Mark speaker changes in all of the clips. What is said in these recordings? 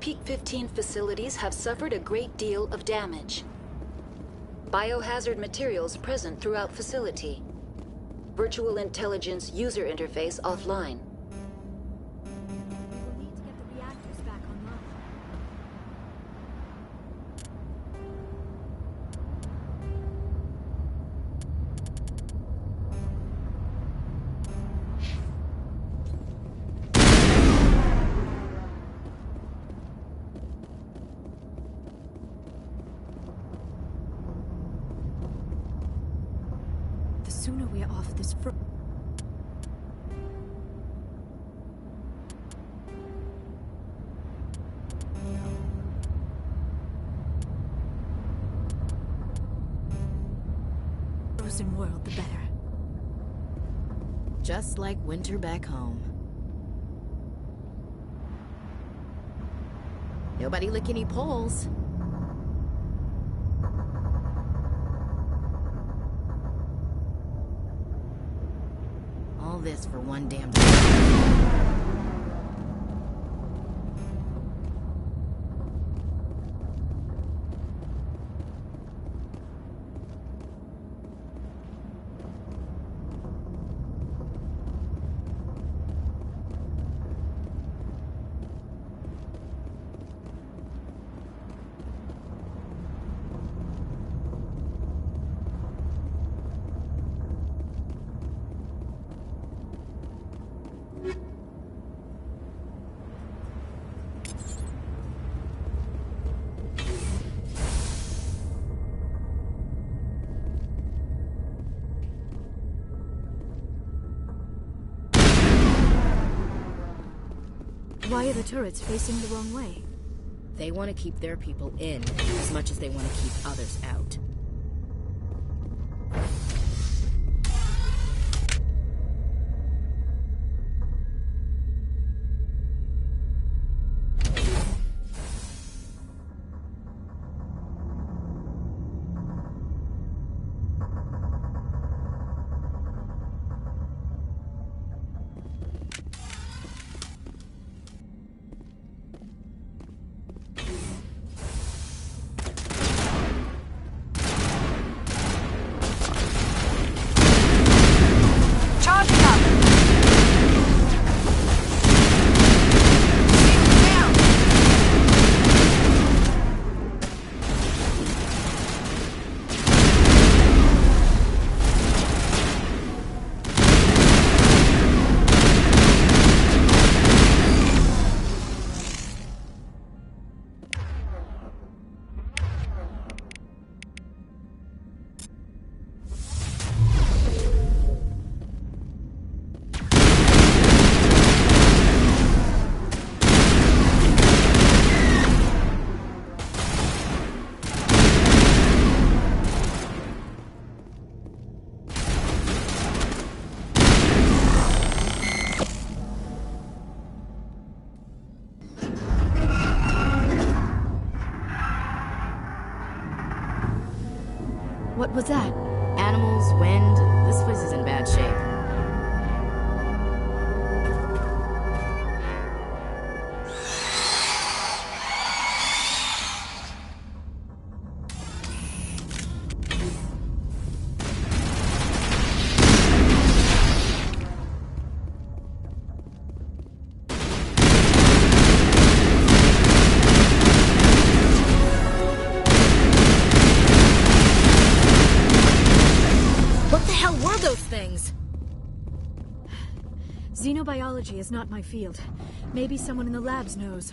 Speaker 1: Peak 15 facilities have suffered a great deal of damage. Biohazard materials present throughout facility. Virtual intelligence user interface offline.
Speaker 2: We'll need to get the reactors back online. The sooner we're off this frozen world, the better.
Speaker 3: Just like winter back home. Nobody lick any poles. All this for one damn
Speaker 2: Why are the turrets facing the wrong way?
Speaker 3: They want to keep their people in as much as they want to keep others out.
Speaker 2: What was that?
Speaker 3: Animals, wind, this place is in bad shape.
Speaker 2: Xenobiology is not my field. Maybe someone in the labs knows.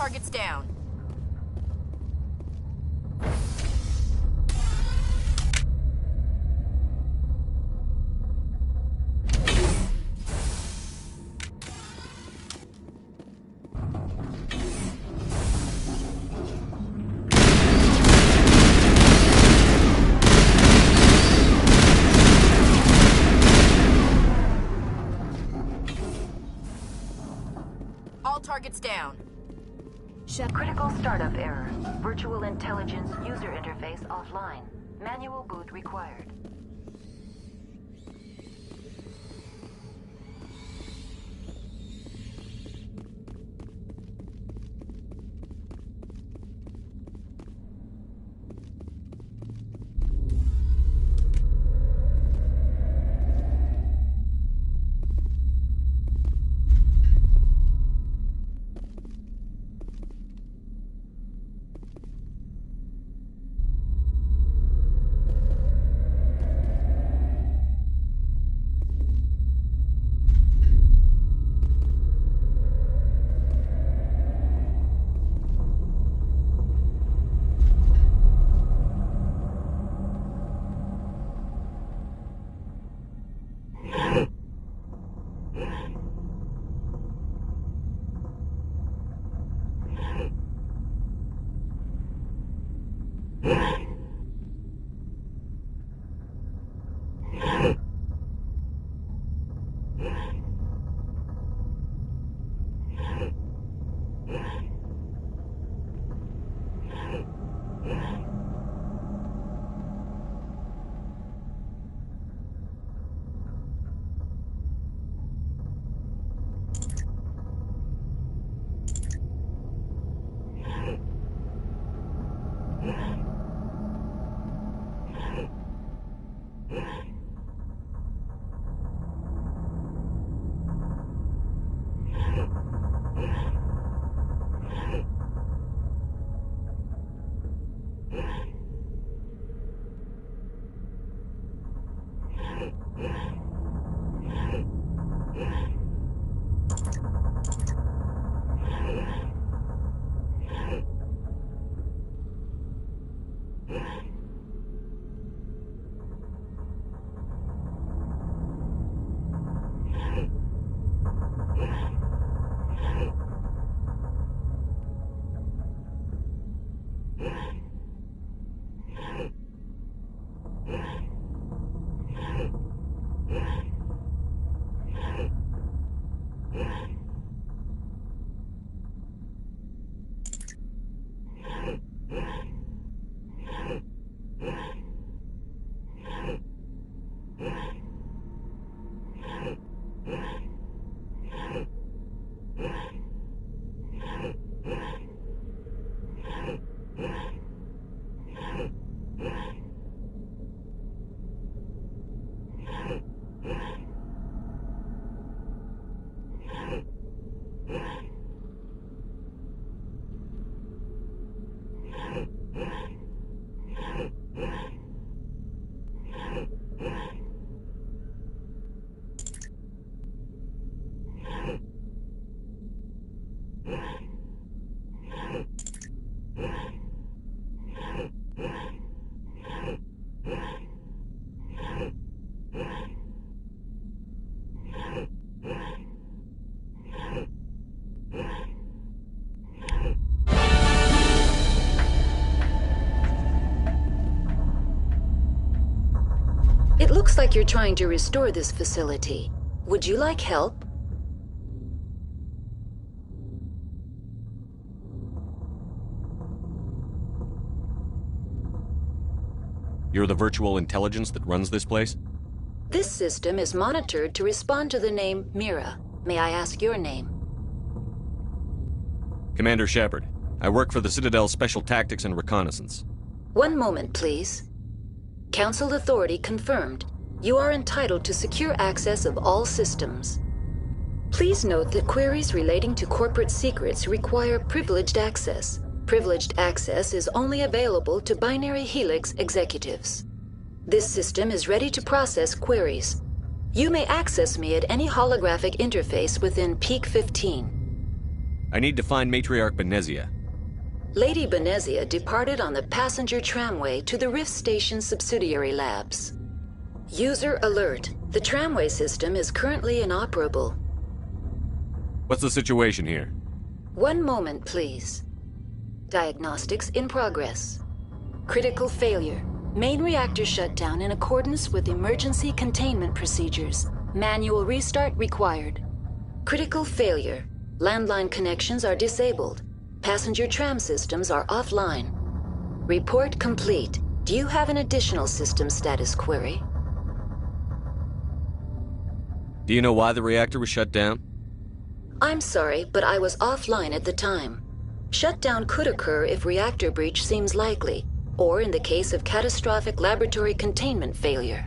Speaker 3: targets down. All targets down.
Speaker 1: Critical startup error. Virtual intelligence user interface offline. Manual boot required. It looks like you're trying to restore this facility. Would you like help?
Speaker 4: You're the virtual intelligence that runs this place?
Speaker 1: This system is monitored to respond to the name Mira. May I ask your name?
Speaker 4: Commander Shepard. I work for the Citadel's Special Tactics and Reconnaissance.
Speaker 1: One moment, please. Council authority confirmed. You are entitled to secure access of all systems. Please note that queries relating to corporate secrets require privileged access. Privileged access is only available to Binary Helix executives. This system is ready to process queries. You may access me at any holographic interface within Peak 15.
Speaker 4: I need to find Matriarch Benezia.
Speaker 1: Lady Benezia departed on the passenger tramway to the Rift Station subsidiary labs. User alert. The tramway system is currently inoperable.
Speaker 4: What's the situation here?
Speaker 1: One moment, please. Diagnostics in progress. Critical failure. Main reactor shut down in accordance with emergency containment procedures. Manual restart required. Critical failure. Landline connections are disabled. Passenger tram systems are offline. Report complete. Do you have an additional system status query?
Speaker 4: Do you know why the reactor was shut down?
Speaker 1: I'm sorry, but I was offline at the time. Shutdown could occur if reactor breach seems likely, or in the case of catastrophic laboratory containment failure.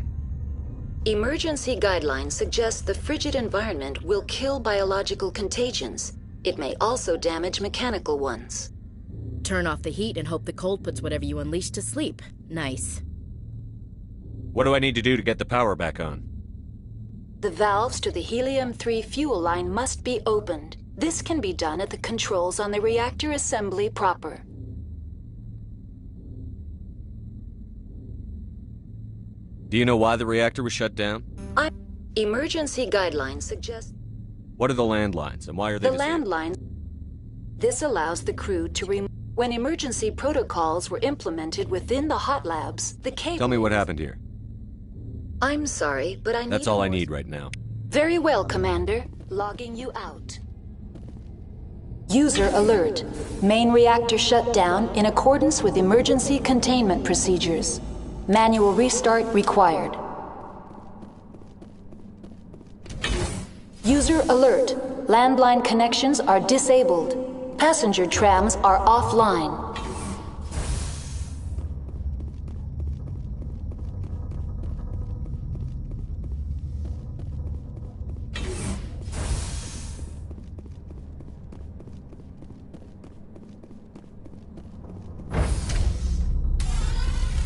Speaker 1: Emergency guidelines suggest the frigid environment will kill biological contagions. It may also damage mechanical ones.
Speaker 3: Turn off the heat and hope the cold puts whatever you unleash to sleep. Nice.
Speaker 4: What do I need to do to get the power back on?
Speaker 1: The valves to the helium-3 fuel line must be opened. This can be done at the controls on the reactor assembly proper.
Speaker 4: Do you know why the reactor was shut down?
Speaker 1: Emergency guidelines suggest...
Speaker 4: What are the landlines, and why are they
Speaker 1: The
Speaker 4: disabled?
Speaker 1: landlines... This allows the crew to When emergency protocols were implemented within the hot labs, the cable...
Speaker 4: Tell me what happened here.
Speaker 1: I'm sorry, but I need...
Speaker 4: That's all I need right now.
Speaker 1: Very well, Commander. Logging you out. User alert. Main reactor shut down in accordance with emergency containment procedures. Manual restart required. User alert. Landline connections are disabled. Passenger trams are offline.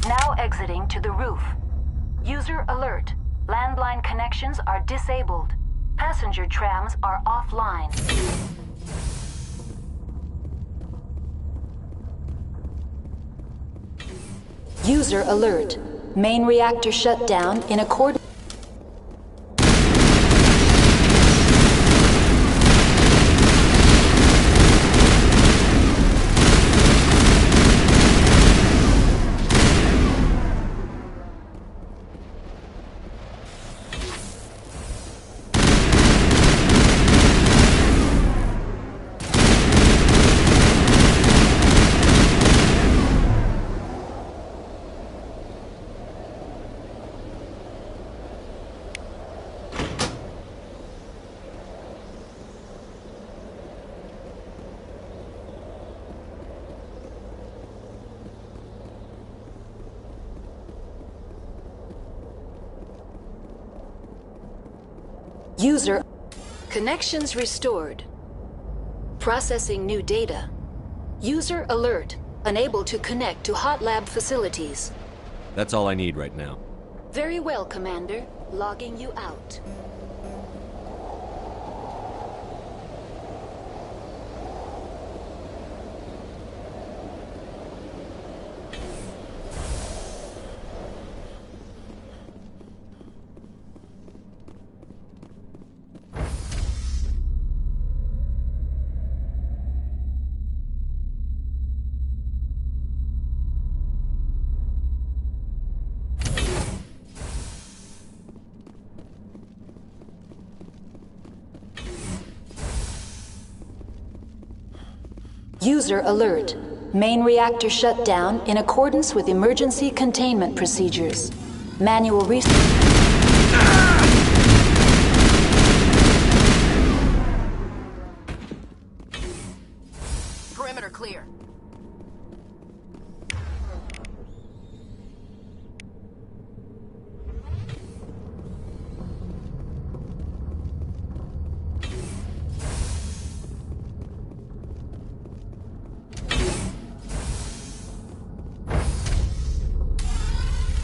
Speaker 1: Now exiting to the roof. User alert. Landline connections are disabled. Passenger trams are offline. User alert. Main reactor shut down in accordance... User... Connections restored. Processing new data. User alert. Unable to connect to hot lab facilities.
Speaker 4: That's all I need right now.
Speaker 1: Very well, Commander. Logging you out. User alert. Main reactor shut down in accordance with emergency containment procedures. Manual restart.
Speaker 3: Perimeter clear.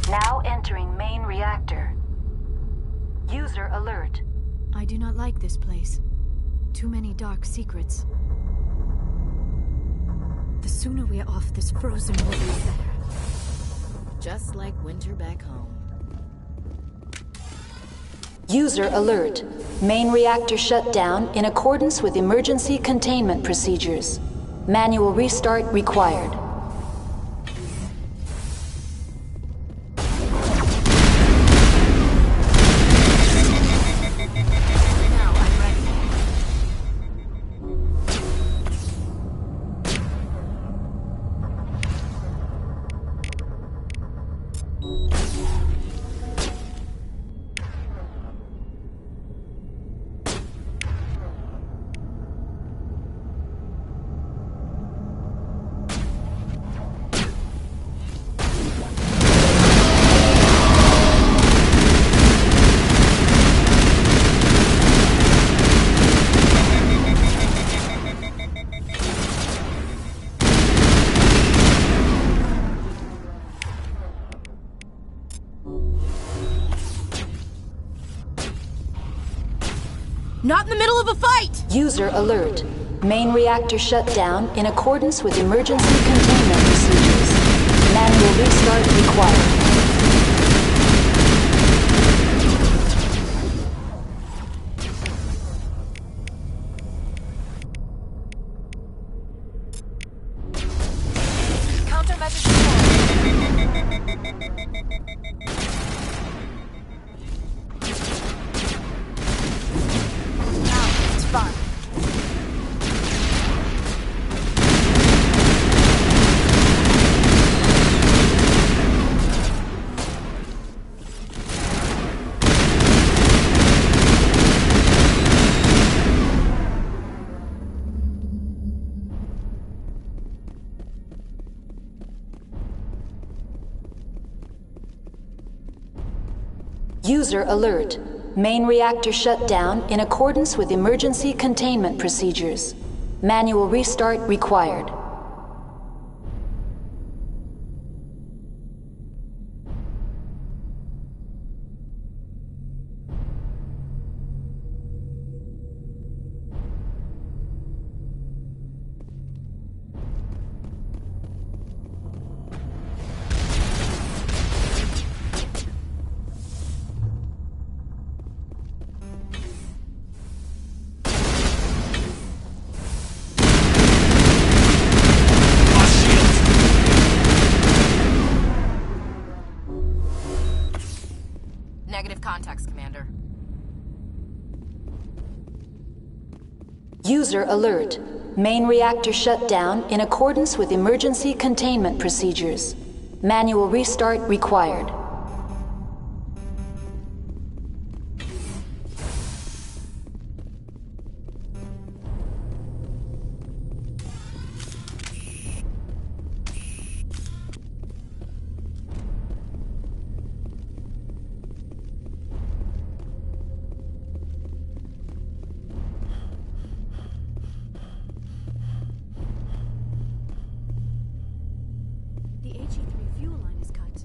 Speaker 1: Now entering main reactor. User alert.
Speaker 2: I do not like this place. Too many dark secrets. The sooner we're off this frozen world, the better.
Speaker 3: Just like winter back home.
Speaker 1: User alert. Main reactor shut down in accordance with emergency containment procedures. Manual restart required.
Speaker 3: Not in the middle of a fight!
Speaker 1: User alert. Main reactor shut down in accordance with emergency containment procedures. Manual restart required. User alert. Main reactor shut down in accordance with emergency containment procedures. Manual restart required.
Speaker 3: Negative contacts, Commander.
Speaker 1: User alert. Main reactor shut down in accordance with emergency containment procedures. Manual restart required.
Speaker 2: The HE3 fuel line is cut.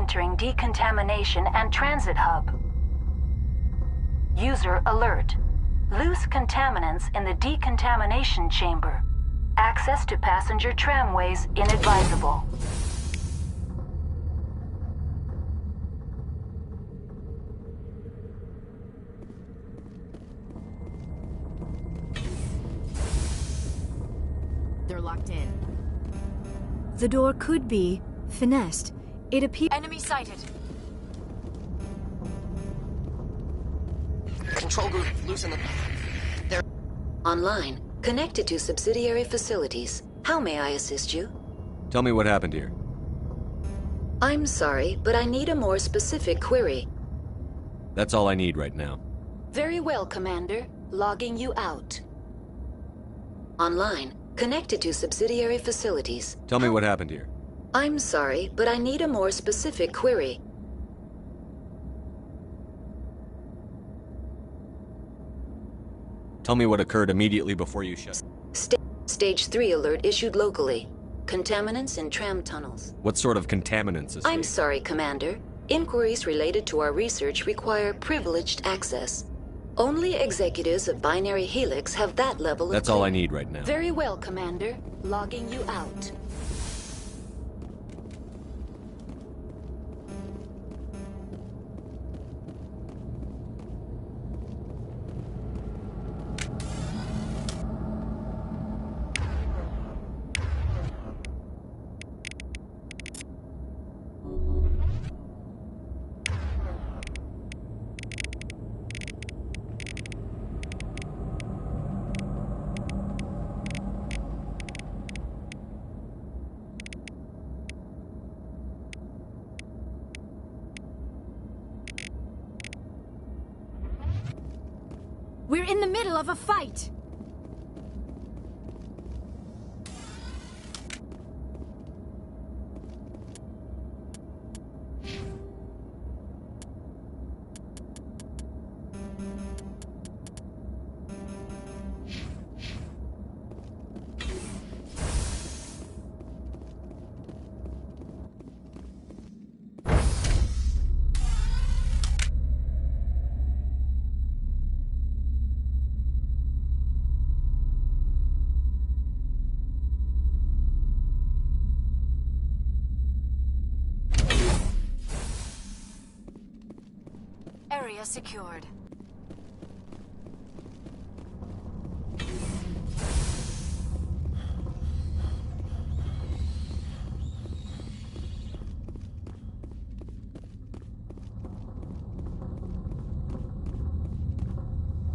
Speaker 1: entering decontamination and transit hub. User alert. Loose contaminants in the decontamination chamber. Access to passenger tramways inadvisable.
Speaker 3: They're locked in.
Speaker 2: The door could be finessed. It appears.
Speaker 5: Enemy sighted.
Speaker 6: Control group, loosen them.
Speaker 1: Online. Connected to subsidiary facilities. How may I assist you?
Speaker 4: Tell me what happened here.
Speaker 1: I'm sorry, but I need a more specific query.
Speaker 4: That's all I need right now.
Speaker 1: Very well, Commander. Logging you out. Online. Connected to subsidiary facilities.
Speaker 4: Tell me what happened here.
Speaker 1: I'm sorry, but I need a more specific query.
Speaker 4: Tell me what occurred immediately before you shut.
Speaker 1: Stage 3 alert issued locally. Contaminants in tram tunnels.
Speaker 4: What sort of contaminants is
Speaker 1: I'm
Speaker 4: this?
Speaker 1: sorry, Commander. Inquiries related to our research require privileged access. Only executives of Binary Helix have that level of
Speaker 4: That's all I
Speaker 1: clearance.
Speaker 4: need right now.
Speaker 1: Very well, Commander. Logging you out.
Speaker 2: We're in the middle of a fight!
Speaker 5: Area secured.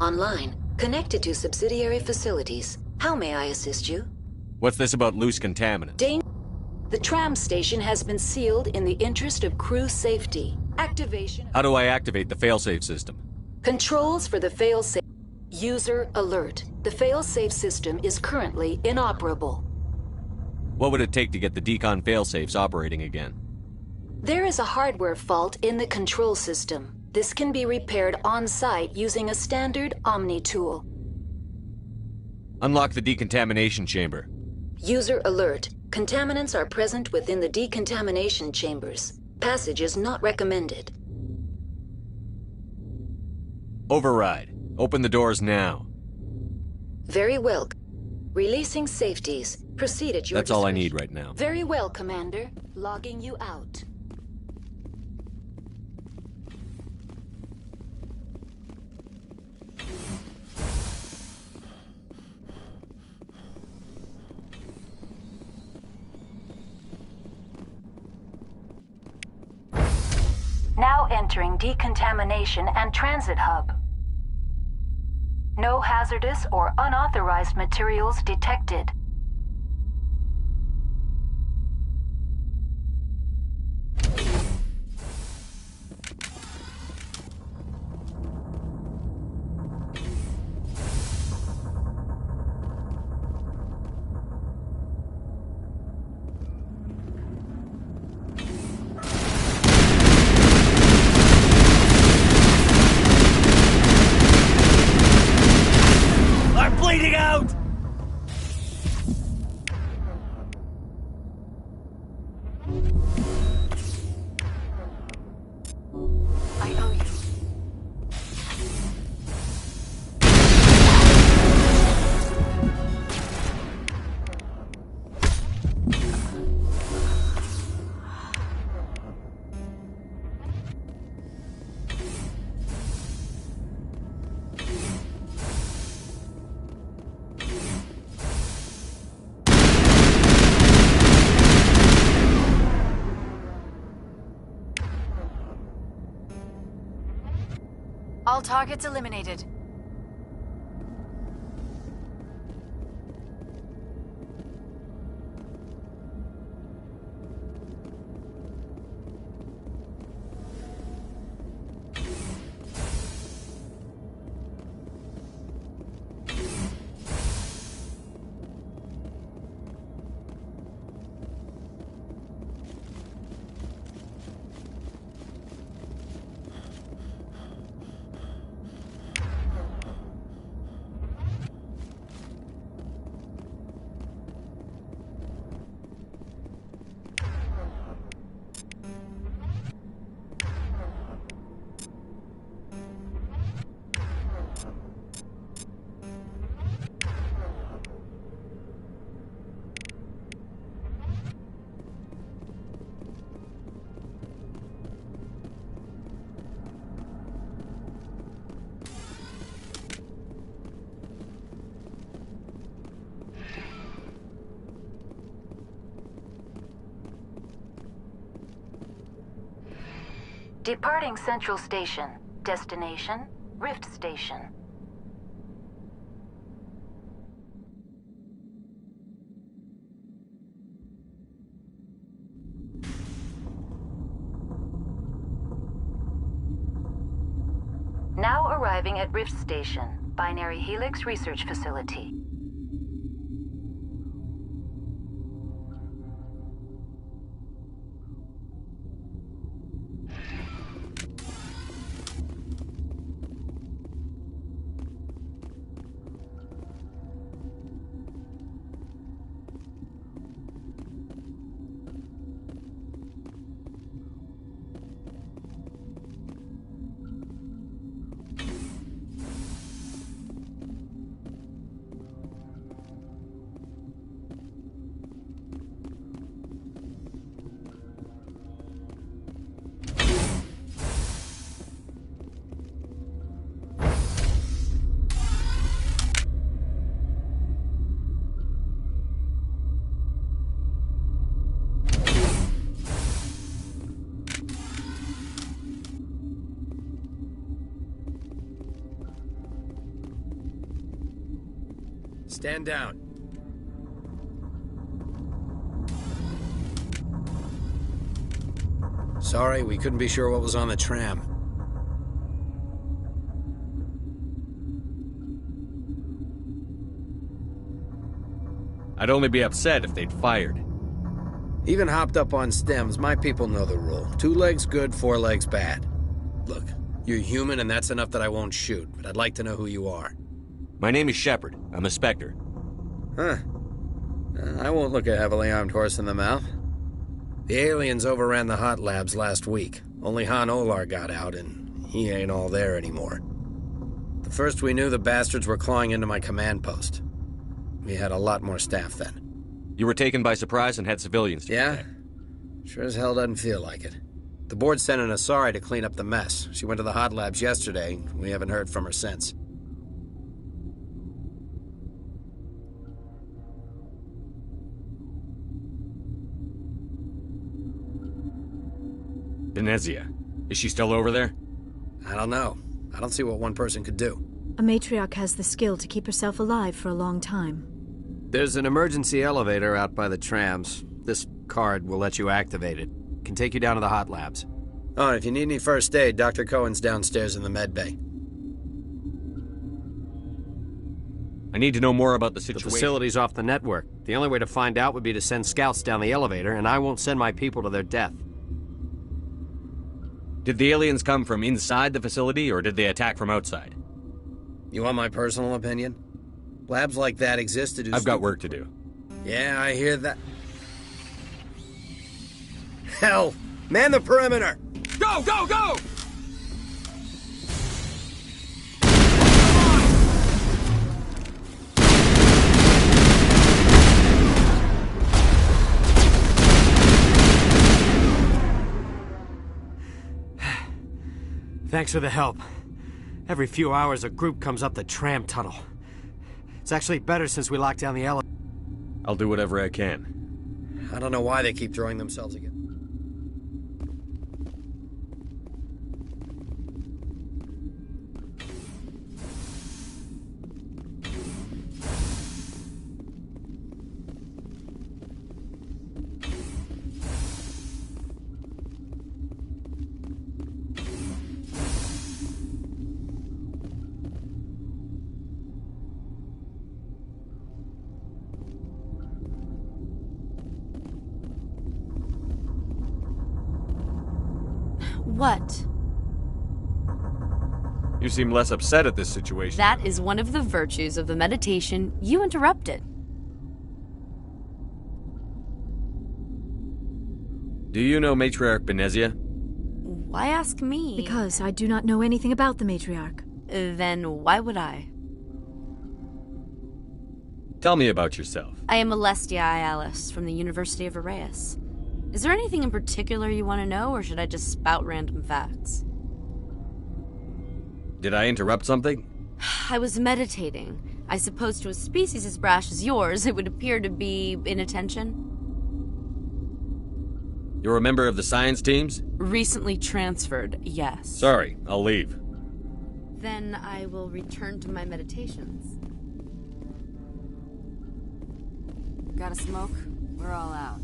Speaker 1: Online. Connected to subsidiary facilities. How may I assist you?
Speaker 4: What's this about loose contaminants?
Speaker 1: The tram station has been sealed in the interest of crew safety. Activation.
Speaker 4: How do I activate the failsafe system?
Speaker 1: Controls for the failsafe. User alert. The failsafe system is currently inoperable.
Speaker 4: What would it take to get the decon failsafes operating again?
Speaker 1: There is a hardware fault in the control system. This can be repaired on-site using a standard Omni tool.
Speaker 4: Unlock the decontamination chamber.
Speaker 1: User alert. Contaminants are present within the decontamination chambers. Passage is not recommended.
Speaker 4: Override. Open the doors now.
Speaker 1: Very well. Releasing safeties. Proceed at your
Speaker 4: That's all I
Speaker 1: discretion.
Speaker 4: need right now.
Speaker 1: Very well, Commander. Logging you out. Now entering decontamination and transit hub. No hazardous or unauthorized materials detected.
Speaker 4: I'm bleeding out!
Speaker 5: All targets eliminated.
Speaker 1: Departing Central Station. Destination, Rift Station. Now arriving at Rift Station, Binary Helix Research Facility.
Speaker 6: Stand down. Sorry, we couldn't be sure what was on the tram.
Speaker 4: I'd only be upset if they'd fired.
Speaker 6: Even hopped up on stems, my people know the rule. 2 legs good, 4 legs bad. Look, you're human and that's enough that I won't shoot, but I'd like to know who you are.
Speaker 4: My name is Shepard. I'm a Spectre.
Speaker 6: Huh. I won't look a heavily armed horse in the mouth. The aliens overran the hot labs last week. Only Han Olar got out, and he ain't all there anymore. The first we knew, the bastards were clawing into my command post. We had a lot more staff then.
Speaker 4: You were taken by surprise and had civilians to
Speaker 6: Yeah?
Speaker 4: protect.
Speaker 6: Sure as hell doesn't feel like it. The board sent an Asari to clean up the mess. She went to the hot labs yesterday. We haven't heard from her since.
Speaker 4: Venezia. Is she still over there?
Speaker 6: I don't know. I don't see what one person could do.
Speaker 2: A matriarch has the skill to keep herself alive for a long time.
Speaker 6: There's an emergency elevator out by the trams. This card will let you activate it. Can take you down to the hot labs. Oh, and if you need any first aid, Dr. Cohen's downstairs in the med bay.
Speaker 4: I need to know more about the
Speaker 6: The
Speaker 4: situation.
Speaker 6: facility's off the network. The only way to find out would be to send scouts down the elevator, and I won't send my people to their death.
Speaker 4: Did the aliens come from inside the facility, or did they attack from outside?
Speaker 6: You want my personal opinion? Labs like that exist to do...
Speaker 4: I've got work to do.
Speaker 6: Yeah, I hear that. Hell! Man the perimeter!
Speaker 4: Go, go, go!
Speaker 6: Thanks for the help. Every few hours, a group comes up the tram tunnel. It's actually better since we locked down the elevator.
Speaker 4: I'll do whatever I can.
Speaker 6: I don't know why they keep throwing themselves again.
Speaker 5: What?
Speaker 4: You seem less upset at this situation.
Speaker 5: That is one of the virtues of the meditation you interrupted.
Speaker 4: Do you know Matriarch Benezia?
Speaker 5: Why ask me?
Speaker 2: Because I do not know anything about the matriarch.
Speaker 5: Then why would I?
Speaker 4: Tell me about yourself.
Speaker 5: I am Alestia Alice from the University of Arrayus. Is there anything in particular you want to know, or should I just spout random facts?
Speaker 4: Did I interrupt something?
Speaker 5: I was meditating. I suppose to a species as brash as yours, it would appear to be inattention.
Speaker 4: You're a member of the science teams?
Speaker 5: Recently transferred, yes.
Speaker 4: Sorry, I'll leave.
Speaker 5: Then I will return to my meditations. Got a smoke? We're all out.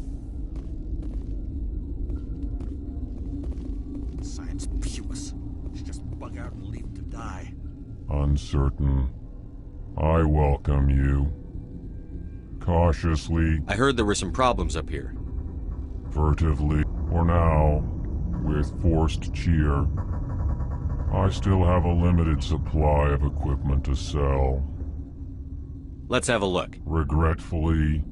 Speaker 7: Science viewers. Should just bug out and leave him to die.
Speaker 8: Uncertain. I welcome you. Cautiously,
Speaker 4: I heard there were some problems up here.
Speaker 8: furtively, for now, with forced cheer. I still have a limited supply of equipment to sell.
Speaker 4: Let's have a look.
Speaker 8: Regretfully,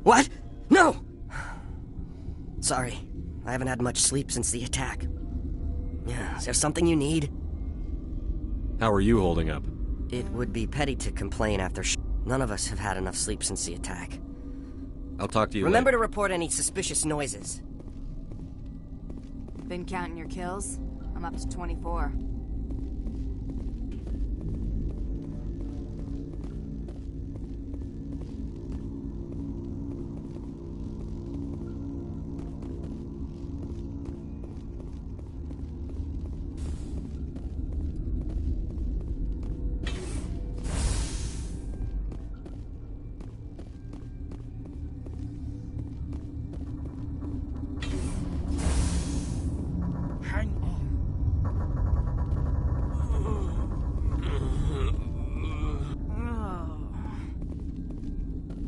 Speaker 9: What? No! Sorry, I haven't had much sleep since the attack. Is there something you need?
Speaker 4: How are you holding up?
Speaker 9: It would be petty to complain after none of us have had enough sleep since the attack.
Speaker 4: I'll talk to you
Speaker 9: Remember
Speaker 4: later.
Speaker 9: to report any suspicious noises.
Speaker 5: Been counting your kills? I'm up to 24.
Speaker 7: Hang on.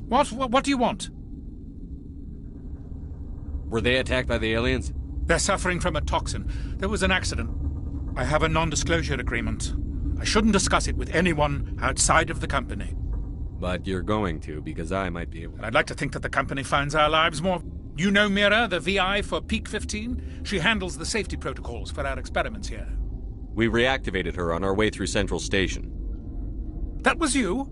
Speaker 7: What do you want?
Speaker 4: Were they attacked by the aliens?
Speaker 7: They're suffering from a toxin. There was an accident. I have a non-disclosure agreement. I shouldn't discuss it with anyone outside of the company.
Speaker 4: But you're going to, because I might be able
Speaker 7: And
Speaker 4: to.
Speaker 7: I'd like to think that the company finds our lives more... You know Mira, the VI for Peak 15? She handles the safety protocols for our experiments here.
Speaker 4: We reactivated her on our way through Central Station.
Speaker 7: That was you?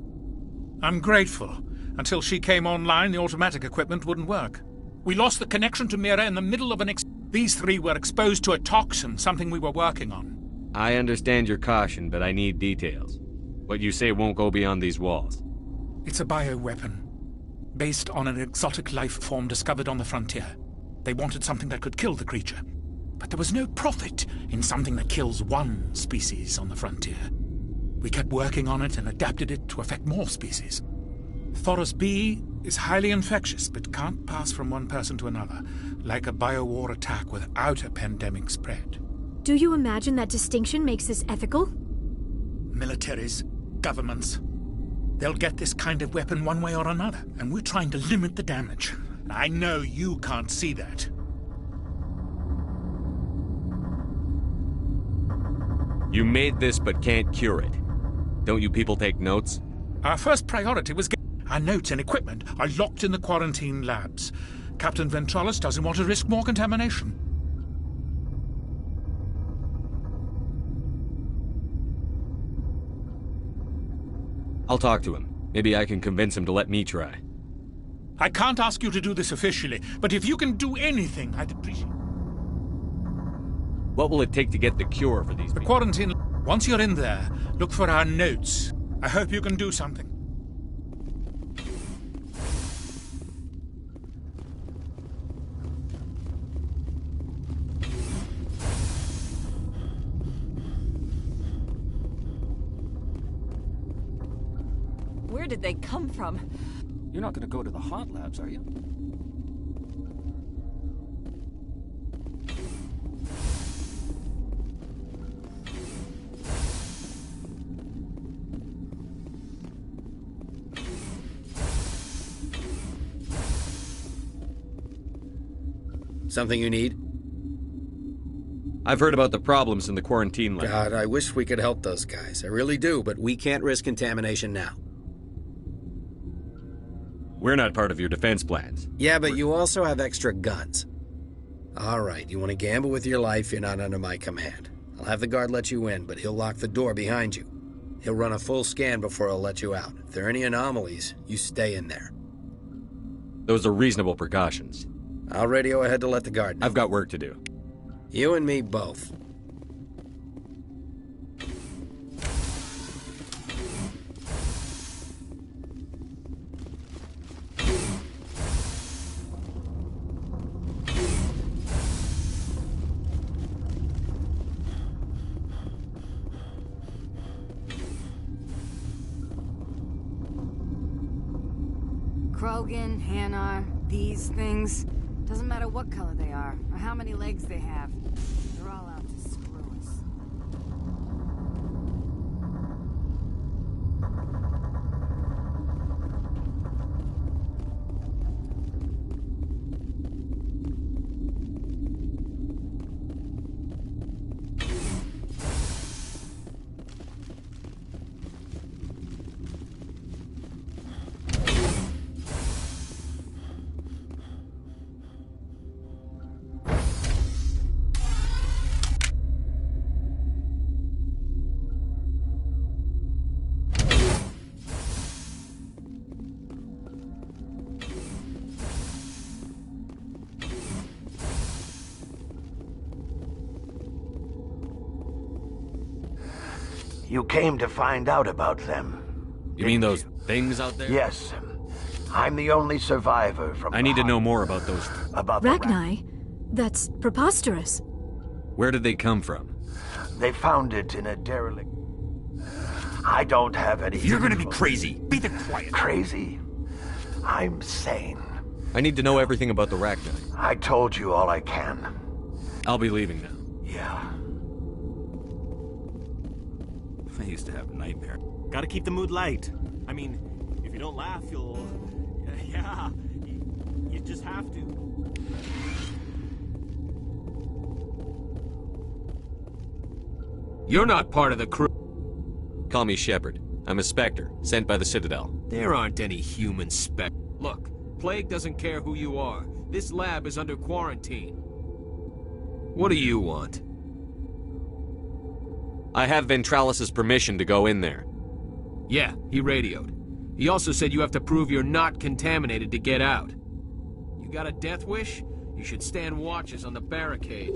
Speaker 7: I'm grateful. Until she came online, the automatic equipment wouldn't work. We lost the connection to Mira in the middle of These three were exposed to a toxin, something we were working on.
Speaker 4: I understand your caution, but I need details. What you say won't go beyond these walls.
Speaker 7: It's a bioweapon, based on an exotic life form discovered on the frontier. They wanted something that could kill the creature. But there was no profit in something that kills one species on the frontier. We kept working on it and adapted it to affect more species. Thoros B is highly infectious, but can't pass from one person to another, like a biowar attack without a pandemic spread.
Speaker 2: Do you imagine that distinction makes this ethical?
Speaker 7: Militaries, governments, they'll get this kind of weapon one way or another, and we're trying to limit the damage. I know you can't see that.
Speaker 4: You made this but can't cure it. Don't you people take notes?
Speaker 7: Our first priority was our notes and equipment are locked in the quarantine labs. Captain Ventralis doesn't want to risk more contamination.
Speaker 4: I'll talk to him. Maybe I can convince him to let me try.
Speaker 7: I can't ask you to do this officially, but if you can do anything, I'd appreciate it.
Speaker 4: What will it take to get the cure for these
Speaker 7: The
Speaker 4: people?
Speaker 7: quarantine... Once you're in there, look for our notes. I hope you can do something.
Speaker 10: Where did they come from?
Speaker 11: You're not gonna go to the hot labs, are you?
Speaker 6: Something you need?
Speaker 4: I've heard about the problems in the quarantine lab.
Speaker 6: God, I wish we could help those guys. I really do, but we can't risk contamination now.
Speaker 4: We're not part of your defense plans.
Speaker 6: Yeah, but you also have extra guns. All right, you want to gamble with your life, you're not under my command. I'll have the guard let you in, but he'll lock the door behind you. He'll run a full scan before he'll let you out. If there are any anomalies, you stay in there.
Speaker 4: Those are reasonable precautions.
Speaker 6: I'll radio ahead to let the guard know.
Speaker 4: I've got work to do.
Speaker 6: You and me both.
Speaker 10: Krogan, Hanar, these things. Doesn't matter what color they are, or how many legs they have. They're all out to screw us.
Speaker 12: You came to find out about them.
Speaker 4: You mean those things out there?
Speaker 12: Yes. I'm the only survivor from
Speaker 4: I need to know more about those.
Speaker 12: About
Speaker 2: Rachni? That's preposterous.
Speaker 4: Where did they come from?
Speaker 12: They found it in a derelict. I don't have any...
Speaker 11: You're gonna be crazy. Be the quiet.
Speaker 12: Crazy? I'm sane.
Speaker 4: I need to know everything about the Rachni.
Speaker 12: I told you all I can.
Speaker 4: I'll be leaving now.
Speaker 12: Yeah.
Speaker 11: I used to have nightmares. Gotta keep the mood light. I mean, if you don't laugh, you'll... Yeah, you just have to.
Speaker 13: You're not part of the crew.
Speaker 4: Call me Shepard. I'm a Spectre, sent by the Citadel.
Speaker 13: There aren't any human Look, Plague doesn't care who you are. This lab is under quarantine. What do you want?
Speaker 4: I have Ventralis' permission to go in there.
Speaker 13: Yeah, he radioed. He also said you have to prove you're not contaminated to get out. You got a death wish? You should stand watches on the barricade.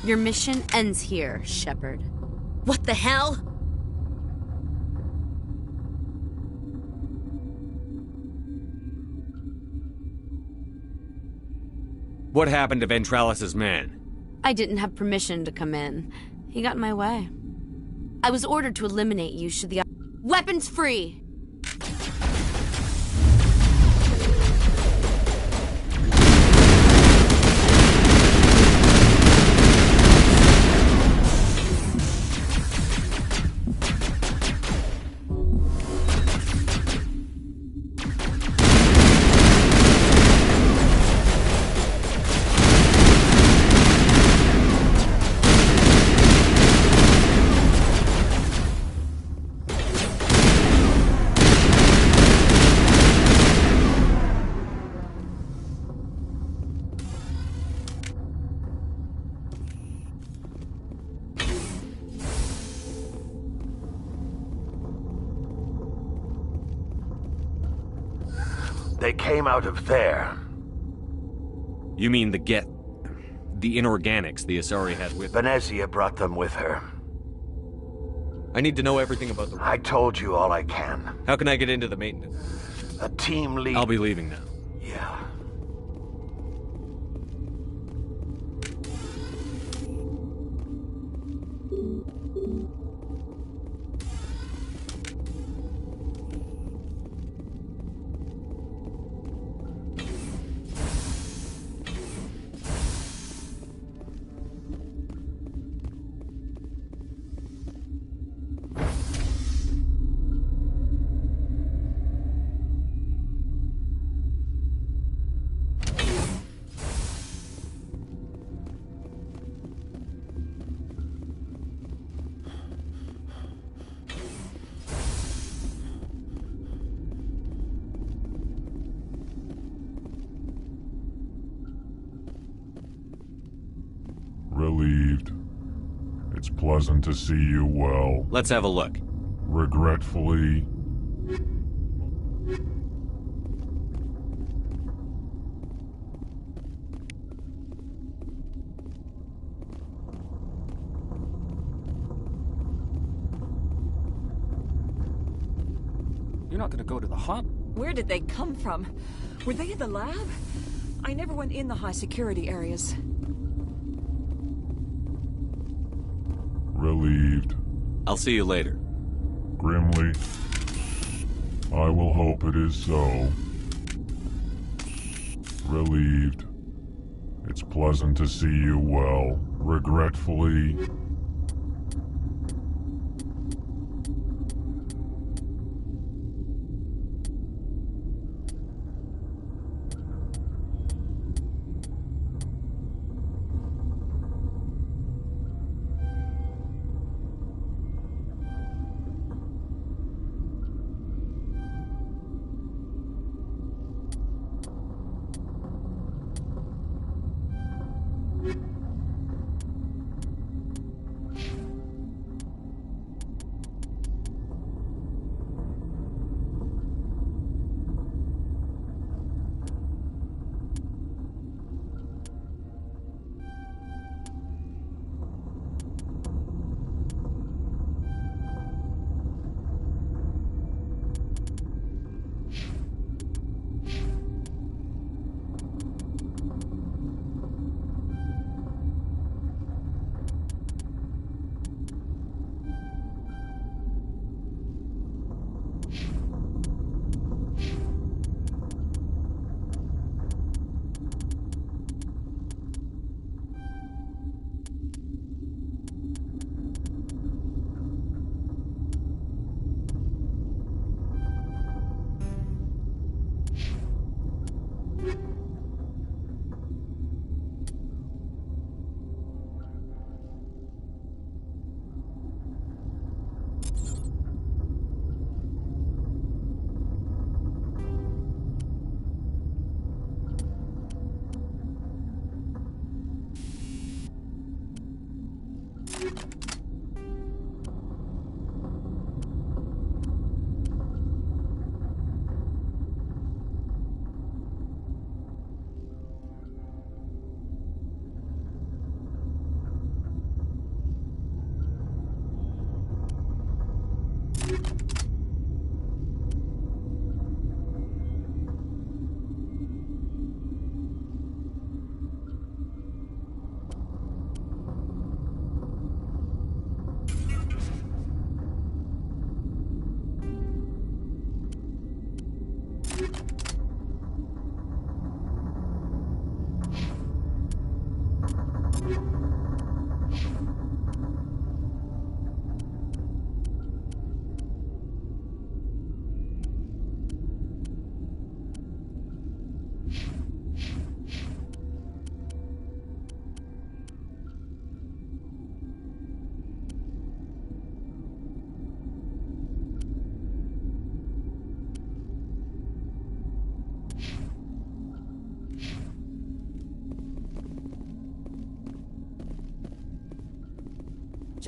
Speaker 5: Your mission ends here, Shepard. What the hell?
Speaker 4: What happened to Ventralis's man?
Speaker 5: I didn't have permission to come in. He got in my way. I was ordered to eliminate you should the... Weapons free!
Speaker 12: They came out of there.
Speaker 4: You mean the inorganics the Asari had with...
Speaker 12: Venezia brought them with her.
Speaker 4: I need to know everything about the...
Speaker 12: I told you all I can.
Speaker 4: How can I get into the maintenance?
Speaker 12: A team lead...
Speaker 4: I'll be leaving now.
Speaker 12: Yeah.
Speaker 8: Relieved. It's pleasant to see you well.
Speaker 4: Let's have a look.
Speaker 8: Regretfully...
Speaker 14: You're not gonna go to the hot...
Speaker 15: Where did they come from? Were they in the lab? I never went in the high security areas.
Speaker 8: Relieved.
Speaker 4: I'll see you later.
Speaker 8: Grimly. I will hope it is so. Relieved. It's pleasant to see you well. Regretfully...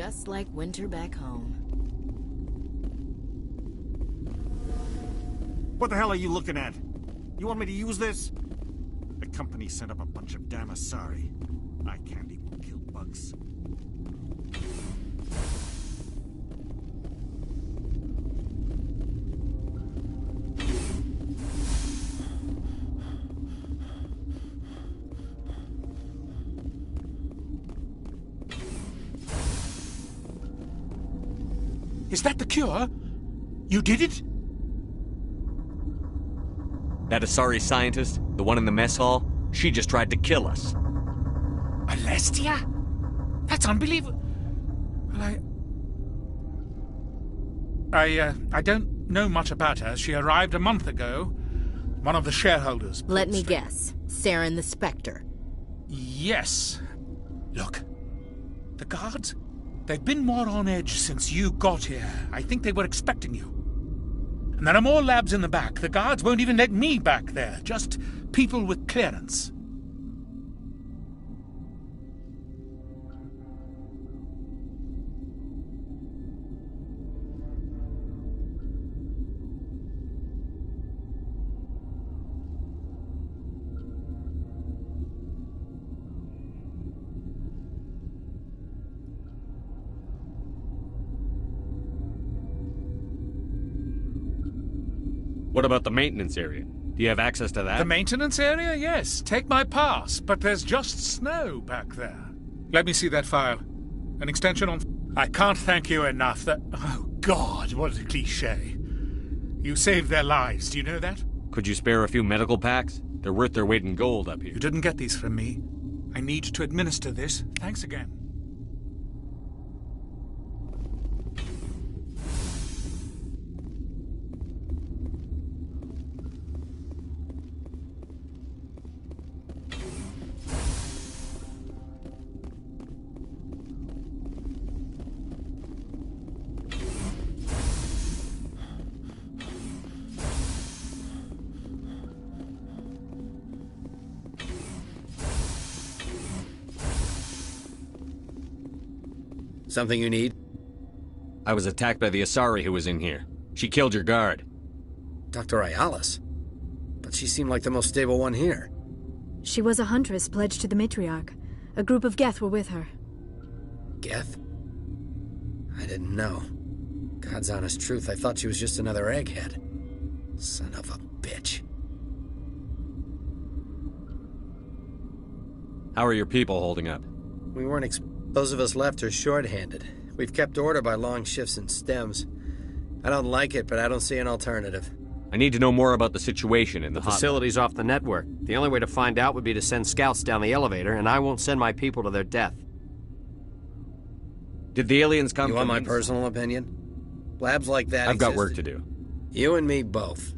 Speaker 3: Just like winter back home.
Speaker 11: What the hell are you looking at? You want me to use this? The company sent up a bunch of damn Asari. I can't even kill bugs.
Speaker 7: Is that the cure? You did it?
Speaker 4: That Asari scientist, the one in the mess hall, she just tried to kill us.
Speaker 7: Alestia? That's unbelievable. Well, I don't know much about her. She arrived a month ago. One of the shareholders.
Speaker 3: Let me guess. Saren the Spectre.
Speaker 7: Yes. Look, the guards, they've been more on edge since you got here. I think they were expecting you. And there are more labs in the back. The guards won't even let me back there. Just people with clearance.
Speaker 4: What about the maintenance area? Do you have access to that?
Speaker 7: The maintenance area? Yes. Take my pass. But there's just snow back there. Let me see that file. An extension on... I can't thank you enough that... Oh, God, what a cliché. You saved their lives. Do you know that?
Speaker 4: Could you spare a few medical packs? They're worth their weight in gold up here.
Speaker 7: You didn't get these from me. I need to administer this. Thanks again.
Speaker 6: Something you need?
Speaker 4: I was attacked by the Asari who was in here. She killed your guard.
Speaker 6: Dr. Ayalis? But she seemed like the most stable one here.
Speaker 2: She was a huntress pledged to the Matriarch. A group of Geth were with her.
Speaker 6: Geth? I didn't know. God's honest truth, I thought she was just another egghead. Son of a bitch.
Speaker 4: How are your people holding up?
Speaker 6: We weren't Those of us left are short-handed. We've kept order by long shifts and stems. I don't like it, but I don't see an alternative.
Speaker 4: I need to know more about the situation in the
Speaker 16: facility's off the network. The only way to find out would be to send scouts down the elevator, and I won't send my people to their death.
Speaker 4: Did the aliens come
Speaker 6: You want my personal opinion? Labs like that
Speaker 4: I've got
Speaker 6: existed.
Speaker 4: work to do.
Speaker 6: You and me both.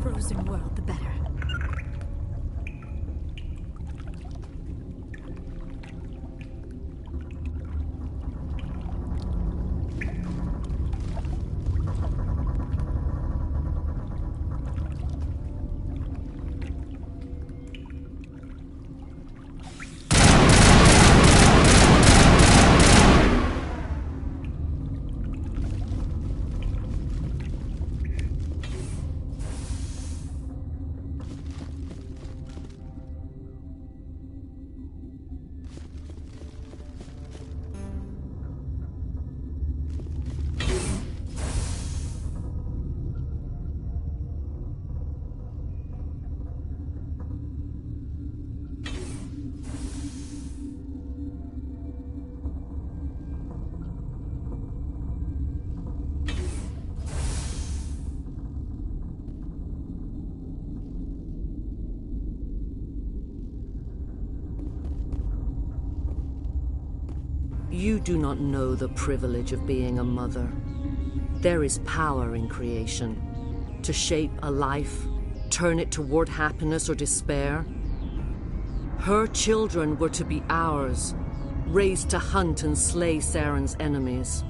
Speaker 2: Frozen world, the better.
Speaker 17: You do not know the privilege of being a mother. There is power in creation. To shape a life, turn it toward happiness or despair. Her children were to be ours, raised to hunt and slay Saren's enemies.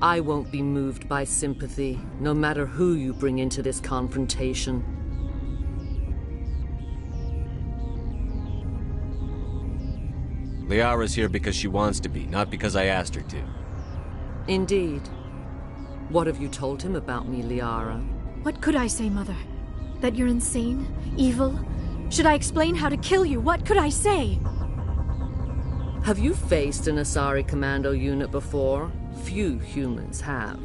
Speaker 17: I won't be moved by sympathy, no matter who you bring into this confrontation.
Speaker 4: Liara's here because she wants to be, not because I asked her to.
Speaker 17: Indeed. What have you told him about me, Liara?
Speaker 2: What could I say, Mother? That you're insane? Evil? Should I explain how to kill you? What could I say?
Speaker 17: Have you faced an Asari commando unit before? Few humans have.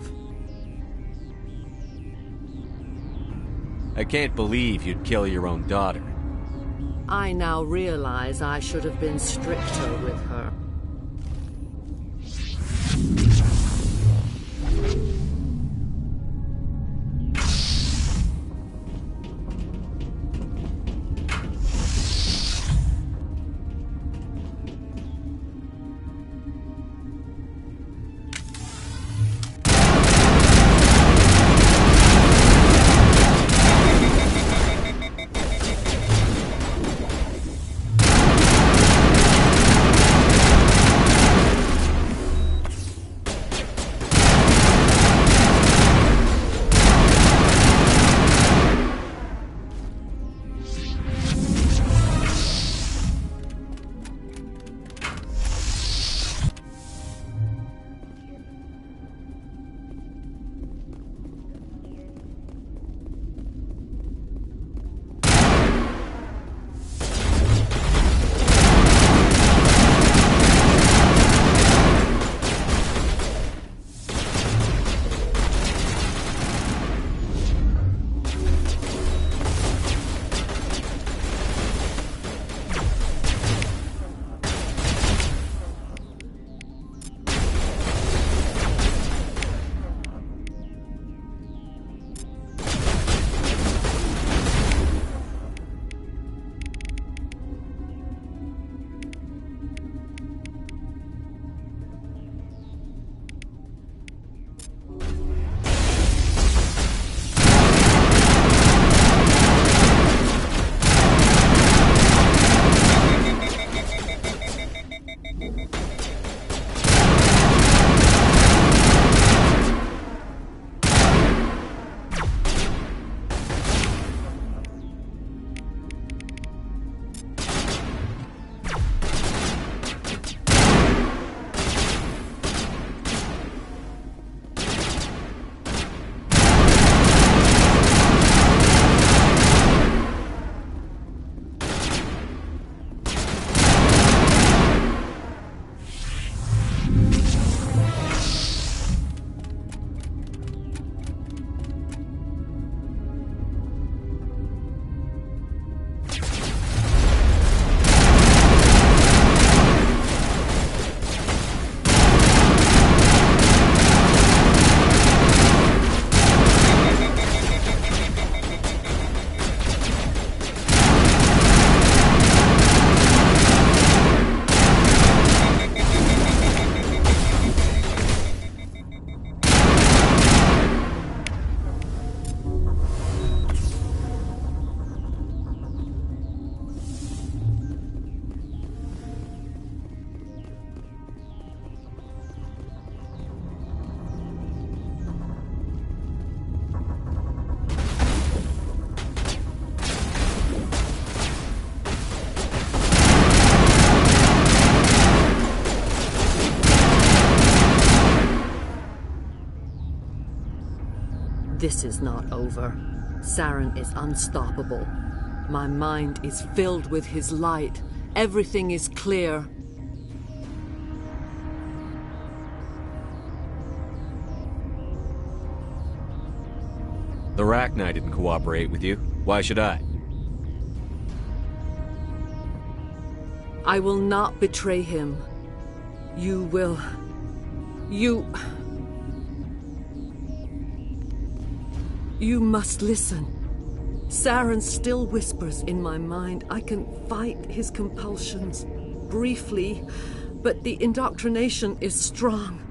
Speaker 4: I can't believe you'd kill your own daughter.
Speaker 17: I now realize I should have been stricter with her. This is not over. Saren is unstoppable. My mind is filled with his light. Everything is clear.
Speaker 4: The Rachni didn't cooperate with you. Why should I?
Speaker 17: I will not betray him. You will... You must listen. Saren still whispers in my mind. I can fight his compulsions. briefly, but the indoctrination is strong.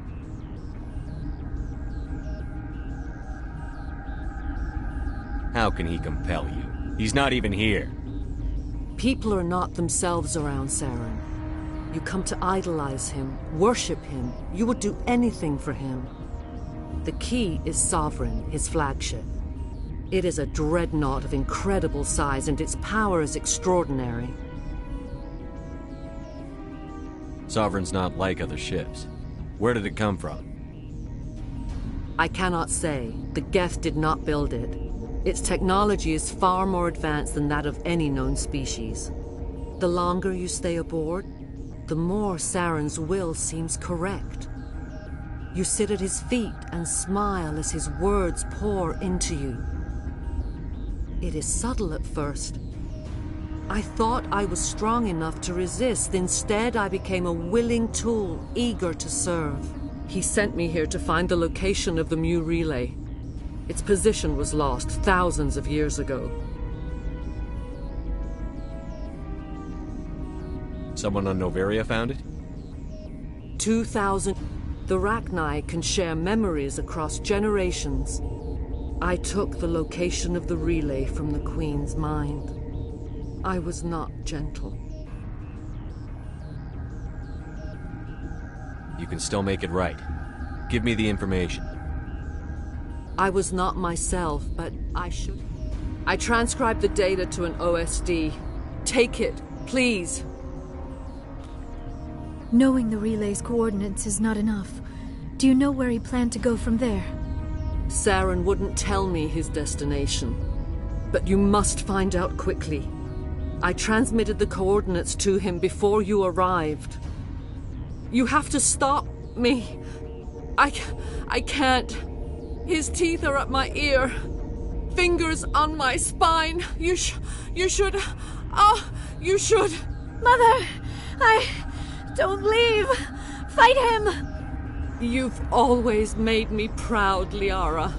Speaker 4: How can he compel you? He's not even here.
Speaker 17: People are not themselves around Saren. You come to idolize him, worship him. You would do anything for him. The key is Sovereign, his flagship. It is a dreadnought of incredible size, and its power is extraordinary.
Speaker 4: Sovereign's not like other ships. Where did it come from?
Speaker 17: I cannot say. The Geth did not build it. Its technology is far more advanced than that of any known species. The longer you stay aboard, the more Saren's will seems correct. You sit at his feet and smile as his words pour into you. It is subtle at first. I thought I was strong enough to resist. Instead, I became a willing tool, eager to serve. He sent me here to find the location of the Mu relay. Its position was lost thousands of years ago.
Speaker 4: Someone on Noveria found it?
Speaker 17: 2,000. The Rachni can share memories across generations. I took the location of the relay from the Queen's mind. I was not gentle.
Speaker 4: You can still make it right. Give me the information.
Speaker 17: I was not myself, but I should. I transcribed the data to an OSD. Take it, please.
Speaker 2: Knowing the relay's coordinates is not enough. Do you know where he planned to go from there?
Speaker 17: Saren wouldn't tell me his destination. But you must find out quickly. I transmitted the coordinates to him before you arrived. You have to stop me. I can't. His teeth are at my ear. Fingers on my spine. You should. You should.
Speaker 2: Mother! Don't leave! Fight him!
Speaker 17: You've always made me proud, Liara.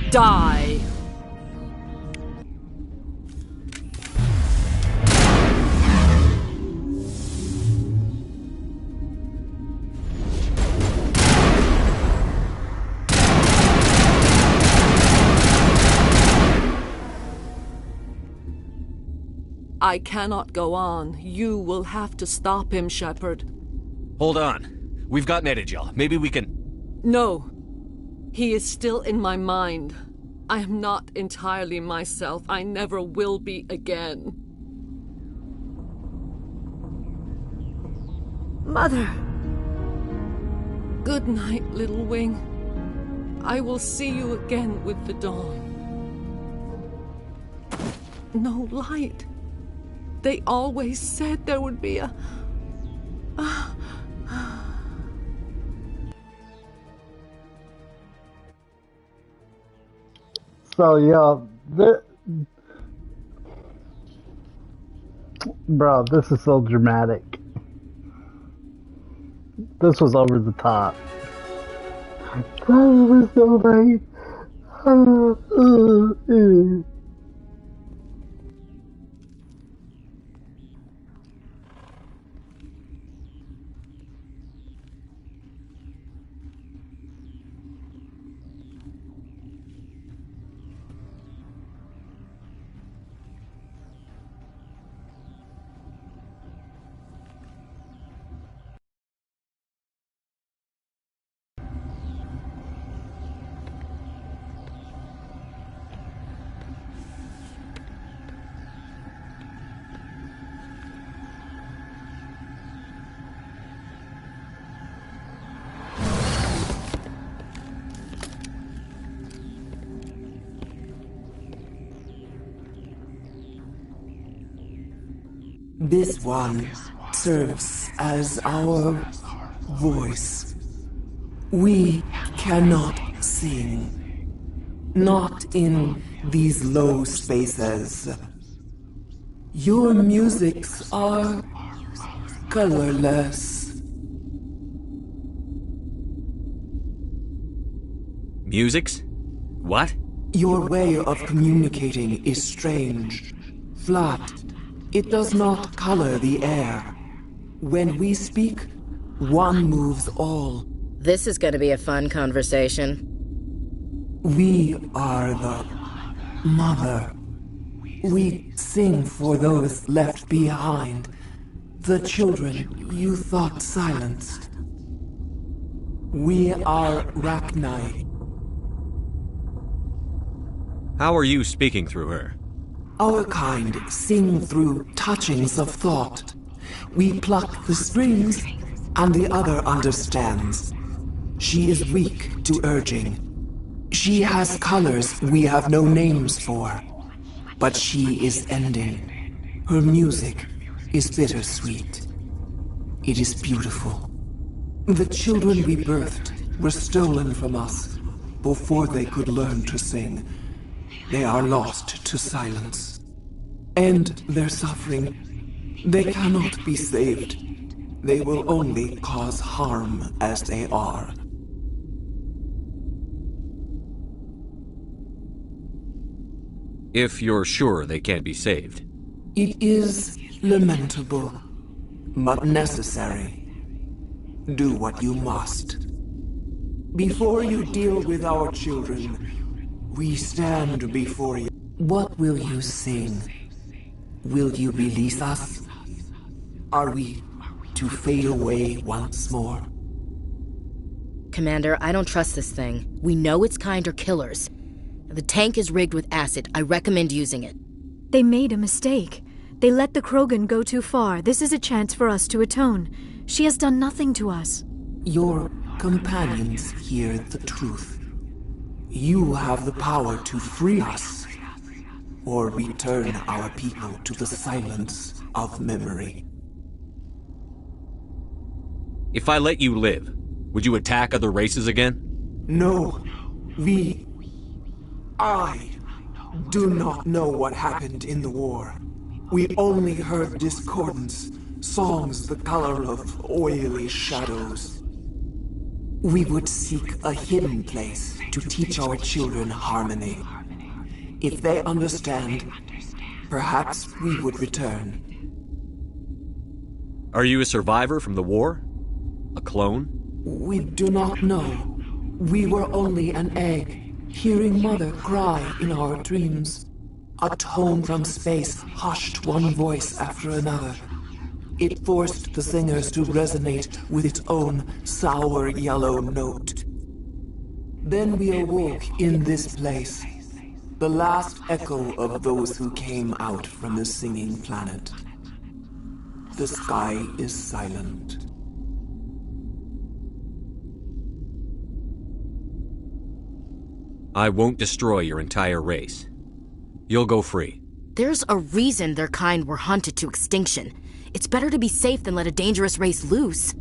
Speaker 17: Die! I cannot go on. You will have to stop him, Shepard.
Speaker 4: Hold on. We've got Netagel. Maybe we can...
Speaker 17: No. He is still in my mind. I am not entirely myself. I never will be again.
Speaker 2: Mother!
Speaker 17: Good night, Little Wing. I will see you again with the dawn. No light. They always said there would be a...
Speaker 18: So, yeah, bro, this is so dramatic. This was over the top. That was so late.
Speaker 19: This one serves as our voice. We cannot sing. Not in these low spaces. Your musics are colorless.
Speaker 4: Musics? What?
Speaker 19: Your way of communicating is strange, flat. It does not color the air. When we speak, one moves all.
Speaker 5: This is gonna be a fun conversation.
Speaker 19: We are the mother. We sing for those left behind. The children you thought silenced. We are Rachni.
Speaker 4: How are you speaking through her?
Speaker 19: Our kind sing through touchings of thought. We pluck the strings, and the other understands. She is weak to urging. She has colors we have no names for. But she is ending. Her music is bittersweet. It is beautiful. The children we birthed were stolen from us before they could learn to sing. They are lost to silence. End their suffering. They cannot be saved. They will only cause harm as they are.
Speaker 4: If you're sure they can't be saved.
Speaker 19: It is lamentable, but necessary. Do what you must. Before you deal with our children, we stand before you. What will you sing? Will you release us? Are we to fade away once more?
Speaker 5: Commander, I don't trust this thing. We know its kind are killers. The tank is rigged with acid. I recommend using it.
Speaker 2: They made a mistake. They let the Krogan go too far. This is a chance for us to atone. She has done nothing to us.
Speaker 19: Your companions hear the truth. You have the power to free us, or return our people to the silence of memory.
Speaker 4: If I let you live, would you attack other races again?
Speaker 19: No, I do not know what happened in the war. We only heard discordance, songs the color of oily shadows. We would seek a hidden place to teach our children harmony. If they understand, perhaps we would return.
Speaker 4: Are you a survivor from the war? A clone?
Speaker 19: We do not know. We were only an egg, hearing Mother cry in our dreams. A tone from space hushed one voice after another. It forced the singers to resonate with its own sour yellow note. Then we awoke in this place, the last echo of those who came out from the singing planet. The sky is silent.
Speaker 4: I won't destroy your entire race. You'll go free.
Speaker 5: There's a reason their kind were hunted to extinction. It's better to be safe than let a dangerous race loose.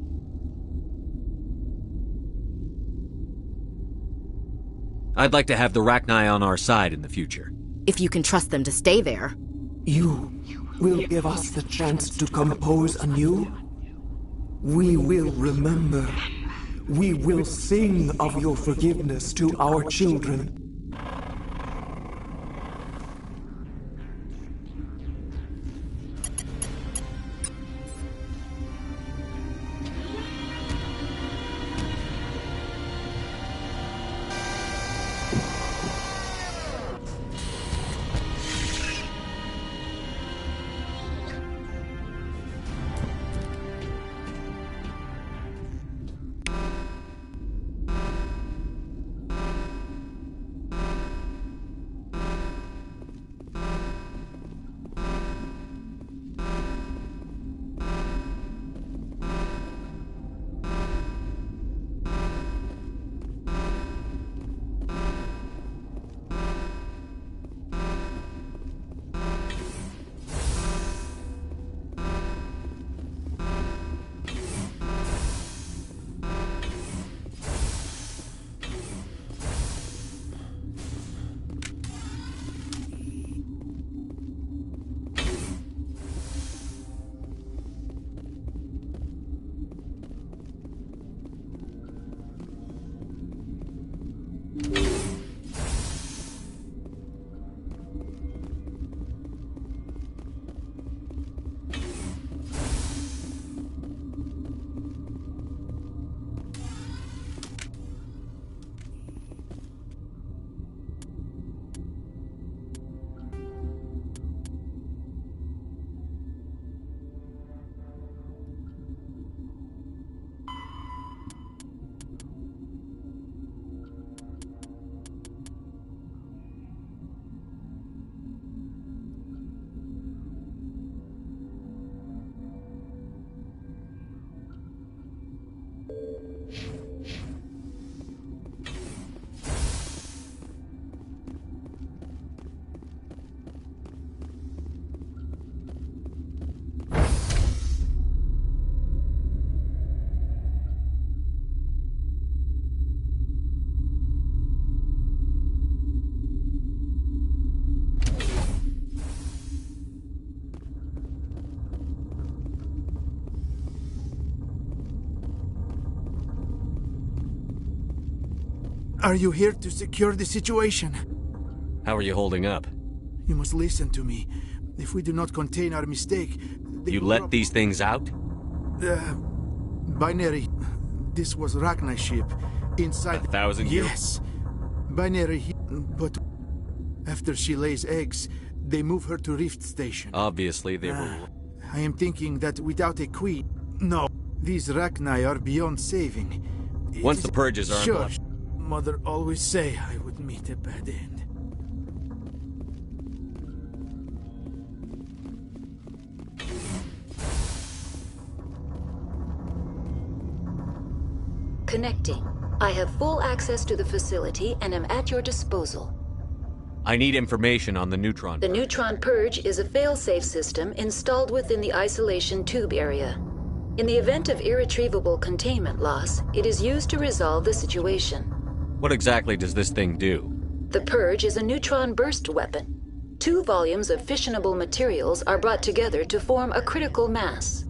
Speaker 4: I'd like to have the Rachni on our side in the future.
Speaker 5: If you can trust them to stay there.
Speaker 19: You will give us the chance to compose anew? We will remember. We will sing of your forgiveness to our children.
Speaker 20: Are you here to secure the situation?
Speaker 4: How are you holding up?
Speaker 20: You must listen to me. If we do not contain our mistake...
Speaker 4: You let these things out?
Speaker 20: Binary. This was Rachni's ship. Inside...
Speaker 4: 1,000 years?
Speaker 20: Yes. Binary. But after she lays eggs, they move her to Rift Station.
Speaker 4: Obviously, they were...
Speaker 20: I am thinking that without a queen... No. These Rachni are beyond saving.
Speaker 4: Once the purges are
Speaker 20: Sure.
Speaker 4: unblocked.
Speaker 20: Mother always say I would meet a bad end.
Speaker 1: Connecting. I have full access to the facility and am at your disposal.
Speaker 4: I need information on the neutron.
Speaker 1: The Neutron Purge is a fail-safe system installed within the isolation tube area. In the event of irretrievable containment loss, it is used to resolve the situation.
Speaker 4: What exactly does this thing do?
Speaker 1: The Purge is a neutron burst weapon. 2 volumes of fissionable materials are brought together to form a critical mass.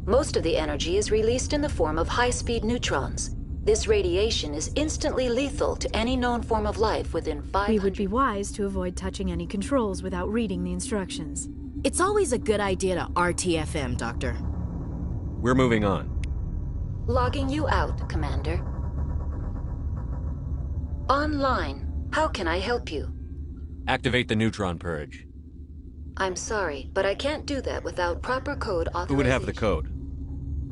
Speaker 1: Most of the energy is released in the form of high-speed neutrons. This radiation is instantly lethal to any known form of life within 500...
Speaker 2: We would be wise to avoid touching any controls without reading the instructions.
Speaker 3: It's always a good idea to RTFM, Doctor.
Speaker 4: We're moving on.
Speaker 1: Logging you out, Commander. Online. How can I help you?
Speaker 4: Activate the neutron purge.
Speaker 1: I'm sorry, but I can't do that without proper code authorization.
Speaker 4: Who would have the code?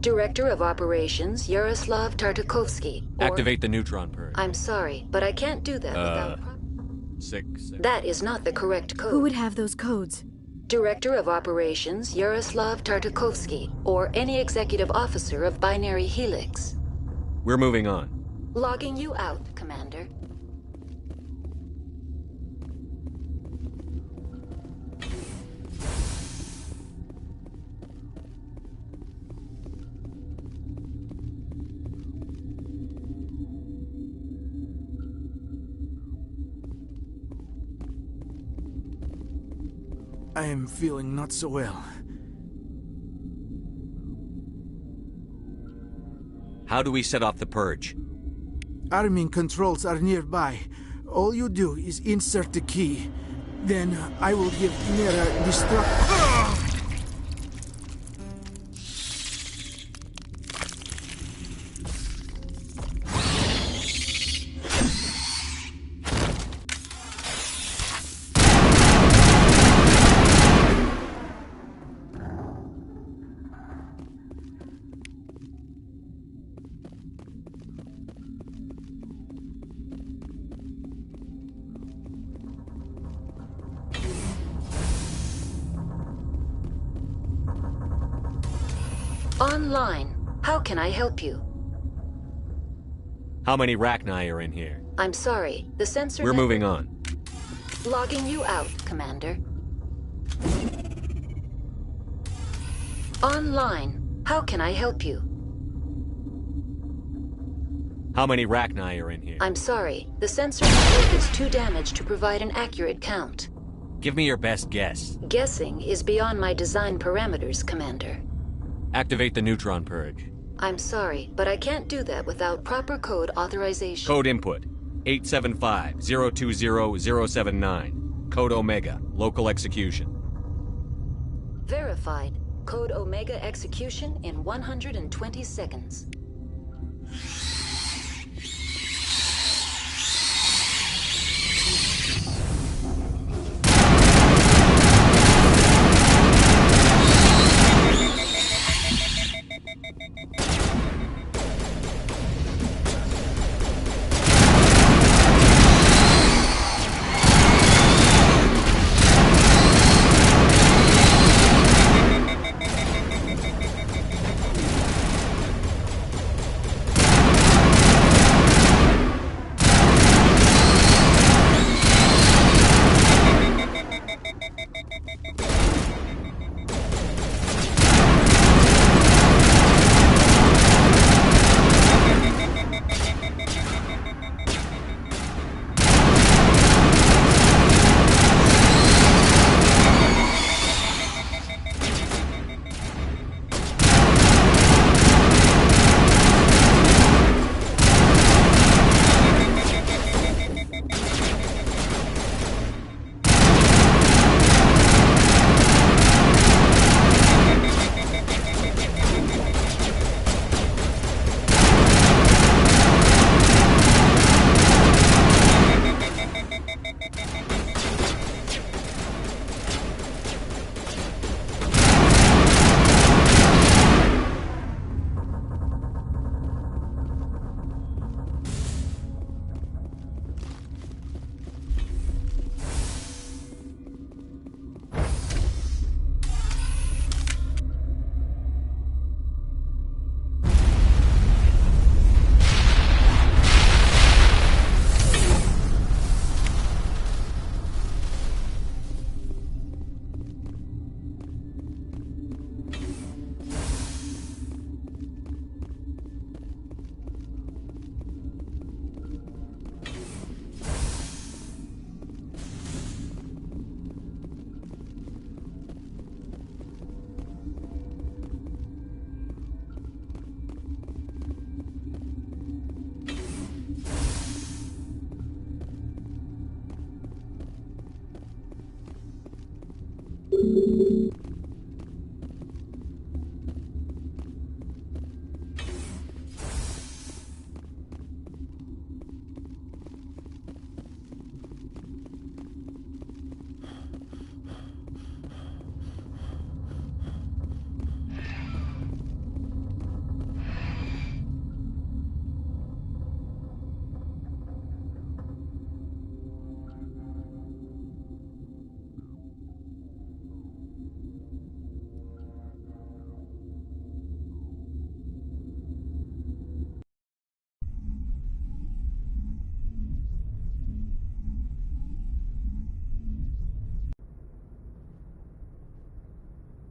Speaker 1: Director of Operations, Yaroslav Tartakovsky.
Speaker 4: Activate the neutron purge.
Speaker 1: I'm sorry, but I can't do that without...
Speaker 4: 6.
Speaker 1: That is not the correct code.
Speaker 2: Who would have those codes?
Speaker 1: Director of Operations, Yaroslav Tartakovsky, or any executive officer of Binary Helix.
Speaker 4: We're moving on.
Speaker 1: Logging you out, Commander.
Speaker 20: I am feeling not so well.
Speaker 4: How do we set off the purge?
Speaker 20: Arming controls are nearby. All you do is insert the key. Then I will give Nera destruct...
Speaker 1: Online. How can I help you?
Speaker 4: How many Rachni are in here?
Speaker 1: I'm sorry, the sensor...
Speaker 4: We're moving on.
Speaker 1: Logging you out, Commander. Online. How can I help you?
Speaker 4: How many Rachni are in here?
Speaker 1: I'm sorry, the sensor network is too damaged to provide an accurate count.
Speaker 4: Give me your best guess.
Speaker 1: Guessing is beyond my design parameters, Commander.
Speaker 4: Activate the neutron purge.
Speaker 1: I'm sorry, but I can't do that without proper code authorization.
Speaker 4: Code input 875-020-079. Code Omega. Local execution.
Speaker 1: Verified. Code Omega execution in 120 seconds.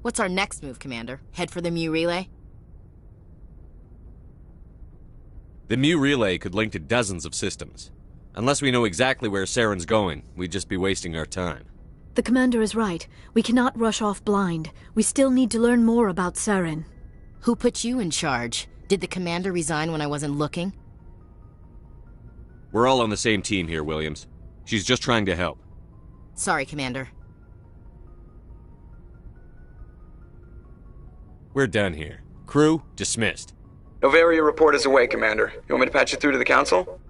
Speaker 3: What's our next move, Commander? Head for the Mu Relay?
Speaker 4: The Mu Relay could link to dozens of systems. Unless we know exactly where Saren's going, we'd just be wasting our time.
Speaker 2: The commander is right. We cannot rush off blind. We still need to learn more about Saren.
Speaker 3: Who put you in charge? Did the commander resign when I wasn't looking?
Speaker 4: We're all on the same team here, Williams. She's just trying to help.
Speaker 3: Sorry, Commander.
Speaker 4: We're done here. Crew, dismissed.
Speaker 21: Novaria report is away, Commander. You want me to patch it through to the Council?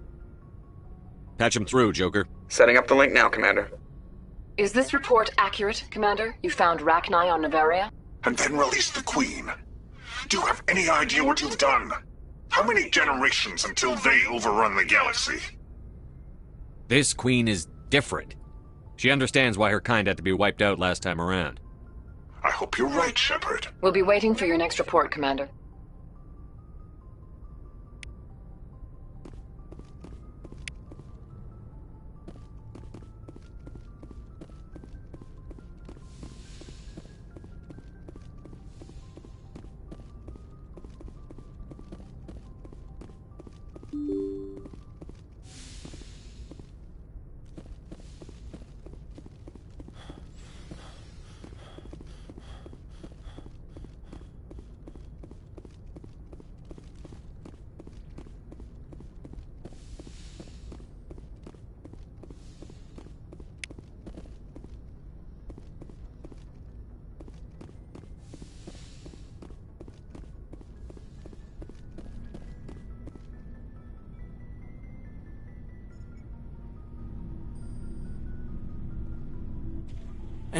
Speaker 4: Patch him through, Joker.
Speaker 21: Setting up the link now, Commander.
Speaker 22: Is this report accurate, Commander? You found Rachni on Novaria?
Speaker 23: And then released the Queen. Do you have any idea what you've done? How many generations until they overrun the galaxy?
Speaker 4: This Queen is different. She understands why her kind had to be wiped out last time around.
Speaker 23: I hope you're right, Shepard.
Speaker 22: We'll be waiting for your next report, Commander.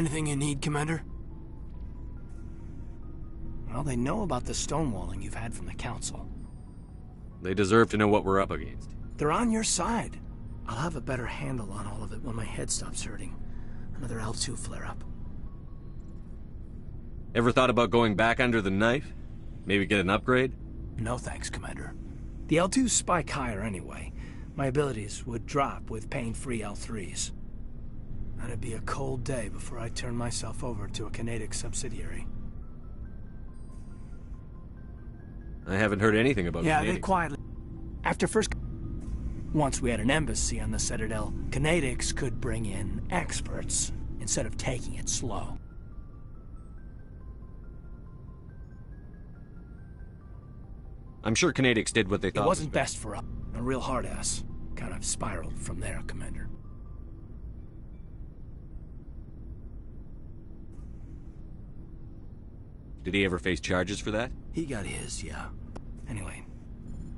Speaker 24: Anything you need, Commander? Well, they know about the stonewalling you've had from the Council.
Speaker 4: They deserve to know what we're up against.
Speaker 24: They're on your side. I'll have a better handle on all of it when my head stops hurting. Another L2 flare-up.
Speaker 4: Ever thought about going back under the knife? Maybe get an upgrade?
Speaker 24: No thanks, Commander. The L2s spike higher anyway. My abilities would drop with pain-free L3s. And it'd be a cold day before I turn myself over to a Canadic subsidiary.
Speaker 4: I haven't heard anything about
Speaker 24: Yeah,
Speaker 4: Canadics.
Speaker 24: they quietly... After first... Once we had an embassy on the Citadel, Canadics could bring in experts instead of taking it slow.
Speaker 4: I'm sure Canadics did what they thought.
Speaker 24: It wasn't best for us. A real hard-ass. Kind of spiraled from there, Commander.
Speaker 4: Did he ever face charges for that?
Speaker 24: He got his, yeah. Anyway,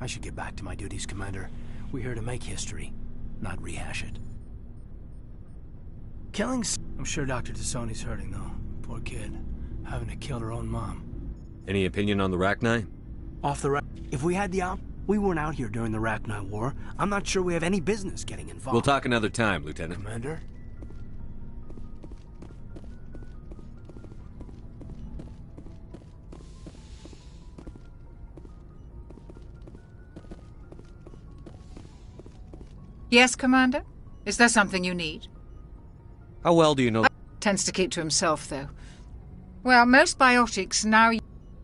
Speaker 24: I should get back to my duties, Commander. We're here to make history, not rehash it. Killing's... I'm sure Dr. Tassoni's hurting, though. Poor kid. Having to kill her own mom.
Speaker 4: Any opinion on the Rachni?
Speaker 24: Off the If we had the we weren't out here during the Rachni War. I'm not sure we have any business getting involved.
Speaker 4: We'll talk another time, Lieutenant.
Speaker 24: Commander?
Speaker 25: Yes, Commander? Is there something you need?
Speaker 4: How well do you know...
Speaker 25: Tends to keep to himself, though. Well, most biotics now...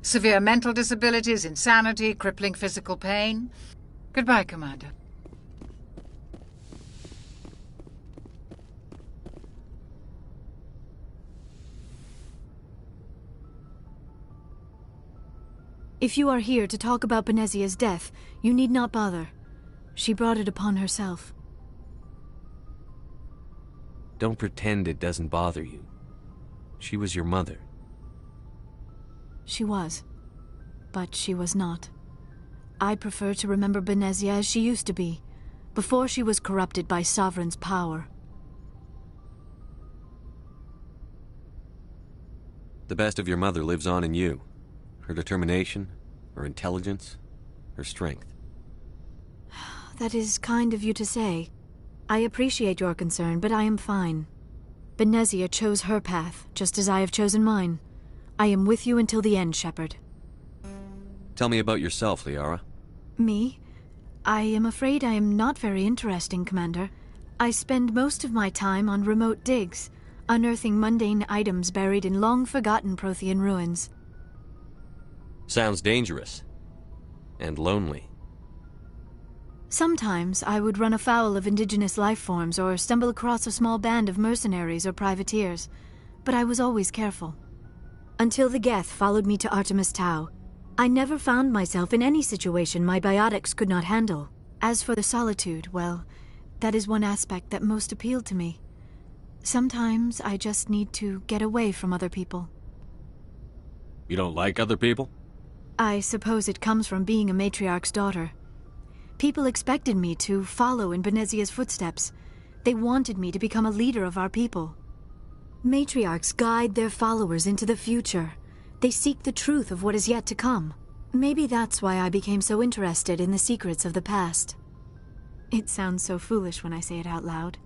Speaker 25: Severe mental disabilities, insanity, crippling physical pain. Goodbye, Commander.
Speaker 2: If you are here to talk about Benezia's death, you need not bother. She brought it upon herself.
Speaker 4: Don't pretend it doesn't bother you. She was your mother.
Speaker 2: She was. But she was not. I prefer to remember Benezia as she used to be, before she was corrupted by Sovereign's power.
Speaker 4: The best of your mother lives on in you. Her determination, her intelligence, her strength.
Speaker 2: That is kind of you to say. I appreciate your concern, but I am fine. Benezia chose her path, just as I have chosen mine. I am with you until the end, Shepard.
Speaker 4: Tell me about yourself, Liara.
Speaker 2: Me? I am afraid I am not very interesting, Commander. I spend most of my time on remote digs. unearthing mundane items buried in long-forgotten Prothean ruins.
Speaker 4: Sounds dangerous. And lonely.
Speaker 2: Sometimes I would run afoul of indigenous life forms or stumble across a small band of mercenaries or privateers, but I was always careful. Until the Geth followed me to Artemis Tau, I never found myself in any situation my biotics could not handle. As for the solitude, well, that is one aspect that most appealed to me. Sometimes I just need to get away from other people.
Speaker 4: You don't like other people?
Speaker 2: I suppose it comes from being a matriarch's daughter. People expected me to follow in Benezia's footsteps. They wanted me to become a leader of our people. Matriarchs guide their followers into the future. They seek the truth of what is yet to come. Maybe that's why I became so interested in the secrets of the past. It sounds so foolish when I say it out loud.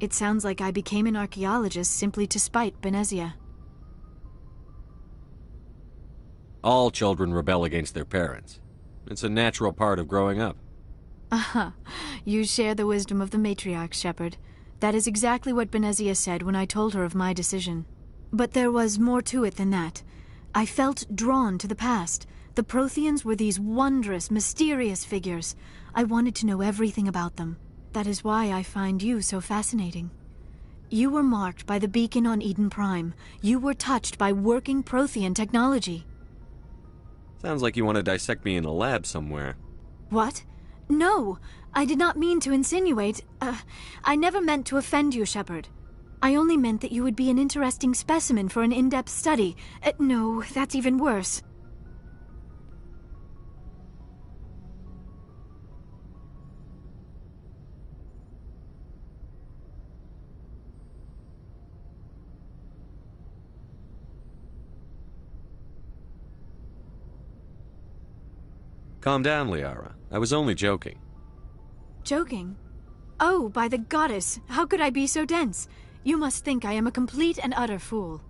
Speaker 2: It sounds like I became an archaeologist simply to spite Benezia.
Speaker 4: All children rebel against their parents. It's a natural part of growing up.
Speaker 2: Aha, you share the wisdom of the matriarch, Shepard. That is exactly what Benezia said when I told her of my decision. But there was more to it than that. I felt drawn to the past. The Protheans were these wondrous, mysterious figures. I wanted to know everything about them. That is why I find you so fascinating. You were marked by the beacon on Eden Prime. You were touched by working Prothean technology.
Speaker 4: Sounds like you want to dissect me in a lab somewhere.
Speaker 2: What? No! I did not mean to insinuate. I never meant to offend you, Shepard. I only meant that you would be an interesting specimen for an in-depth study. No, that's even worse.
Speaker 4: Calm down, Liara. I was only joking.
Speaker 2: Joking? Oh, by the goddess, how could I be so dense? You must think I am a complete and utter fool.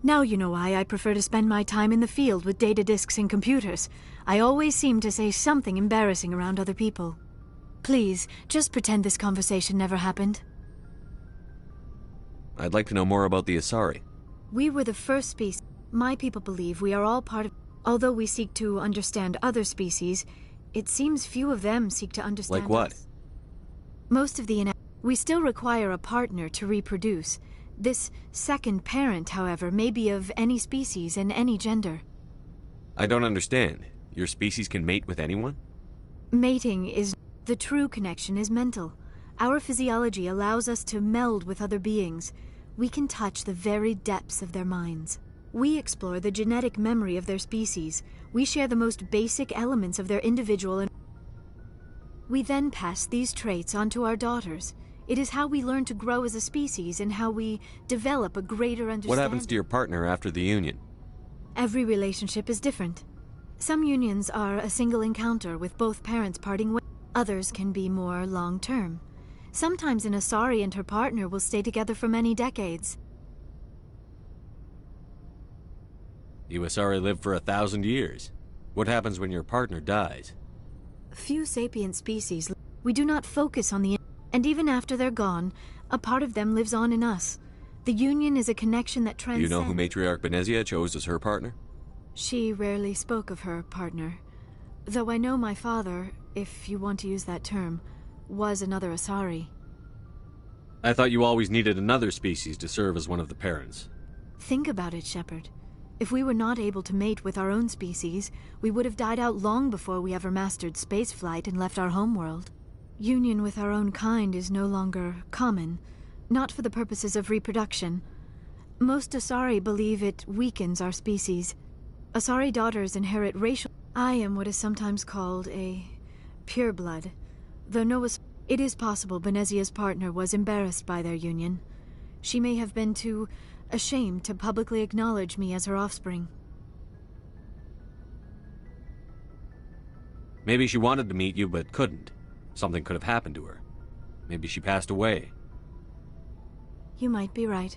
Speaker 2: Now you know why I prefer to spend my time in the field with data disks and computers. I always seem to say something embarrassing around other people. Please, just pretend this conversation never happened.
Speaker 4: I'd like to know more about the Asari.
Speaker 2: We were the first species. My people believe we are all part of... Although we seek to understand other species, it seems few of them seek to understand
Speaker 4: Like what?
Speaker 2: us. Most of the... We still require a partner to reproduce. This second parent, however, may be of any species and any gender.
Speaker 4: I don't understand. Your species can mate with anyone?
Speaker 2: Mating is... The true connection is mental. Our physiology allows us to meld with other beings. We can touch the very depths of their minds. We explore the genetic memory of their species. We share the most basic elements of their individual and... We then pass these traits on to our daughters. It is how we learn to grow as a species and how we develop a greater understanding.
Speaker 4: What happens to your partner after the union?
Speaker 2: Every relationship is different. Some unions are a single encounter with both parents parting ways. Others can be more long-term. Sometimes an Asari and her partner will stay together for many decades.
Speaker 4: You Asari live for 1,000 years. What happens when your partner dies?
Speaker 2: Few sapient species. We do not focus on the... And even after they're gone, a part of them lives on in us. The union is a connection that transcends...
Speaker 4: Do you know who Matriarch Benezia chose as her partner?
Speaker 2: She rarely spoke of her partner. Though I know my father, if you want to use that term, was another Asari.
Speaker 4: I thought you always needed another species to serve as one of the parents.
Speaker 2: Think about it, Shepard. If we were not able to mate with our own species, we would have died out long before we ever mastered spaceflight and left our homeworld. Union with our own kind is no longer common, not for the purposes of reproduction. Most Asari believe it weakens our species. Asari daughters inherit racial... I am what is sometimes called a pureblood. Though no... It is possible Benezia's partner was embarrassed by their union. She may have been too ashamed to publicly acknowledge me as her offspring.
Speaker 4: Maybe she wanted to meet you, but couldn't. Something could have happened to her. Maybe she passed away.
Speaker 2: You might be right.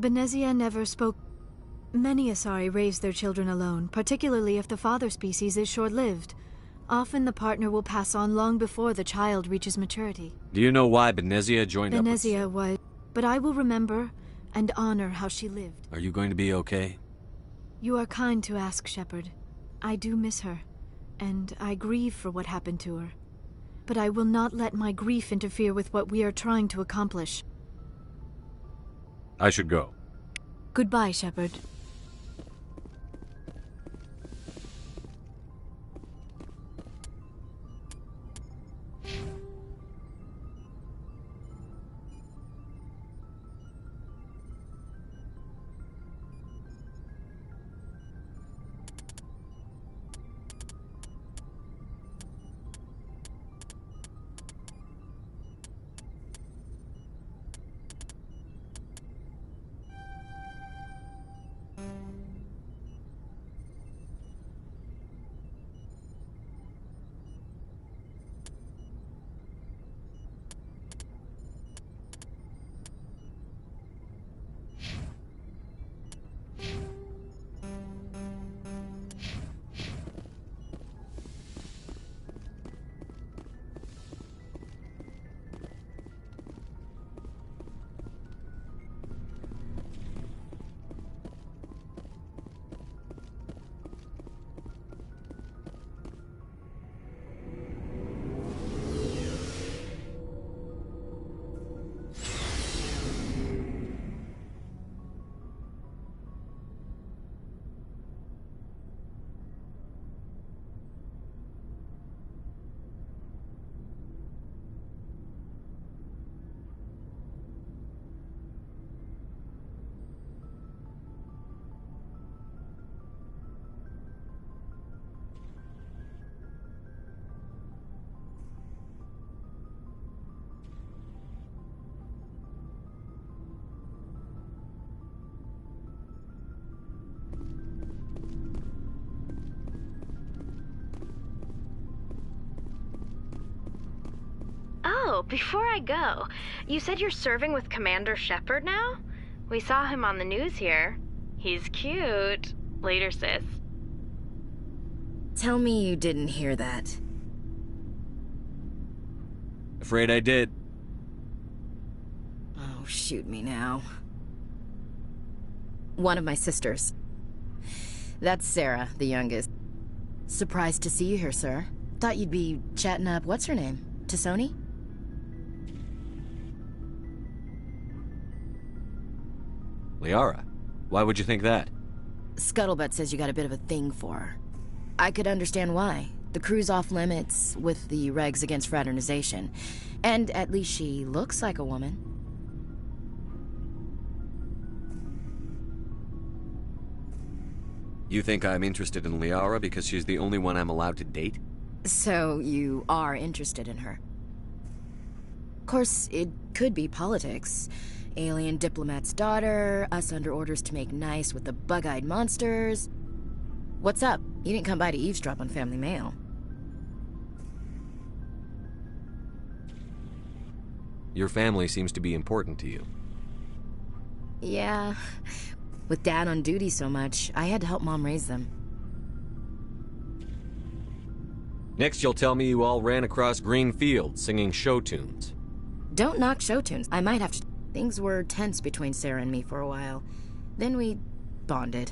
Speaker 2: Benezia never spoke... Many Asari raise their children alone, particularly if the father species is short-lived. Often the partner will pass on long before the child reaches maturity.
Speaker 4: Do you know why Benezia joined up with...
Speaker 2: Benezia was... But I will remember and honor how she lived.
Speaker 4: Are you going to be okay?
Speaker 2: You are kind to ask, Shepard. I do miss her, and I grieve for what happened to her. But I will not let my grief interfere with what we are trying to accomplish.
Speaker 4: I should go.
Speaker 2: Goodbye, Shepard.
Speaker 9: Oh, before I go, you said you're serving with Commander Shepard now? We saw him on the news here. He's cute. Later, sis.
Speaker 3: Tell me you didn't hear that.
Speaker 4: Afraid I did.
Speaker 3: Oh, shoot me now. One of my sisters. That's Sarah, the youngest. Surprised to see you here, sir. Thought you'd be chatting up what's-her-name? T'Soni?
Speaker 4: Liara, why would you think that?
Speaker 3: Scuttlebutt says you got a bit of a thing for her. I could understand why. The crew's off limits with the regs against fraternization. And at least she looks like a woman.
Speaker 4: You think I'm interested in Liara because she's the only one I'm allowed to date?
Speaker 3: So you are interested in her. Of course, it could be politics. Alien diplomat's daughter, us under orders to make nice with the bug-eyed monsters. What's up? You didn't come by to eavesdrop on Family Mail.
Speaker 4: Your family seems to be important to you.
Speaker 3: Yeah. With Dad on duty so much, I had to help Mom raise them.
Speaker 4: Next you'll tell me you all ran across green fields singing show tunes.
Speaker 3: Don't knock show tunes. I might have to... Things were tense between Sarah and me for a while. Then we bonded.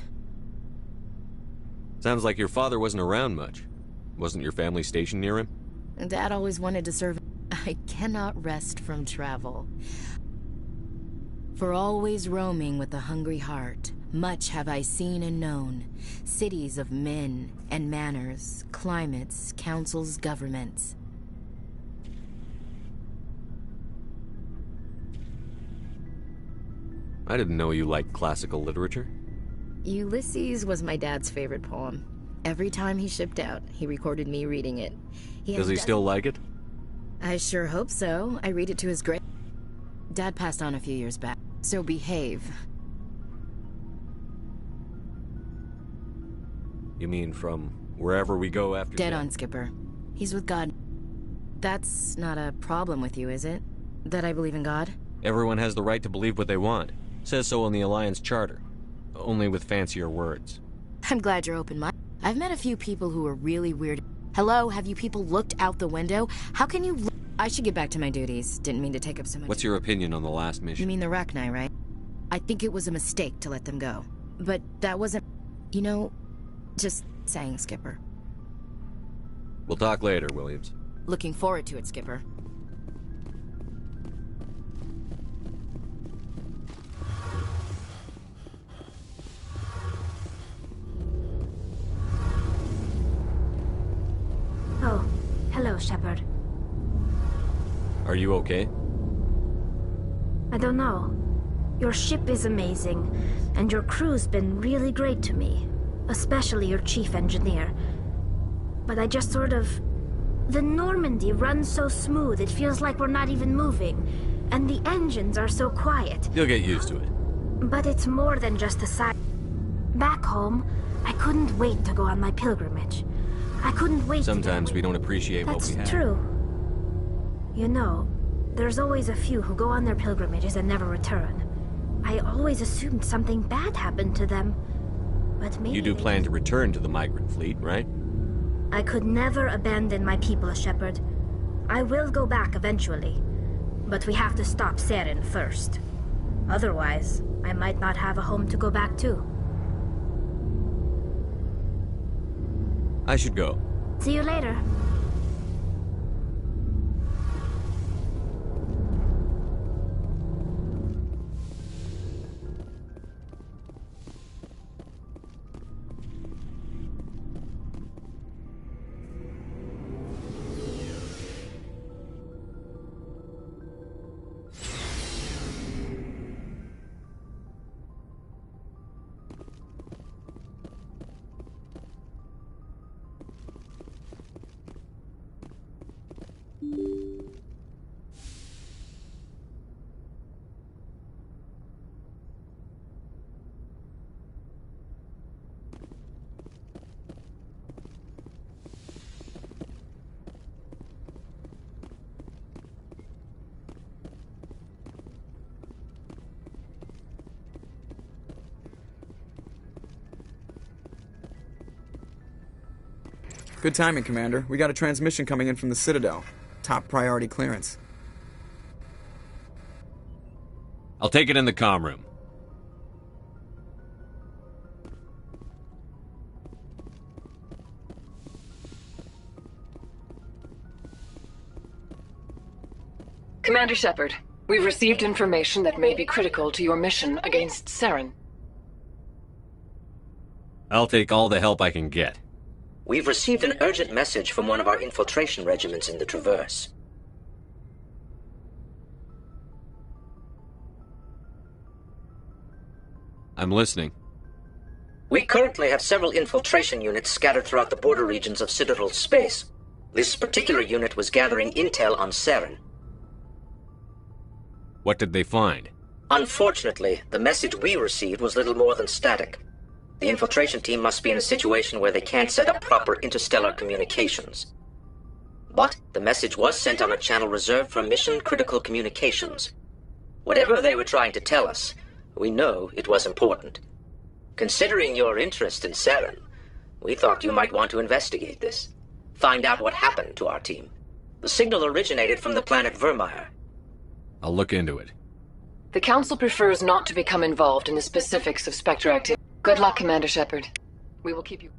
Speaker 4: Sounds like your father wasn't around much. Wasn't your family stationed near him?
Speaker 3: Dad always wanted to serve. I cannot rest from travel. For always roaming with a hungry heart, much have I seen and known. Cities of men and manners, climates, councils, governments.
Speaker 4: I didn't know you liked classical literature.
Speaker 3: Ulysses was my dad's favorite poem. Every time he shipped out, he recorded me reading it.
Speaker 4: Does he still like it?
Speaker 3: I sure hope so. I read it to his grave. Dad passed on a few years back, so behave.
Speaker 4: You mean from wherever we go after
Speaker 3: Dead
Speaker 4: death?
Speaker 3: on, Skipper. He's with God. That's not a problem with you, is it? That I believe in God?
Speaker 4: Everyone has the right to believe what they want. Says so in the Alliance Charter. Only with fancier words.
Speaker 3: I'm glad you're open-minded. I've met a few people who are really weird. Hello, have you people looked out the window? How can you... I should get back to my duties. Didn't mean to take up so much.
Speaker 4: What's your opinion on the last mission?
Speaker 3: You mean the Rachni, right? I think it was a mistake to let them go. But that wasn't... You know, just saying, Skipper.
Speaker 4: We'll talk later, Williams.
Speaker 3: Looking forward to it, Skipper.
Speaker 10: Oh, hello, Shepard.
Speaker 4: Are you okay?
Speaker 10: I don't know. Your ship is amazing, and your crew's been really great to me. Especially your chief engineer. But I just sort of... The Normandy runs so smooth, it feels like we're not even moving. And the engines are so quiet.
Speaker 4: You'll get used to it.
Speaker 10: But it's more than just a side. Back home, I couldn't wait to go on my pilgrimage. I couldn't wait
Speaker 4: Sometimes we don't appreciate what we have.
Speaker 10: That's true. You know, there's always a few who go on their pilgrimages and never return. I always assumed something bad happened to them. But maybe...
Speaker 4: You do plan to return to the migrant fleet, right?
Speaker 10: I could never abandon my people, Shepard. I will go back eventually. But we have to stop Saren first. Otherwise, I might not have a home to go back to.
Speaker 4: I should go.
Speaker 10: See you later.
Speaker 21: Good timing, Commander. We got a transmission coming in from the Citadel. Top priority clearance.
Speaker 4: I'll take it in the comm room.
Speaker 22: Commander Shepard, we've received information that may be critical to your mission against Saren.
Speaker 4: I'll take all the help I can get.
Speaker 12: We've received an urgent message from one of our infiltration regiments in the Traverse.
Speaker 4: I'm listening.
Speaker 12: We currently have several infiltration units scattered throughout the border regions of Citadel space. This particular unit was gathering intel on Saren.
Speaker 4: What did they find?
Speaker 12: Unfortunately, the message we received was little more than static. The infiltration team must be in a situation where they can't set up proper interstellar communications. But the message was sent on a channel reserved for mission-critical communications. Whatever they were trying to tell us, we know it was important. Considering your interest in Saren, we thought you might want to investigate this. Find out what happened to our team. The signal originated from the planet Vermeer.
Speaker 4: I'll look into it.
Speaker 22: The Council prefers not to become involved in the specifics of Spectre activity. Good luck, Commander Shepard. We will keep you...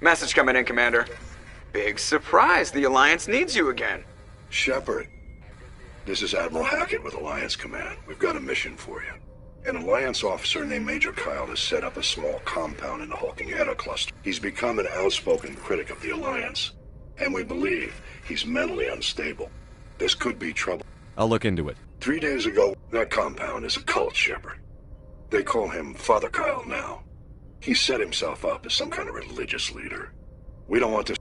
Speaker 21: Message coming in, Commander. Big surprise. The Alliance needs you again.
Speaker 8: Shepard, this is Admiral Hackett with Alliance Command. We've got a mission for you. An Alliance officer named Major Kyle has set up a small compound in the Hawking Eta cluster. He's become an outspoken critic of the Alliance, and we believe he's mentally unstable. This could be trouble.
Speaker 4: I'll look into it.
Speaker 8: 3 days ago, that compound is a cult, Shepard. They call him Father Kyle now. He set himself up as some kind of religious leader. We don't want to...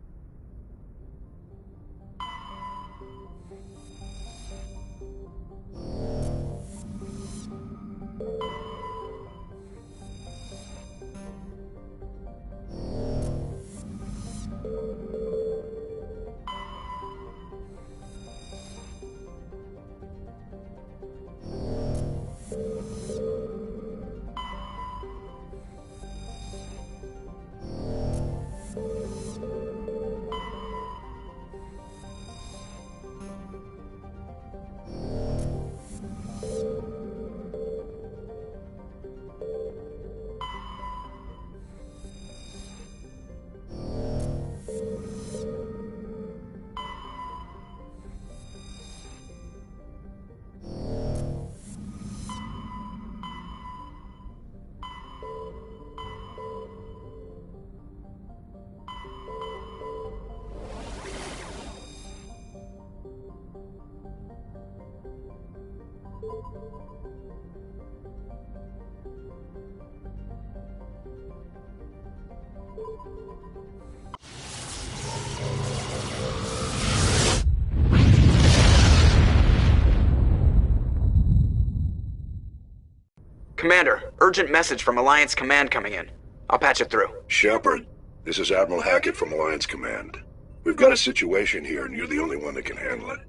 Speaker 21: Commander, urgent message from Alliance Command coming in. I'll patch it through.
Speaker 8: Shepard, this is Admiral Hackett from Alliance Command. We've got a situation here, and you're the only one that can handle it.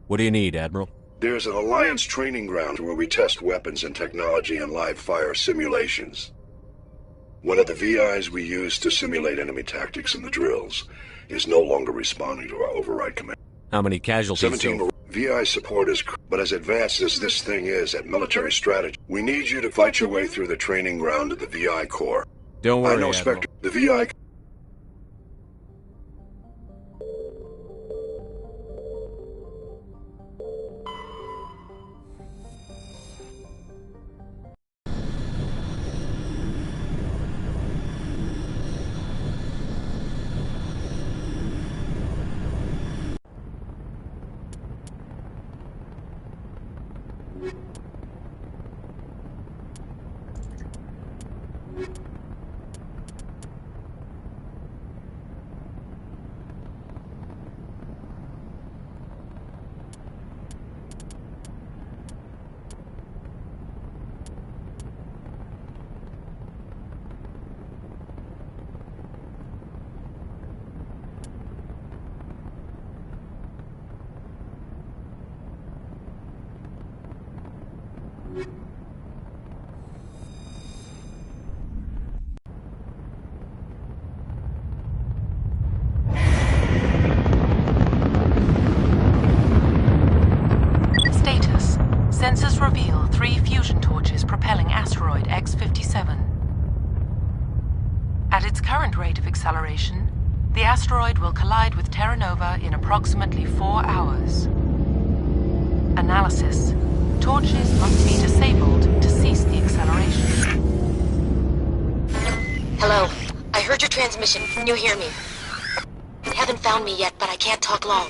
Speaker 4: What do you need, Admiral?
Speaker 8: There's an Alliance training ground where we test weapons and technology in live fire simulations. One of the VIs we use to simulate enemy tactics in the drills is no longer responding to our override command.
Speaker 4: How many casualties?
Speaker 8: 17 VI support is, but as advanced as this thing is at military strategy, we need you to fight your way through the training ground of the VI Corps.
Speaker 4: Don't worry,
Speaker 8: I know,
Speaker 4: Admiral.
Speaker 8: Spectre. The VI...
Speaker 11: Status. Sensors reveal 3 fusion torches propelling asteroid X-57. At its current rate of acceleration, the asteroid will collide with Terra Nova in approximately 4 hours. Analysis. Torches must be disabled to cease the acceleration.
Speaker 13: Hello. I heard your transmission. Can you hear me? You haven't found me yet, but I can't talk long.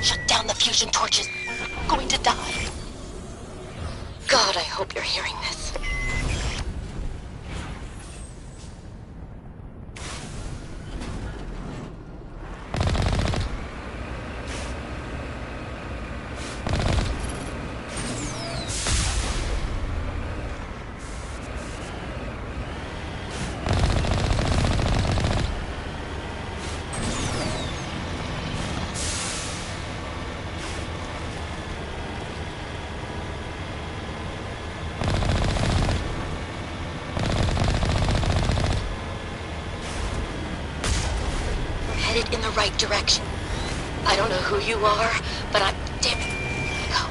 Speaker 13: Shut down the fusion torches. I'm going to die. God, I hope you're hearing this. Headed in the right direction. I don't know who you are, but I'm... Damn it. Go.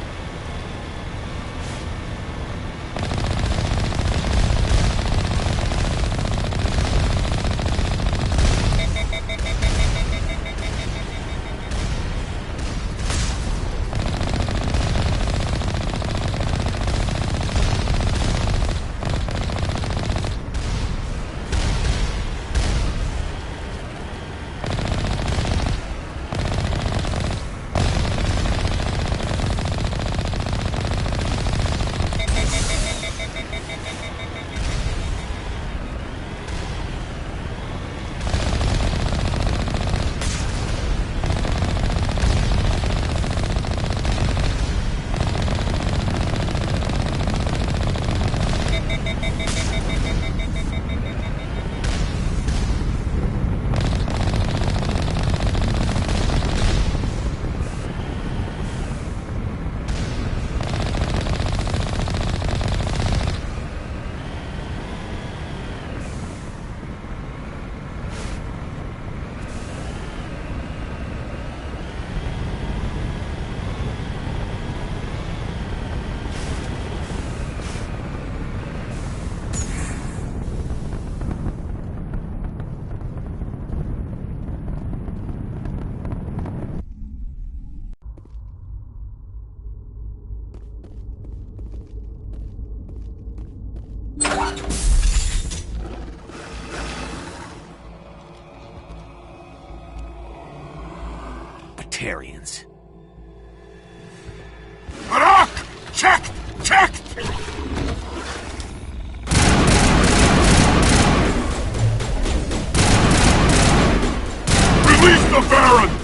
Speaker 6: Batarians.
Speaker 23: Arak! Check! Check! Release the Baron!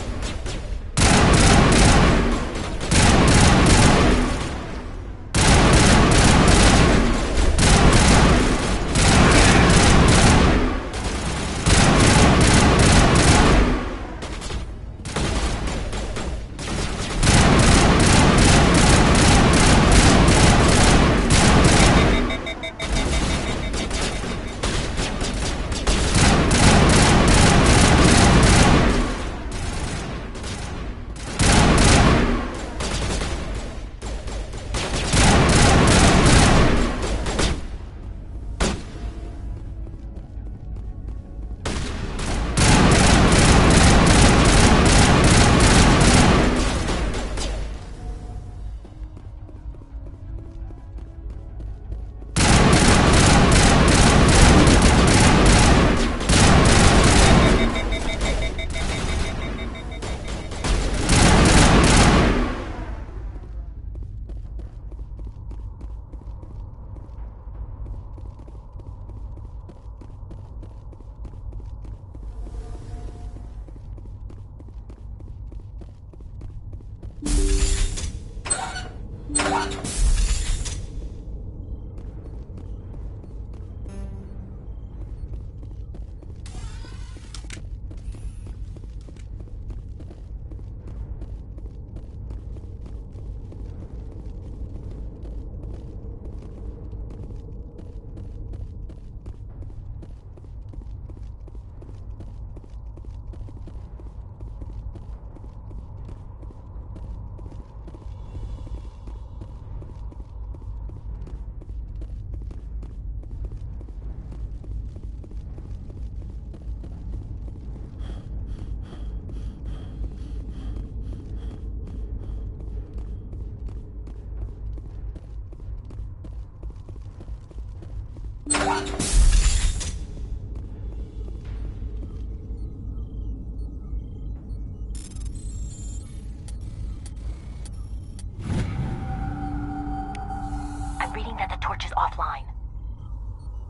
Speaker 13: I'm reading that the torch is offline.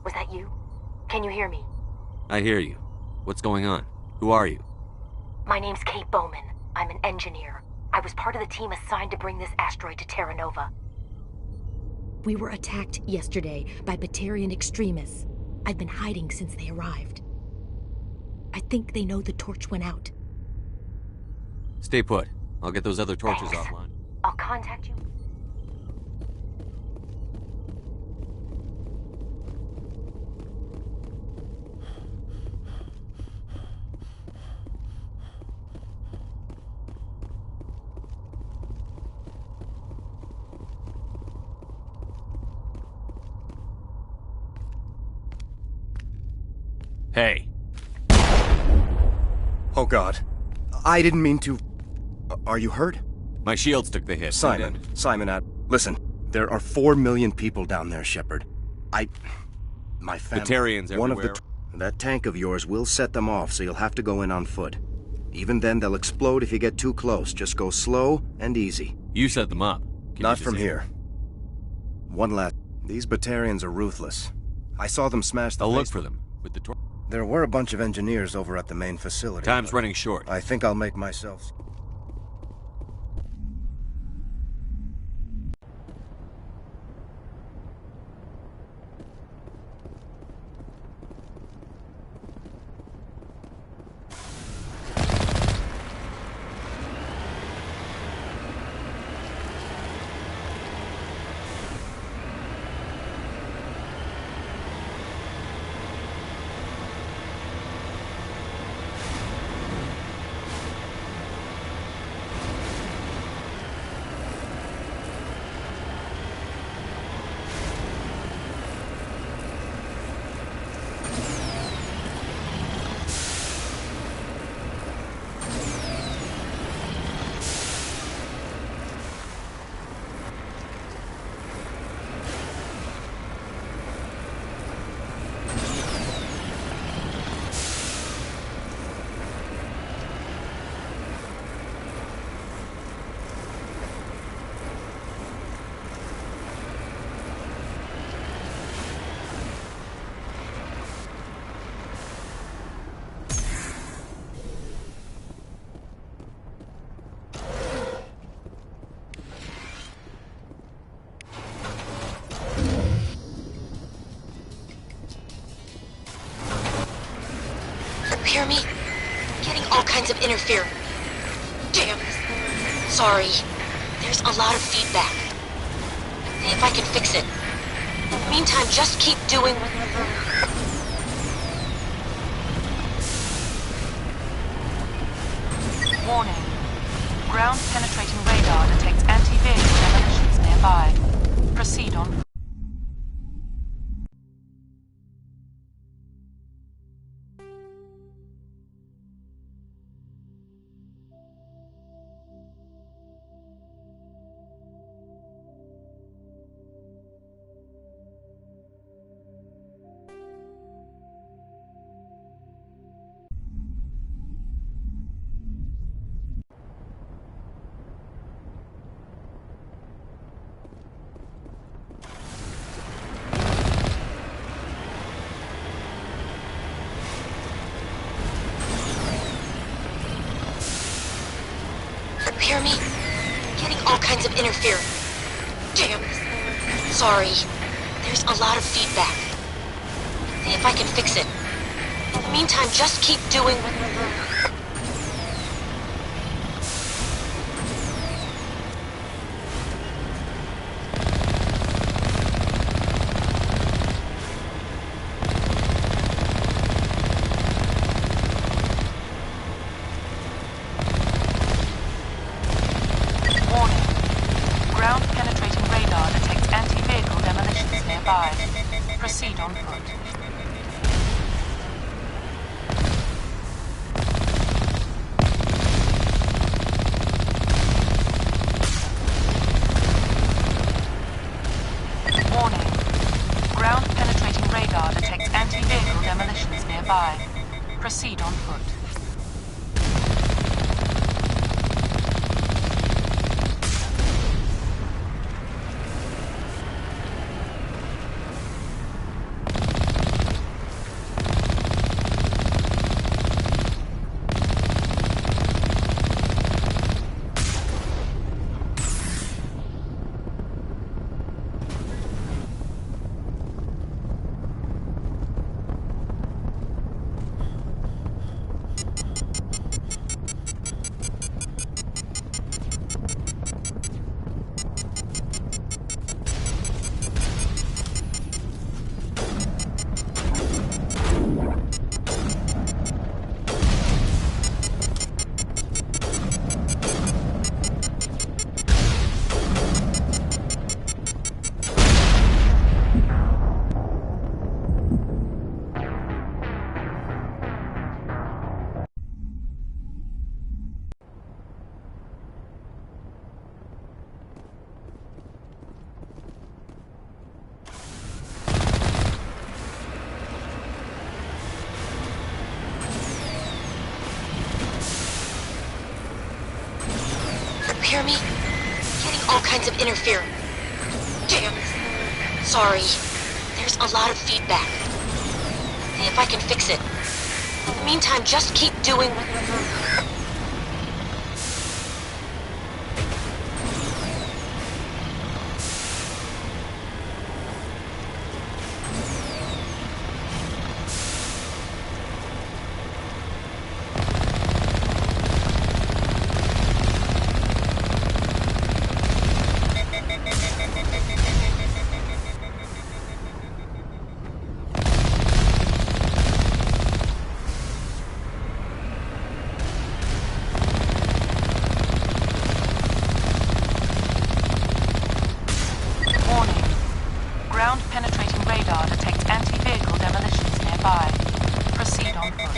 Speaker 13: Was that you? Can you hear me?
Speaker 4: I hear you. What's going on? Who are you?
Speaker 13: My name's Kate Bowman. I'm an engineer. I was part of the team assigned to bring this asteroid to Terra Nova. We were attacked yesterday by Batarian extremists. I've been hiding since they arrived. I think they know the torch went out.
Speaker 4: Stay put. I'll get those other torches offline.
Speaker 13: I'll contact you.
Speaker 4: Hey.
Speaker 6: Oh God. I didn't mean to... Are you hurt?
Speaker 4: My shields took the hit.
Speaker 6: Simon. Listen, there are 4 million people down there, Shepard. My family...
Speaker 4: Batarians
Speaker 6: one
Speaker 4: everywhere.
Speaker 6: of that tank of yours will set them off, so you'll have to go in on foot. Even then, they'll explode if you get too close. Just go slow and easy.
Speaker 4: You set them up.
Speaker 6: Not from here. One last... These Batarians are ruthless. I saw them smash the...
Speaker 4: I'll look for them with the torch.
Speaker 6: There were a bunch of engineers over at the main facility.
Speaker 4: Time's running short.
Speaker 6: I think I'll make myself...
Speaker 13: Hear me? Getting all kinds of interference. Damn. Sorry. There's a lot of feedback. See if I can fix it. In the meantime, just keep doing...
Speaker 11: Warning. Ground-penetrating radar detects anti-vehicle demolitions nearby. Proceed on.
Speaker 13: Hear me? Getting all kinds of interference. Damn. Sorry. There's a lot of feedback. See if I can fix it. In the meantime, just keep doing...
Speaker 11: Ground-penetrating radar detects anti-vehicle demolitions nearby. Proceed on foot. Warning. Ground-penetrating radar detects anti-vehicle demolitions nearby. Proceed on foot. Hear me? Getting all kinds of interference. Damn. Sorry. There's a lot of feedback. See if I can fix it. In the meantime, just keep doing... Ground-penetrating radar detects anti-vehicle demolitions nearby. Proceed on foot.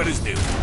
Speaker 23: got his due.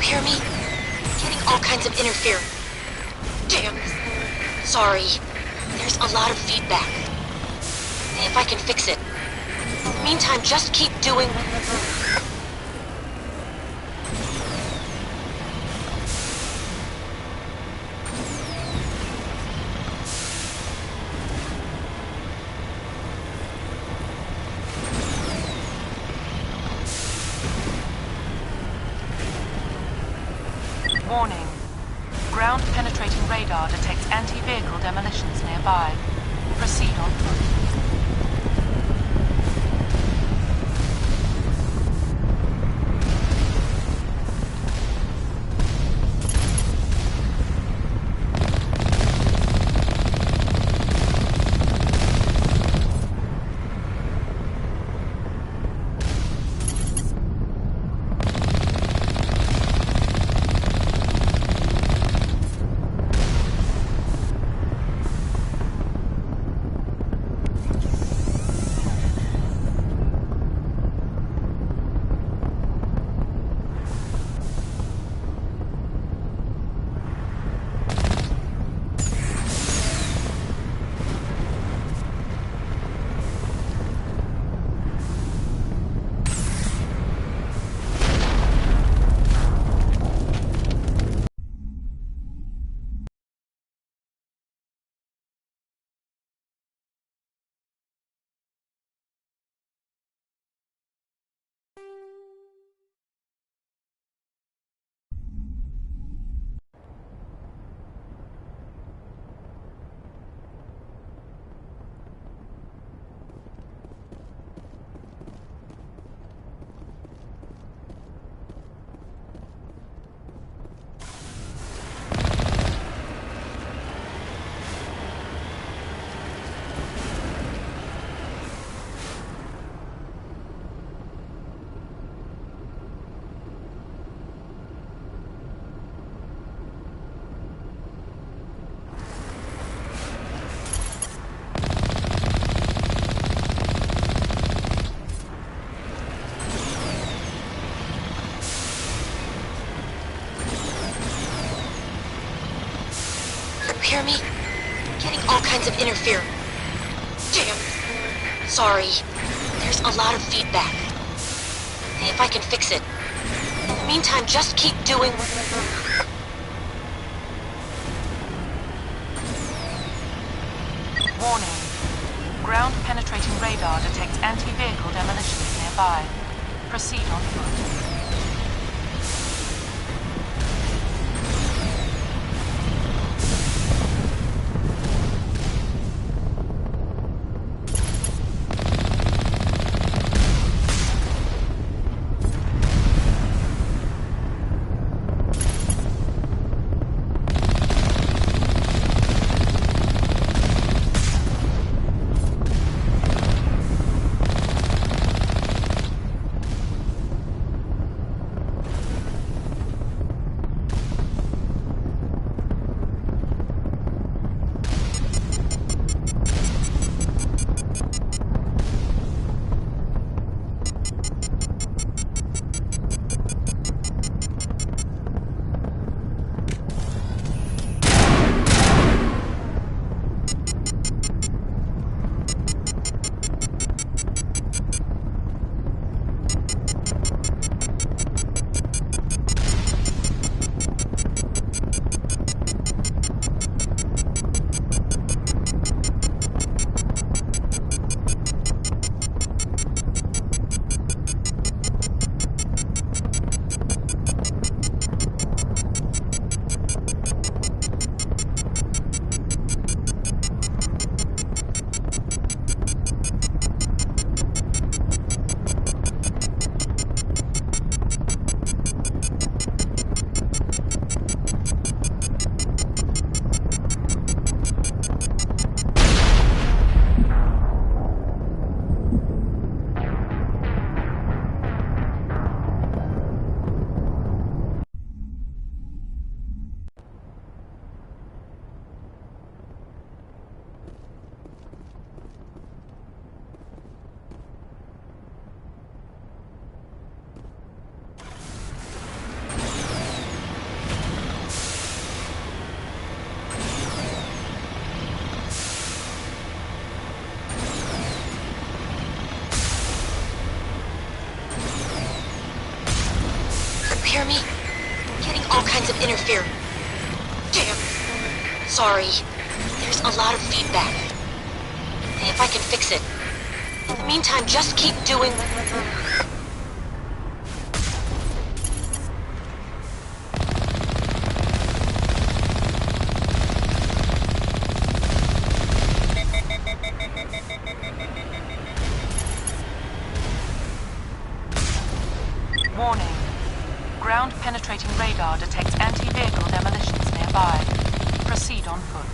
Speaker 11: Hear me? Getting all kinds of interference. Damn. Sorry. There's a lot of feedback. See if I can fix it. In the meantime, just keep doing...
Speaker 7: Warning. Ground-penetrating radar detects anti-vehicle demolitions nearby. Proceed on foot.
Speaker 11: hear me? Getting all kinds of interference. Damn. Sorry. There's a lot of feedback. See if I can fix it. In the meantime, just keep doing...
Speaker 7: Warning. Ground-penetrating radar detects anti-vehicle demolitions nearby. Proceed on foot.
Speaker 11: Hear me? Getting all kinds of interference. Damn. Sorry. There's a lot of feedback. See if I can fix it. In the meantime, just keep doing...
Speaker 7: Warning. Ground-penetrating radar detects anti-vehicle demolitions nearby. Proceed on foot.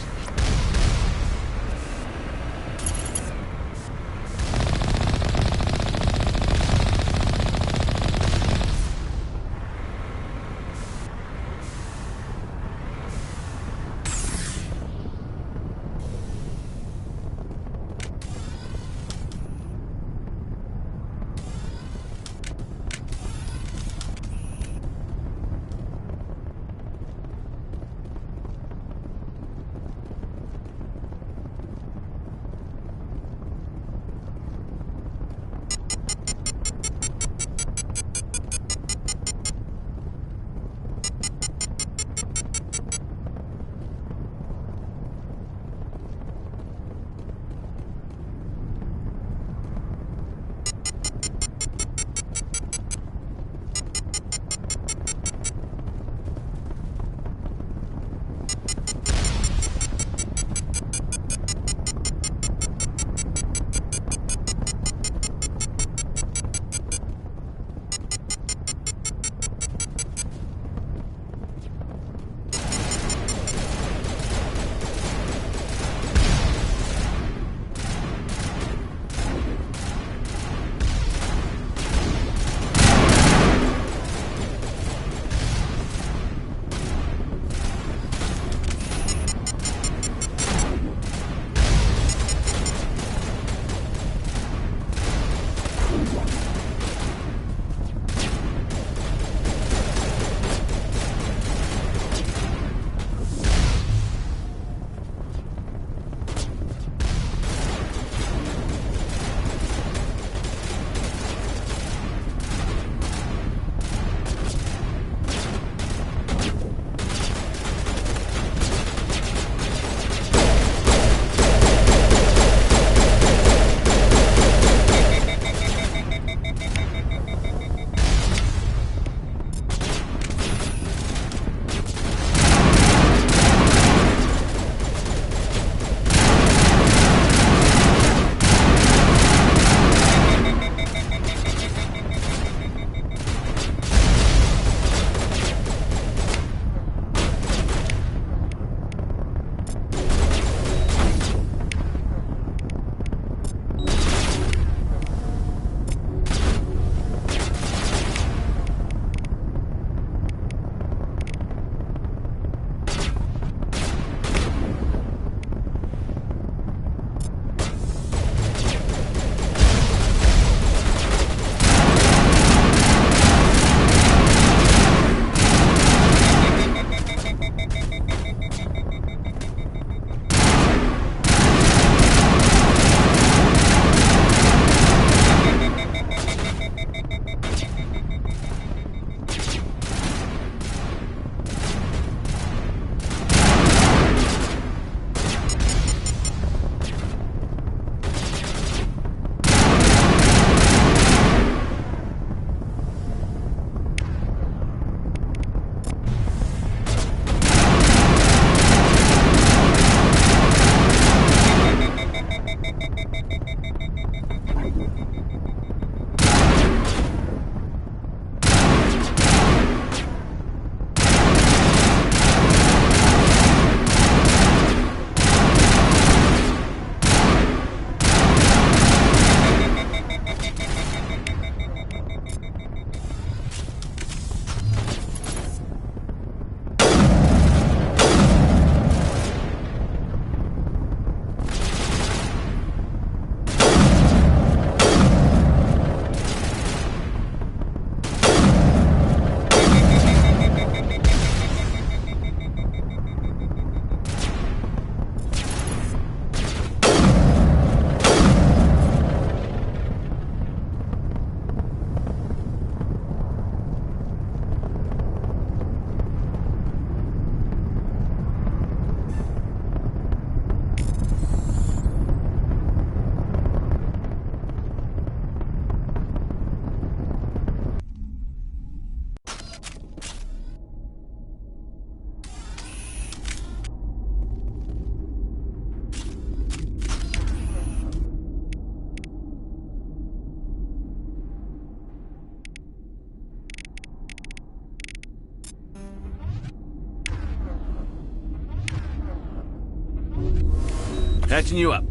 Speaker 4: Patching you up.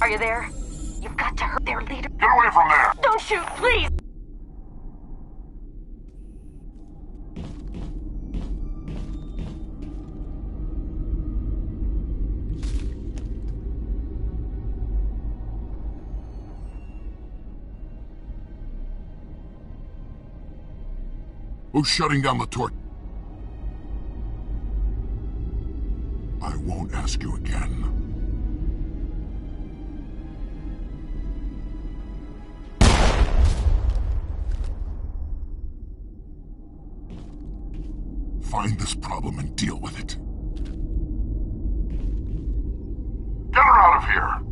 Speaker 13: Are you there? You've got to hurt their leader.
Speaker 23: Get away from there!
Speaker 13: Don't shoot, please!
Speaker 23: Who's shutting down the torch? I won't ask you again. Find this problem and deal with it. Get her out of here!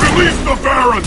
Speaker 23: Release the Baron!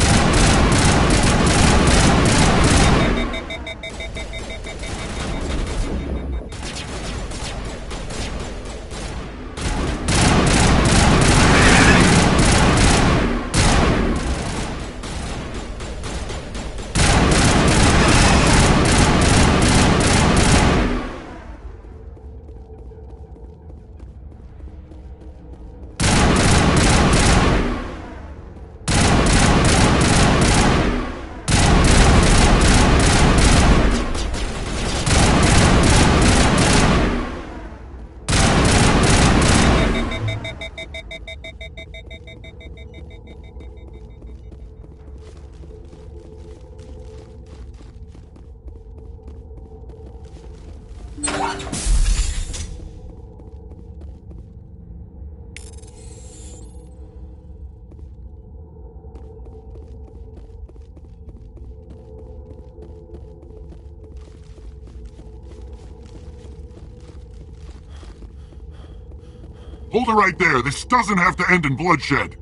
Speaker 23: Hold it right there. This doesn't have to end in bloodshed.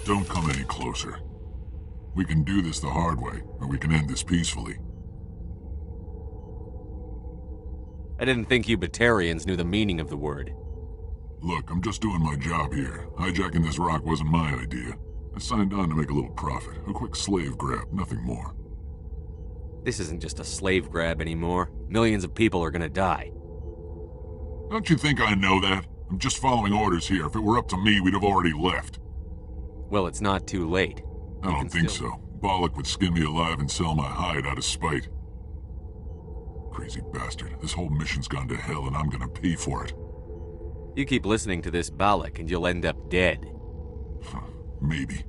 Speaker 23: Don't come any closer. We can do this the hard way, or we can end this peacefully.
Speaker 4: I didn't think you Batarians knew the meaning of the word.
Speaker 23: Look, I'm just doing my job here. Hijacking this rock wasn't my idea. I signed on to make a little profit. A quick slave grab, nothing more.
Speaker 4: This isn't just a slave grab anymore. Millions of people are gonna die.
Speaker 23: Don't you think I know that? I'm just following orders here. If it were up to me, we'd have already left.
Speaker 4: Well, it's not too late.
Speaker 23: I don't think so. Balak would skin me alive and sell my hide out of spite. Crazy bastard. This whole mission's gone to hell and I'm gonna pay for it.
Speaker 4: You keep listening to this Balak and you'll end up dead.
Speaker 23: Maybe.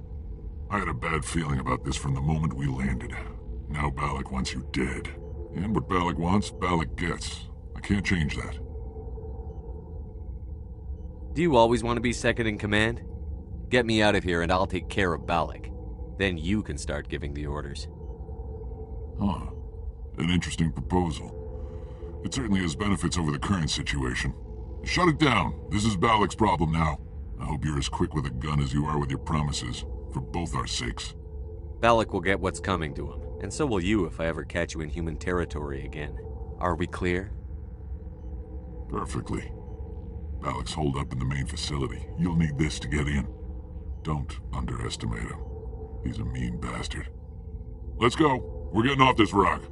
Speaker 23: I had a bad feeling about this from the moment we landed. Now Balak wants you dead. And what Balak wants, Balak gets. I can't change that.
Speaker 4: Do you always want to be second in command? Get me out of here and I'll take care of Balak. Then you can start giving the orders.
Speaker 23: Huh. An interesting proposal. It certainly has benefits over the current situation. Shut it down. This is Balak's problem now. I hope you're as quick with a gun as you are with your promises, for both our sakes.
Speaker 4: Balak will get what's coming to him, and so will you if I ever catch you in human territory again. Are we clear?
Speaker 23: Perfectly. Balak's holed up in the main facility. You'll need this to get in. Don't underestimate him. He's a mean bastard. Let's go. We're getting off this rock.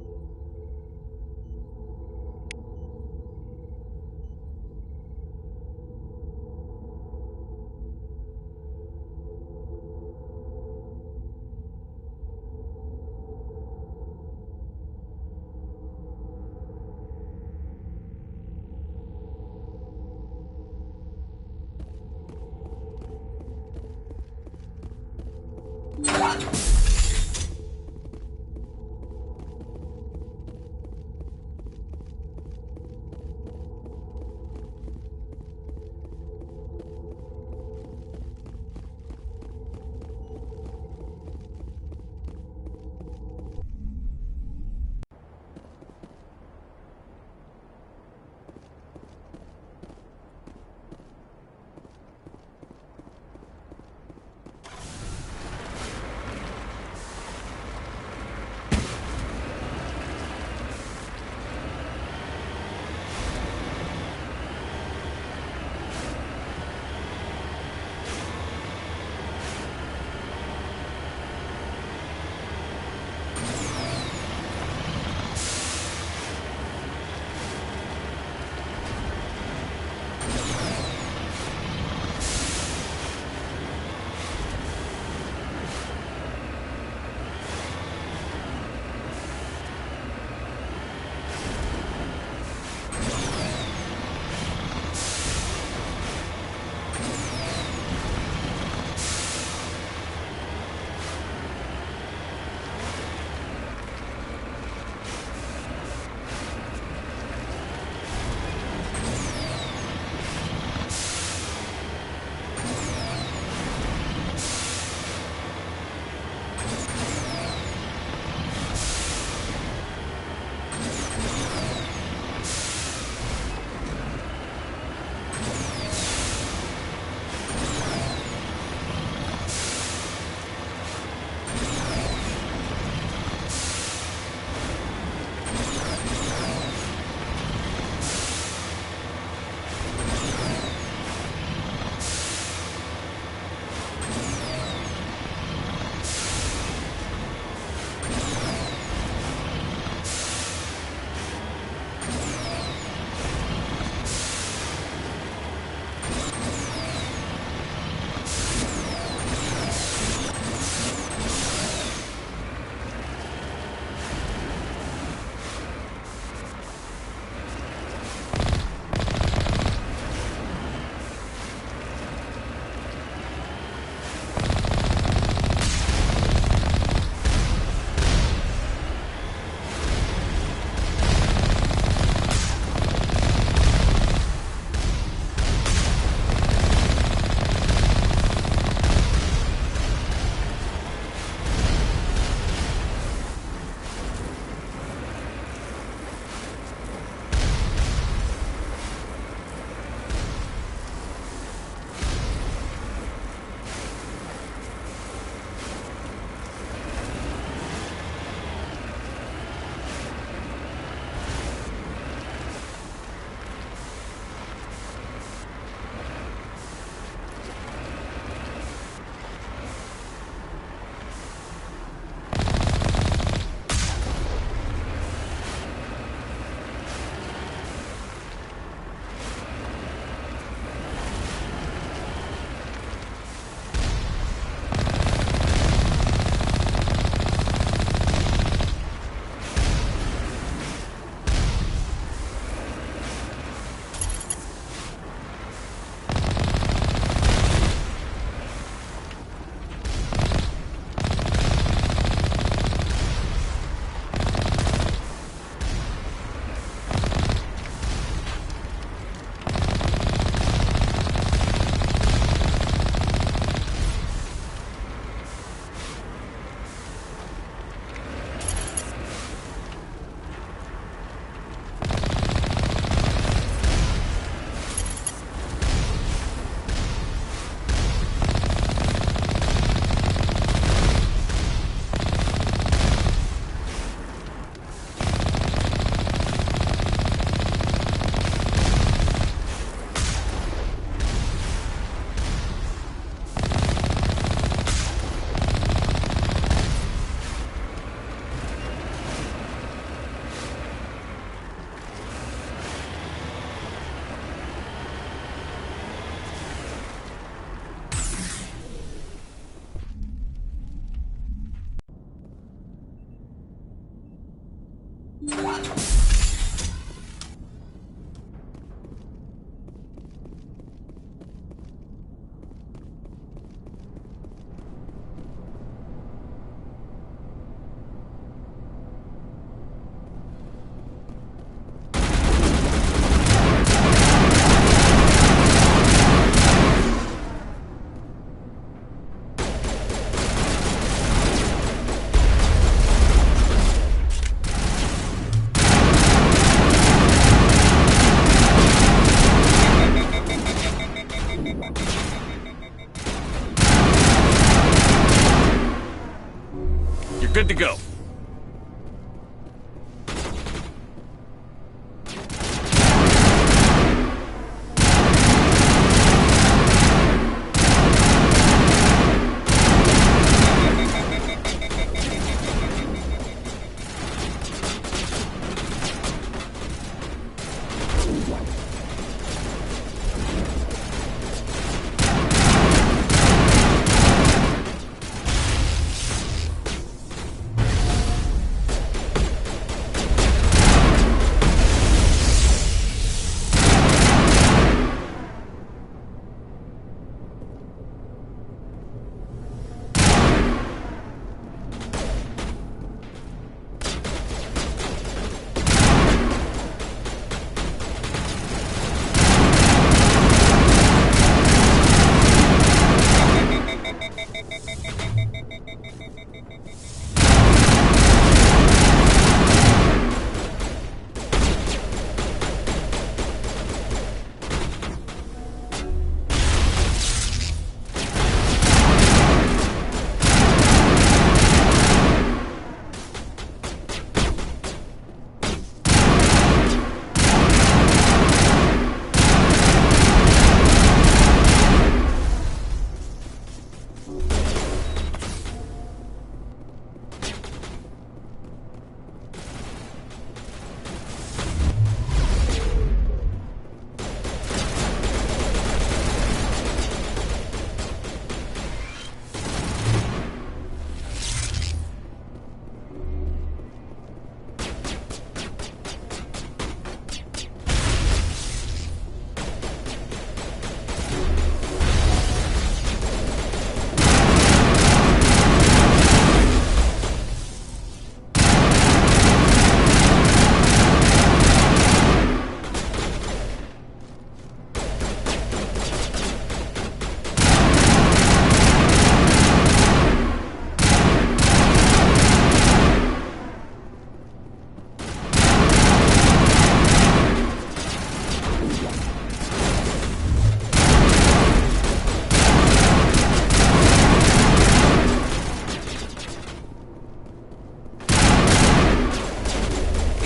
Speaker 4: Good to go.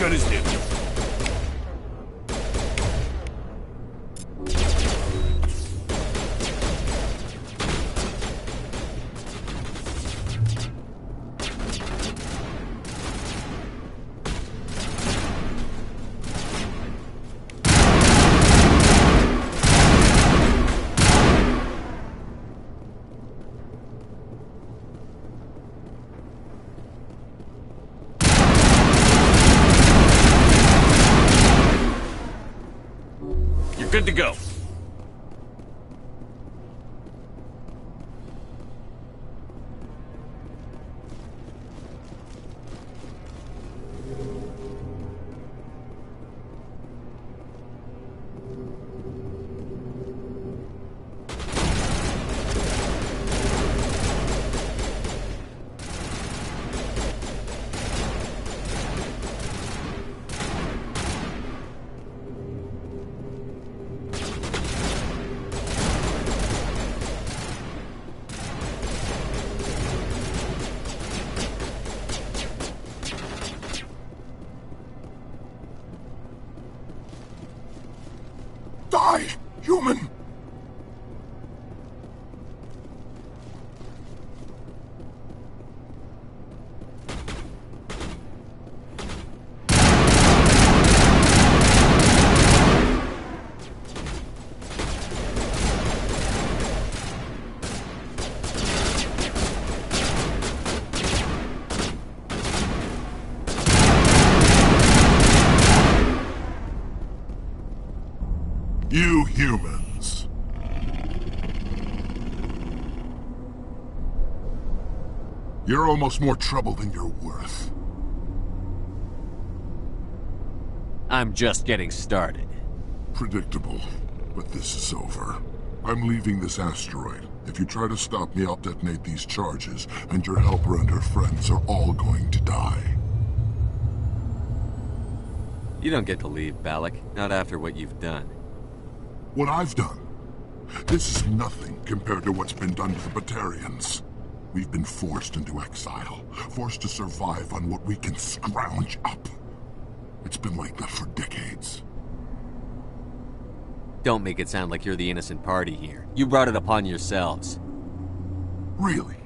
Speaker 14: Good as new.
Speaker 4: Good to go.
Speaker 23: Die, human! humans. You're almost more trouble than you're worth.
Speaker 4: I'm just getting started.
Speaker 23: Predictable, but this is over. I'm leaving this asteroid. If you try to stop me, I'll detonate these charges, and your helper and her friends are all going to die.
Speaker 4: You don't get to leave, Balak. Not after what you've done.
Speaker 23: What I've done? This is nothing compared to what's been done to the Batarians. We've been forced into exile, forced to survive on what we can scrounge up. It's been like that for decades.
Speaker 4: Don't make it sound like you're the innocent party here. You brought it upon yourselves.
Speaker 23: Really?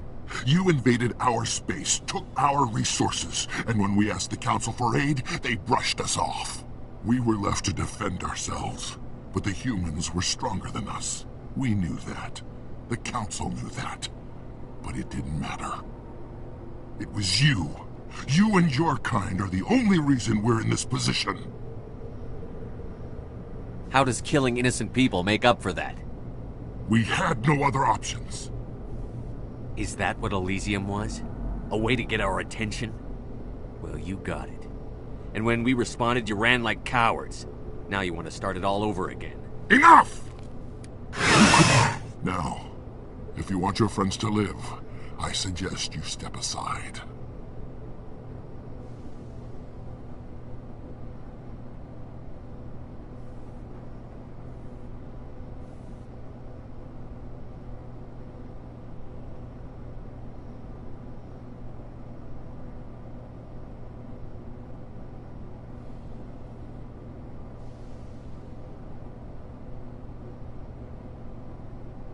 Speaker 23: You invaded our space, took our resources, and when we asked the Council for aid, they brushed us off. We were left to defend ourselves, but the humans were stronger than us. We knew that. The Council knew that. But it didn't matter. It was you. You and your kind are the only reason we're in this position.
Speaker 4: How does killing innocent people make up for that?
Speaker 23: We had no other options.
Speaker 4: Is that what Elysium was? A way to get our attention? Well, you got it. And when we responded, you ran like cowards. Now you want to start it all over again.
Speaker 23: Enough! Now, if you want your friends to live, I suggest you step aside.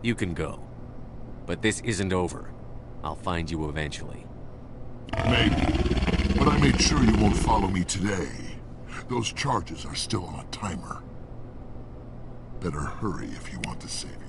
Speaker 4: You can go. But this isn't over. I'll find you eventually.
Speaker 23: Maybe. But I made sure you won't follow me today. Those charges are still on a timer. Better hurry if you want to save your...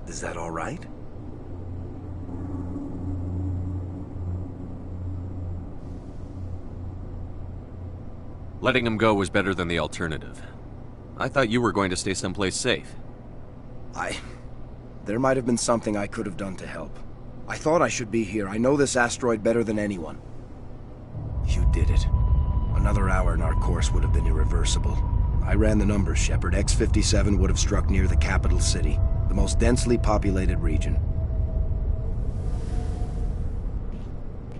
Speaker 6: Is that all right?
Speaker 4: Letting him go was better than the alternative. I thought you were going to stay someplace safe.
Speaker 6: There might have been something I could have done to help. I thought I should be here. I know this asteroid better than anyone. You did it. Another hour and our course would have been irreversible. I ran the numbers, Shepard. X-57 would have struck near the capital city, the most densely populated region.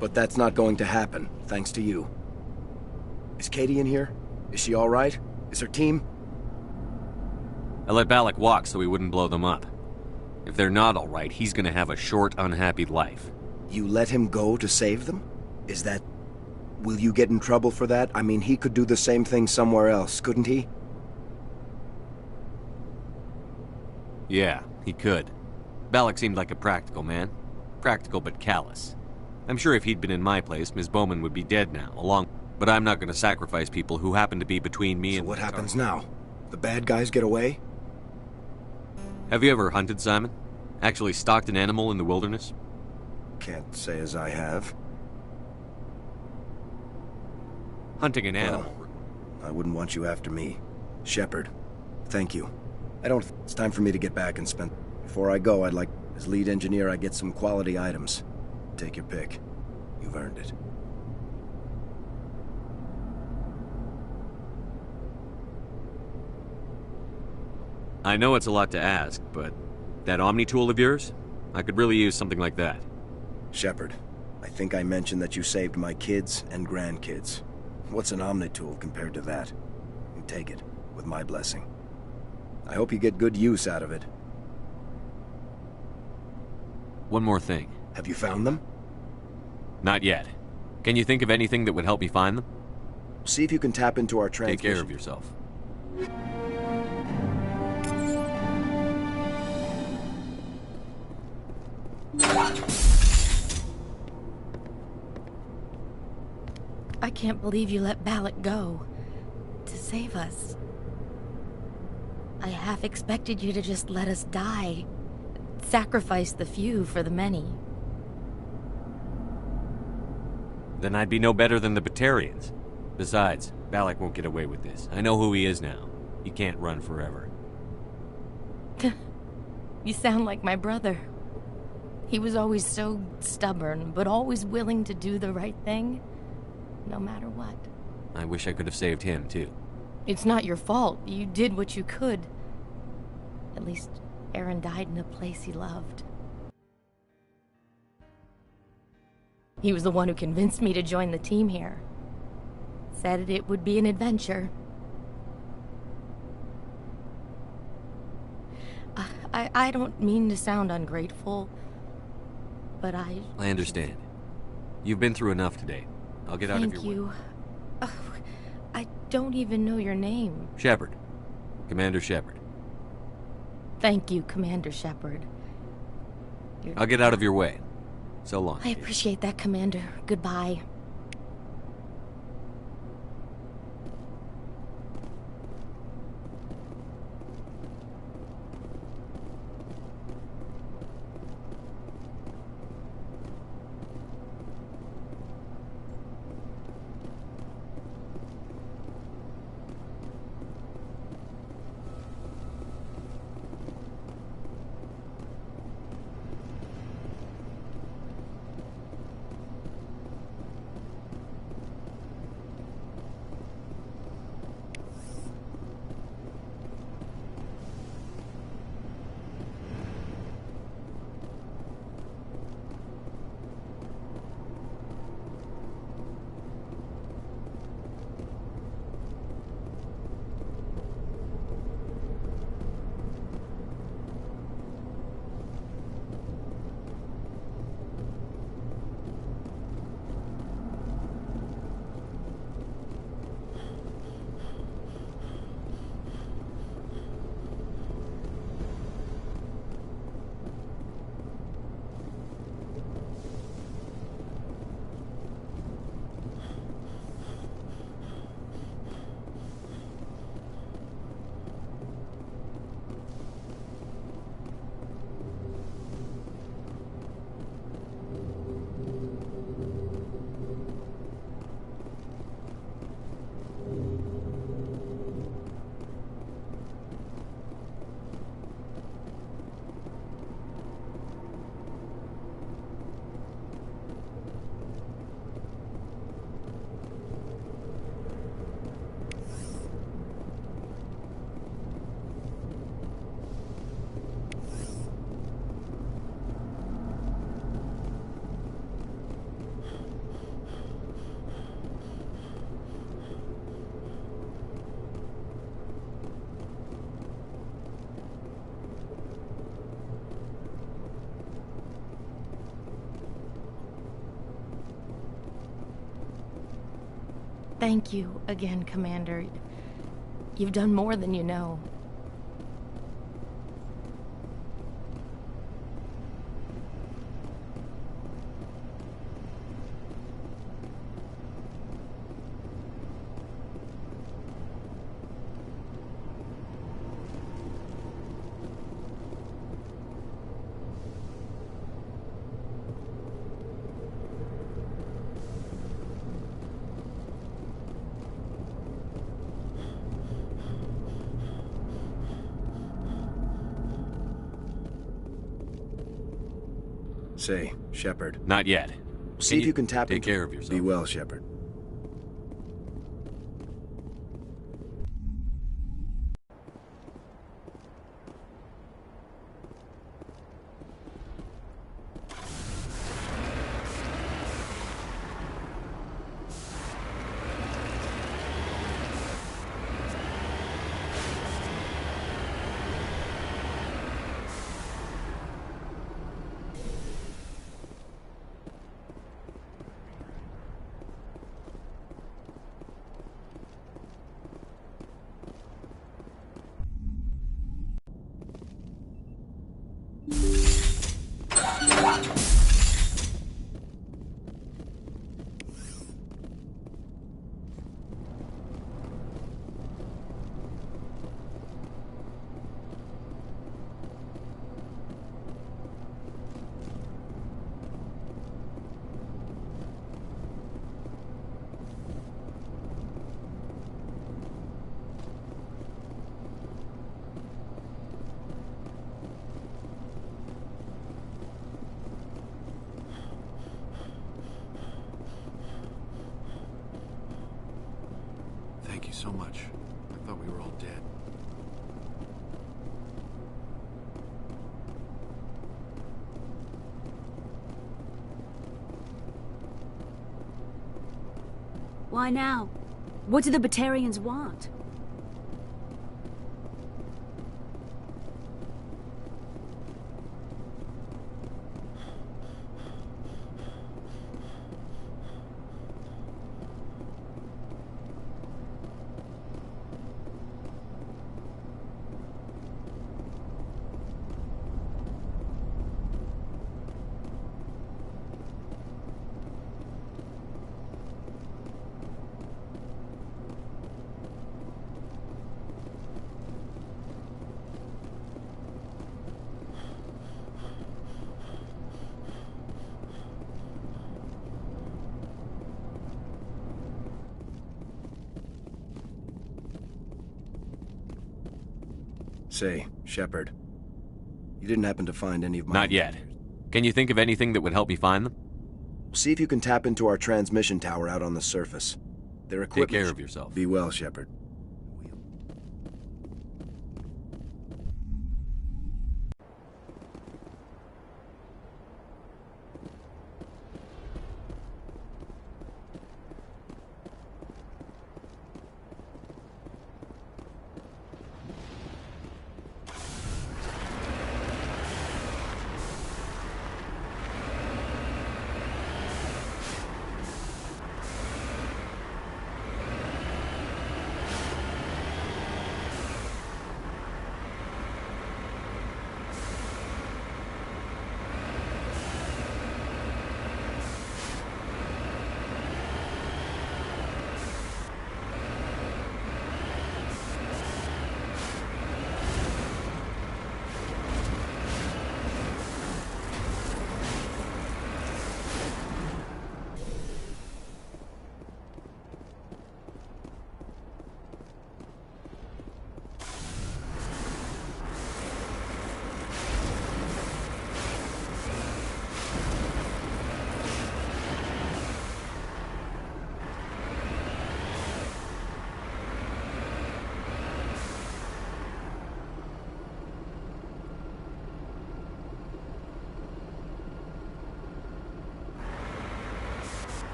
Speaker 6: But that's not going to happen, thanks to you. Is Katie in here? Is she all right? Is her team?
Speaker 4: I let Balak walk so he wouldn't blow them up. If they're not all right, he's gonna have a short, unhappy life.
Speaker 6: You let him go to save them? Is that... Will you get in trouble for that? I mean, he could do the same thing somewhere else, couldn't he?
Speaker 4: Yeah, he could. Balak seemed like a practical man. Practical but callous. I'm sure if he'd been in my place, Ms. Bowman would be dead now, But I'm not gonna sacrifice people who happen to be between me and...
Speaker 6: So what happens now? The bad guys get away?
Speaker 4: Have you ever hunted, Simon? Actually stalked an animal in the wilderness?
Speaker 6: Can't say as I have.
Speaker 4: Hunting an animal.
Speaker 6: Well, I wouldn't want you after me. Shepard, thank you. It's time for me to get back and spend... Before I go, I'd like, as lead engineer, I get some quality items. Take your pick. You've earned it.
Speaker 4: I know it's a lot to ask, but that Omni tool of yours? I could really use something like that.
Speaker 6: Shepard, I think I mentioned that you saved my kids and grandkids. What's an Omni tool compared to that? You take it, with my blessing. I hope you get good use out of it.
Speaker 4: One more thing.
Speaker 6: Have you found them?
Speaker 4: Not yet. Can you think of anything that would help me find them?
Speaker 6: See if you can tap into our transmission.
Speaker 4: Take care of yourself.
Speaker 13: I can't believe you let Balak go. To save us. I half expected you to just let us die. Sacrifice the few for the many.
Speaker 4: Then I'd be no better than the Batarians. Besides, Balak won't get away with this. I know who he is now. He can't run forever.
Speaker 13: You sound like my brother. He was always so stubborn, but always willing to do the right thing, no matter what.
Speaker 4: I wish I could have saved him, too.
Speaker 13: It's not your fault. You did what you could. At least, Aaron died in a place he loved. He was the one who convinced me to join the team here. Said it would be an adventure. I don't mean to sound ungrateful, but I
Speaker 4: understand. You've been through enough today. I'll get out of your way.
Speaker 13: Thank you. Oh, I don't even know your name.
Speaker 4: Shepard. Commander Shepard.
Speaker 13: Thank you, Commander Shepard.
Speaker 4: I'll get out of your way. So long.
Speaker 13: I appreciate that, Commander. Goodbye. Thank you again, Commander. You've done more than you know.
Speaker 6: Say, Shepard.
Speaker 4: Not yet.
Speaker 6: See if you can tap
Speaker 4: Take care of yourself.
Speaker 6: Be well, Shepard.
Speaker 14: Thank you so much. I thought we were all dead.
Speaker 15: Why now? What do the Batarians want?
Speaker 6: Say, Shepard. You didn't happen to find any of my...
Speaker 4: Not yet. Can you think of anything that would help me find them?
Speaker 6: See if you can tap into our transmission tower out on the surface. Their equipment...
Speaker 4: Take care of yourself.
Speaker 6: Be well, Shepard.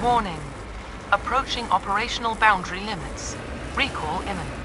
Speaker 7: Warning. Approaching operational boundary limits. Recall imminent.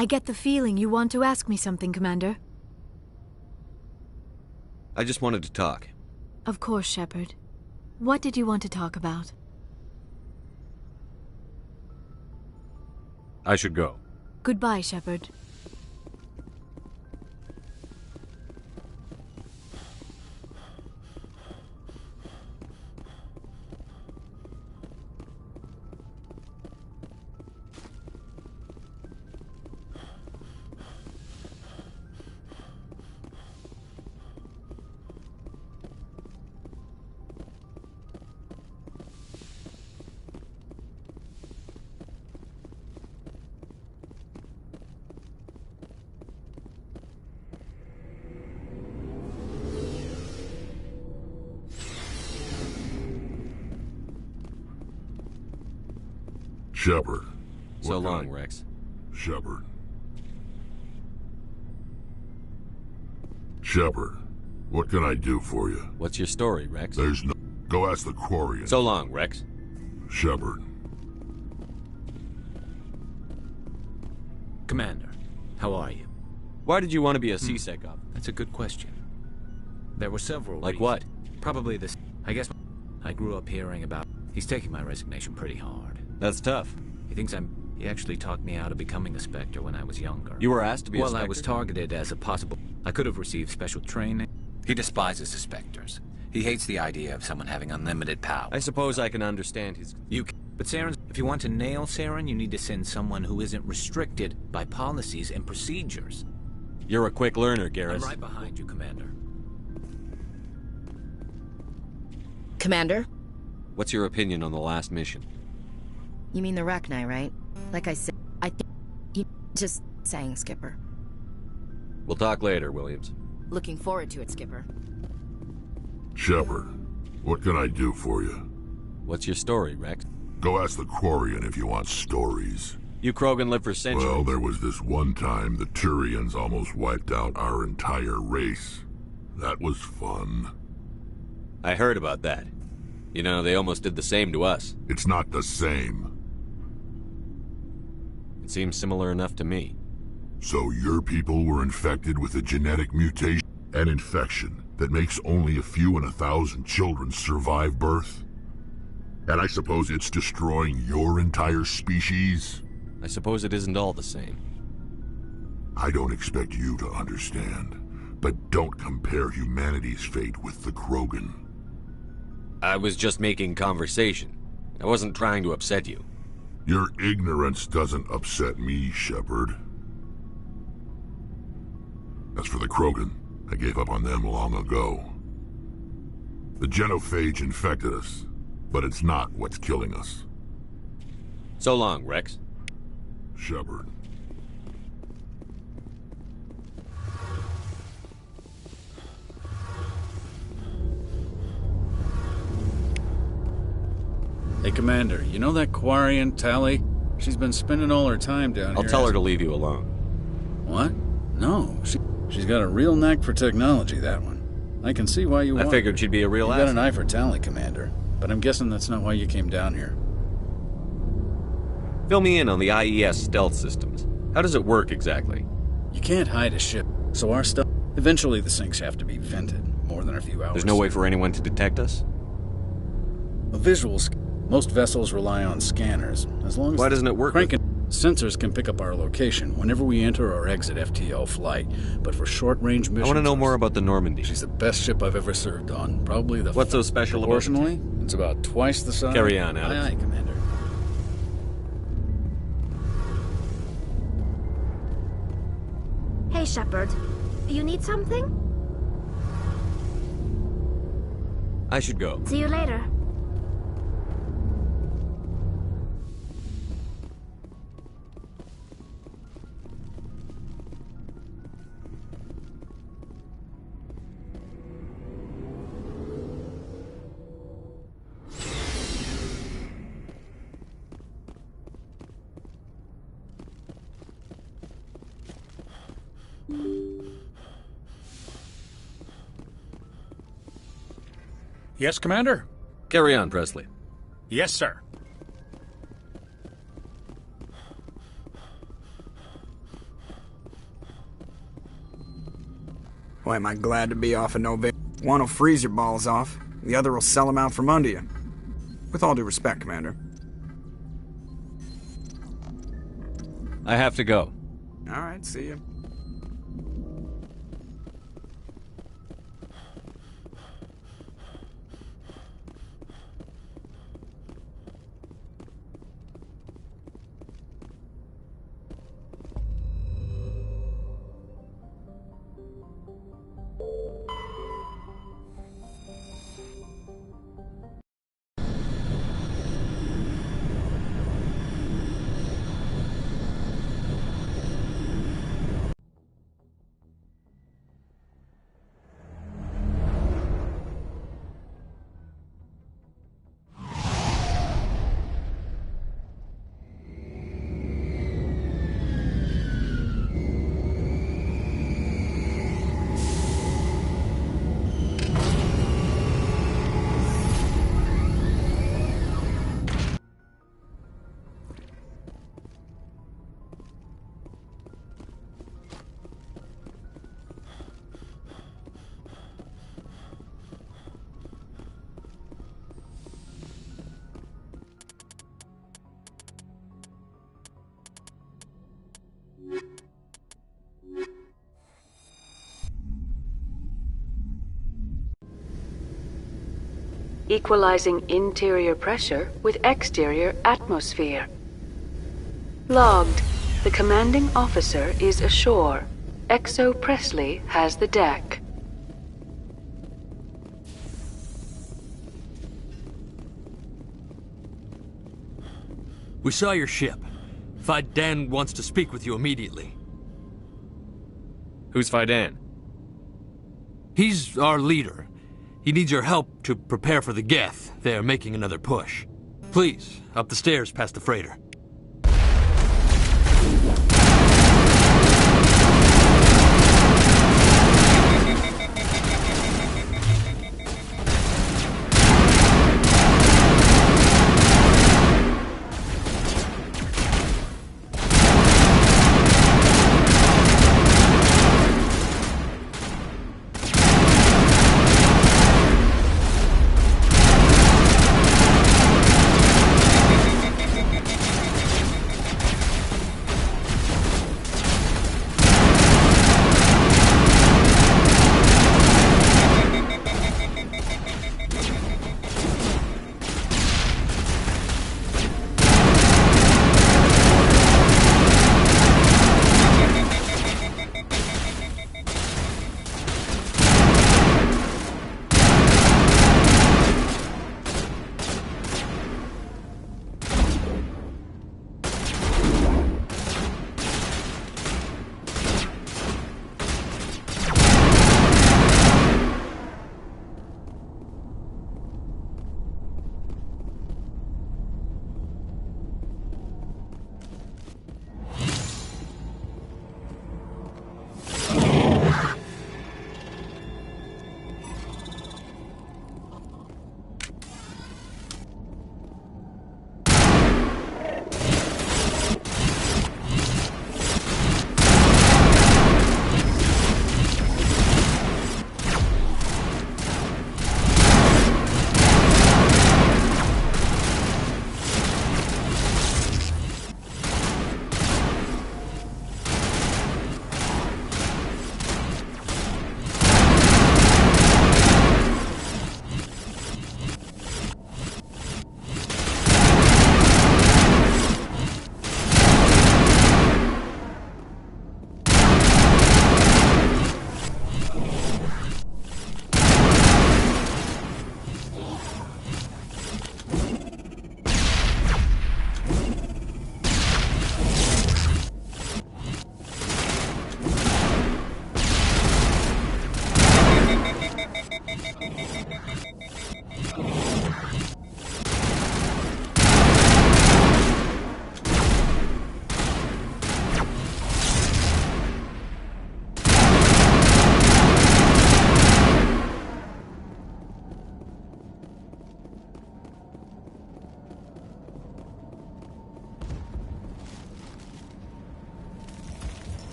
Speaker 2: I get the feeling you want to ask me something, Commander.
Speaker 4: I just wanted to talk.
Speaker 2: Of course, Shepard. What did you want to talk about?
Speaker 4: I should go.
Speaker 2: Goodbye, Shepard.
Speaker 23: Shepard.
Speaker 4: So long, Rex.
Speaker 23: Shepard. Shepard, what can I do for you?
Speaker 4: What's your story, Rex?
Speaker 23: There's no... Go ask the Quarian.
Speaker 4: So long, Rex.
Speaker 23: Shepard.
Speaker 5: Commander, how are you?
Speaker 4: Why did you want to be a C-Sec op?
Speaker 5: That's a good question. There were several
Speaker 4: Like
Speaker 5: reasons.
Speaker 4: what?
Speaker 5: Probably this. I guess I grew up hearing about... He's taking my resignation pretty hard.
Speaker 4: That's tough.
Speaker 5: He thinks He actually talked me out of becoming a Spectre when I was younger.
Speaker 4: You were asked to be a
Speaker 5: Well,
Speaker 4: Spectre?
Speaker 5: I was targeted as a possible... I could have received special training.
Speaker 16: He despises the Spectres. He hates the idea of someone having unlimited power.
Speaker 4: I suppose I can understand his...
Speaker 5: But Saren, if you want to nail Saren, you need to send someone who isn't restricted by policies and procedures.
Speaker 4: You're a quick learner, Garrus.
Speaker 5: I'm right behind you, Commander.
Speaker 3: Commander?
Speaker 4: What's your opinion on the last mission?
Speaker 3: You mean the Rachni, right? Like I said, I think... Just saying, Skipper.
Speaker 4: We'll talk later, Williams.
Speaker 3: Looking forward to it, Skipper.
Speaker 23: Shepard, what can I do for you?
Speaker 4: What's your story, Rex?
Speaker 23: Go ask the Quarian if you want stories.
Speaker 4: You Krogan live for centuries.
Speaker 23: Well, there was this one time the Turians almost wiped out our entire race. That was fun.
Speaker 4: I heard about that. You know, they almost did the same to us.
Speaker 23: It's not the same.
Speaker 4: It seems similar enough to me.
Speaker 23: So your people were infected with a genetic mutation, an infection that makes only a few in 1,000 children survive birth? And I suppose it's destroying your entire species?
Speaker 4: I suppose it isn't all the same.
Speaker 23: I don't expect you to understand, but don't compare humanity's fate with the Krogan.
Speaker 4: I was just making conversation. I wasn't trying to upset you.
Speaker 23: Your ignorance doesn't upset me, Shepard. As for the Krogan, I gave up on them long ago. The genophage infected us, but it's not what's killing us.
Speaker 4: So long, Rex.
Speaker 23: Shepard.
Speaker 17: Hey, Commander, you know that Quarian, Tali? She's been spending all her time down here.
Speaker 4: I'll tell her to leave you alone.
Speaker 17: What? No, she's got a real knack for technology, that one. I can see why you
Speaker 4: I figured she'd be a real
Speaker 17: You
Speaker 4: asset.
Speaker 17: got an eye for Tali, Commander, but I'm guessing that's not why you came down here.
Speaker 4: Fill me in on the IES stealth systems. How does it work exactly?
Speaker 17: You can't hide a ship, so our stuff... Eventually the sinks have to be vented, more than a few hours.
Speaker 4: There's no way for anyone to detect us?
Speaker 17: A visual Most vessels rely on scanners. As long as
Speaker 4: Why doesn't it work?
Speaker 17: Sensors can pick up our location whenever we enter or exit FTL flight, but for short-range missions...
Speaker 4: I want to know more about the Normandy.
Speaker 17: She's the best ship I've ever served on. Probably the...
Speaker 4: What's so special about it?
Speaker 17: Proportionally, it's about twice the size.
Speaker 4: Carry on, Adams.
Speaker 17: Aye, aye, Commander.
Speaker 10: Hey, Shepard. You need something?
Speaker 4: I should go.
Speaker 10: See you later.
Speaker 18: Yes, Commander?
Speaker 4: Carry on, Presley.
Speaker 18: Yes, sir.
Speaker 21: Boy, am I glad to be off of Nova. One will freeze your balls off, the other will sell them out from under you. With all due respect, Commander.
Speaker 4: I have to go.
Speaker 21: Alright, see you.
Speaker 1: Equalizing interior pressure with exterior atmosphere. Logged. The commanding officer is ashore. Exo Presley has the deck.
Speaker 19: We saw your ship. Faidan wants to speak with you immediately.
Speaker 4: Who's Faidan?
Speaker 19: He's our leader. He needs your help to prepare for the Geth. They're making another push. Please, up the stairs past the freighter.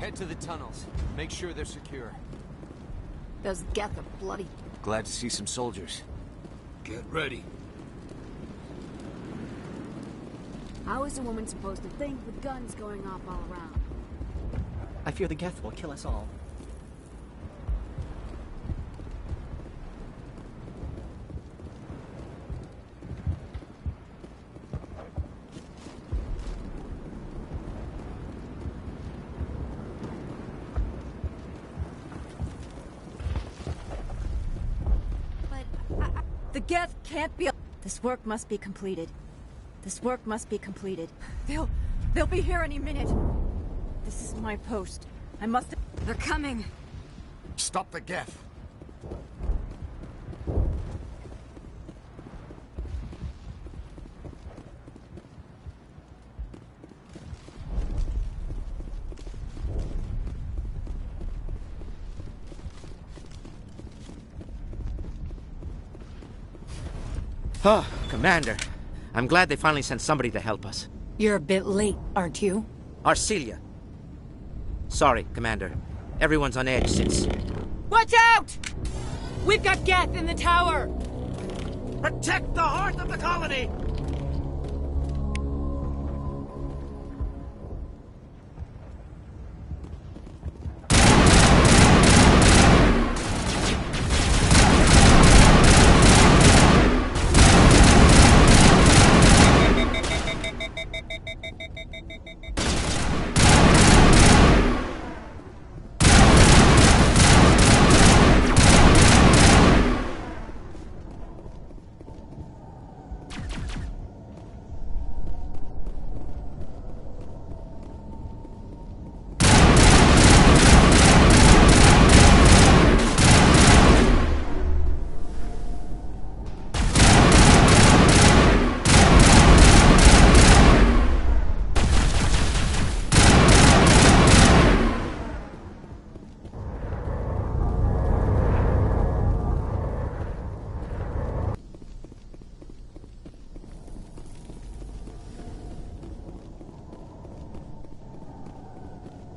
Speaker 9: Head to the tunnels. Make sure they're secure.
Speaker 2: Those Geth are bloody.
Speaker 9: Glad to see some soldiers.
Speaker 19: Get ready.
Speaker 15: How is a woman supposed to think with guns going off all around?
Speaker 12: I fear the Geth will kill us all.
Speaker 15: The Geth can't be... This work must be completed. This work must be completed. They'll be here any minute. This is my post. I must... They're coming.
Speaker 18: Stop the Geth.
Speaker 12: Oh, Commander. I'm glad they finally sent somebody to help us.
Speaker 13: You're a bit late, aren't you?
Speaker 12: Arcelia. Sorry, Commander. Everyone's on edge since...
Speaker 20: Watch out! We've got Geth in the tower!
Speaker 12: Protect the heart of the colony!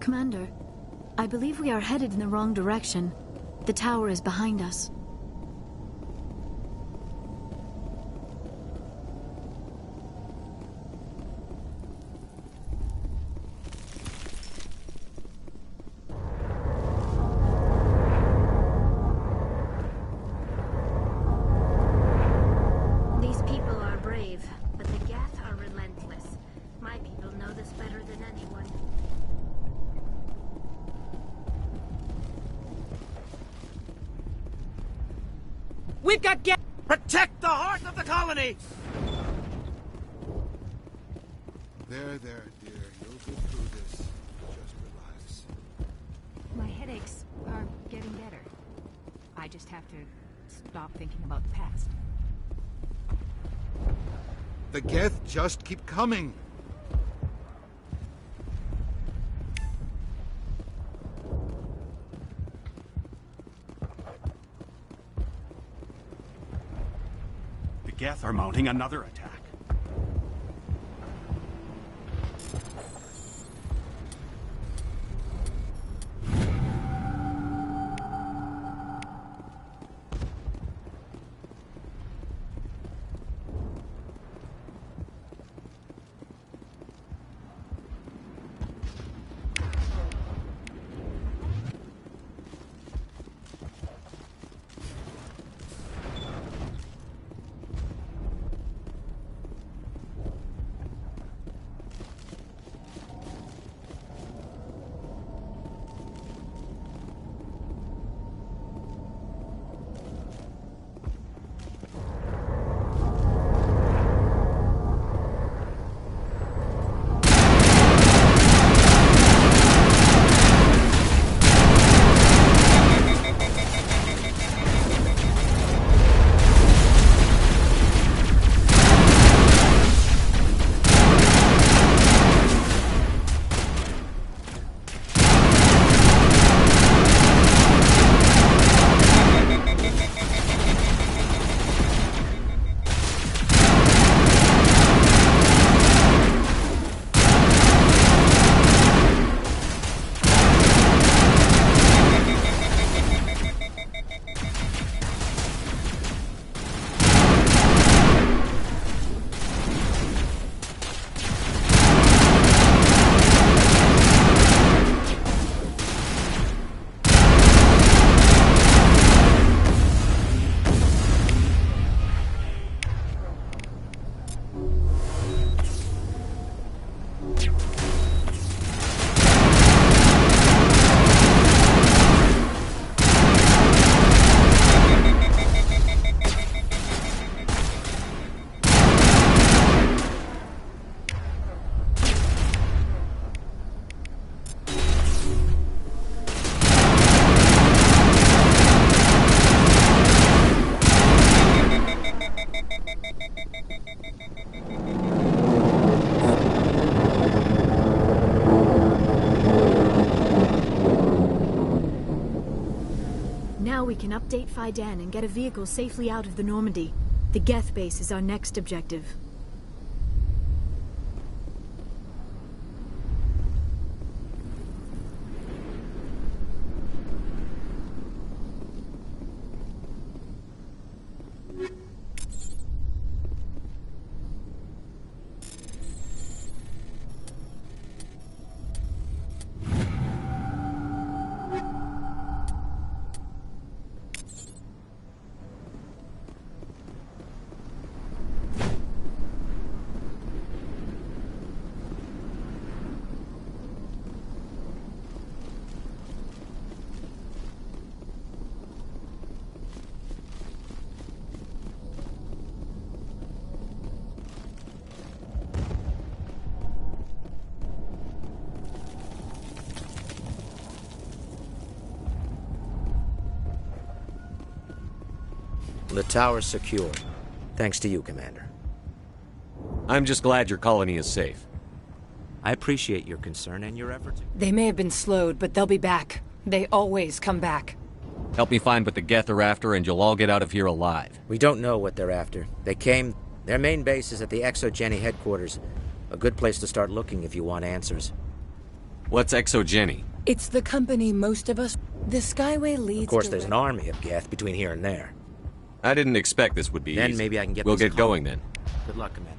Speaker 2: Commander, I believe we are headed in the wrong direction. The tower is behind us.
Speaker 10: These people are brave, but the Geth are relentless. My people know this better than anyone.
Speaker 20: We've got Geth!
Speaker 12: Protect the heart of the colony!
Speaker 14: There, dear. You'll get through this. Just relax.
Speaker 24: My headaches are getting better. I just have to stop thinking about the past.
Speaker 14: The Geth just keep coming.
Speaker 18: The Geth are mounting another attack.
Speaker 2: can update Faidan and get a vehicle safely out of the Normandy. The Geth base is our next objective.
Speaker 12: The tower's secure. Thanks to you, Commander.
Speaker 4: I'm just glad your colony is safe.
Speaker 12: I appreciate your concern and your efforts.
Speaker 6: They may have been slowed, but they'll be back. They always come back.
Speaker 4: Help me find what the Geth are after, and you'll all get out of here alive.
Speaker 12: We don't know what they're after. They came... Their main base is at the ExoGeni headquarters. A good place to start looking if you want answers.
Speaker 4: What's ExoGeni?
Speaker 6: It's the company most of us... The Skyway leads
Speaker 12: Of course, there's an army of Geth between here and there.
Speaker 4: I didn't expect this would be easy.
Speaker 12: Then maybe I can get
Speaker 4: We'll
Speaker 12: this
Speaker 4: get going then.
Speaker 12: Good luck, Commander.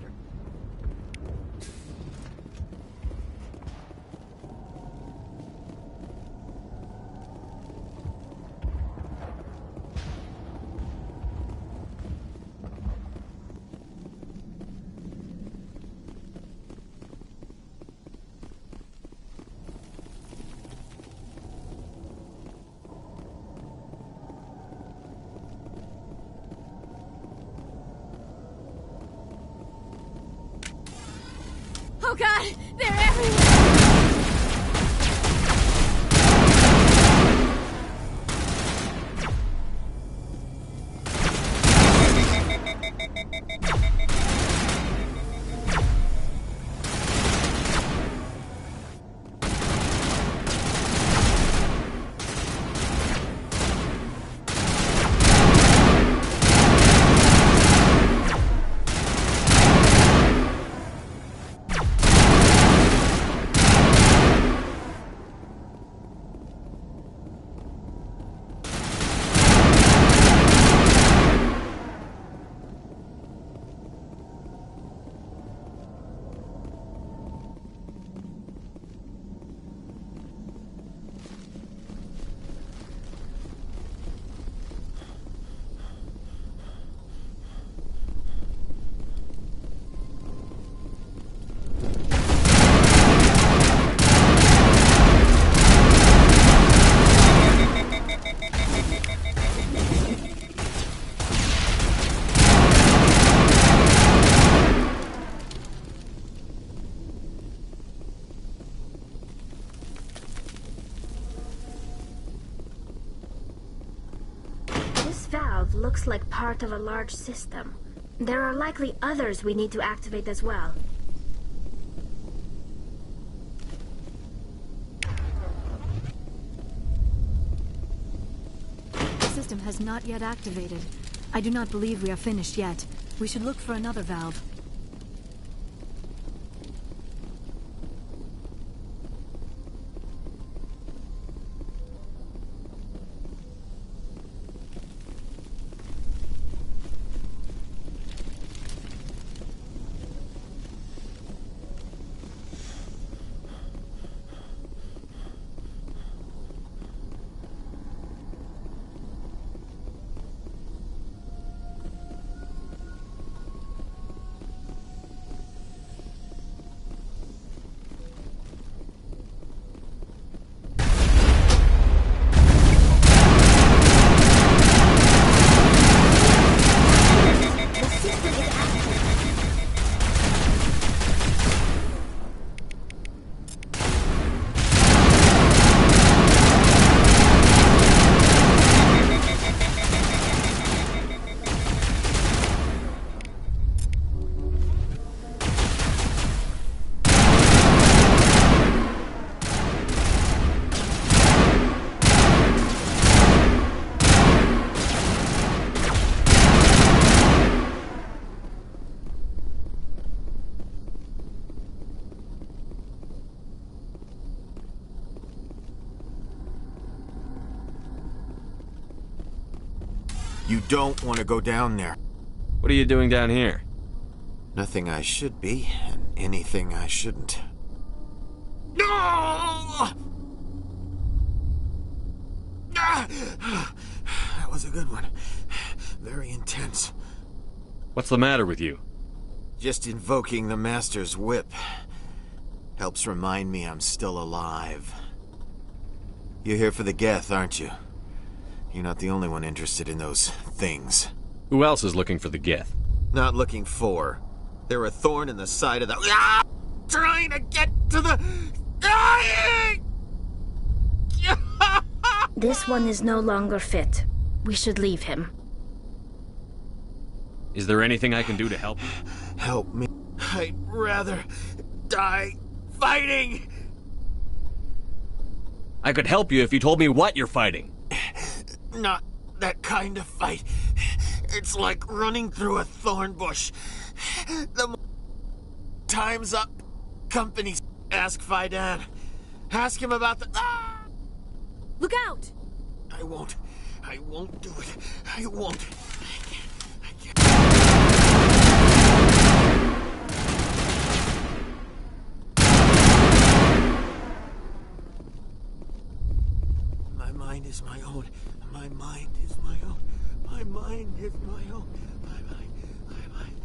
Speaker 15: Oh god! They're everywhere!
Speaker 10: Valve looks like part of a large system. There are likely others we need to activate as well.
Speaker 2: The system has not yet activated. I do not believe we are finished yet. We should look for another valve.
Speaker 9: You don't want to go down there.
Speaker 4: What are you doing down here?
Speaker 9: Nothing I should be, and anything I shouldn't. No! That was a good one. Very intense.
Speaker 4: What's the matter with you?
Speaker 9: Just invoking the Master's whip helps remind me I'm still alive. You're here for the Geth, aren't you? You're not the only one interested in those things.
Speaker 4: Who else is looking for the Geth?
Speaker 9: Not looking for. They're a thorn in the side of the... Trying to get to the...
Speaker 10: This one is no longer fit. We should leave him.
Speaker 4: Is there anything I can do to help you?
Speaker 9: Help me. I'd rather die fighting.
Speaker 4: I could help you if you told me what you're fighting.
Speaker 9: Not that kind of fight. It's like running through a thorn bush. Time's up. Companies. Ask Faidan. Ask him about the...
Speaker 15: Look out!
Speaker 9: I won't. I won't do it. I won't. My mind is my own. My mind is my own. My mind is my own. My mind is my own.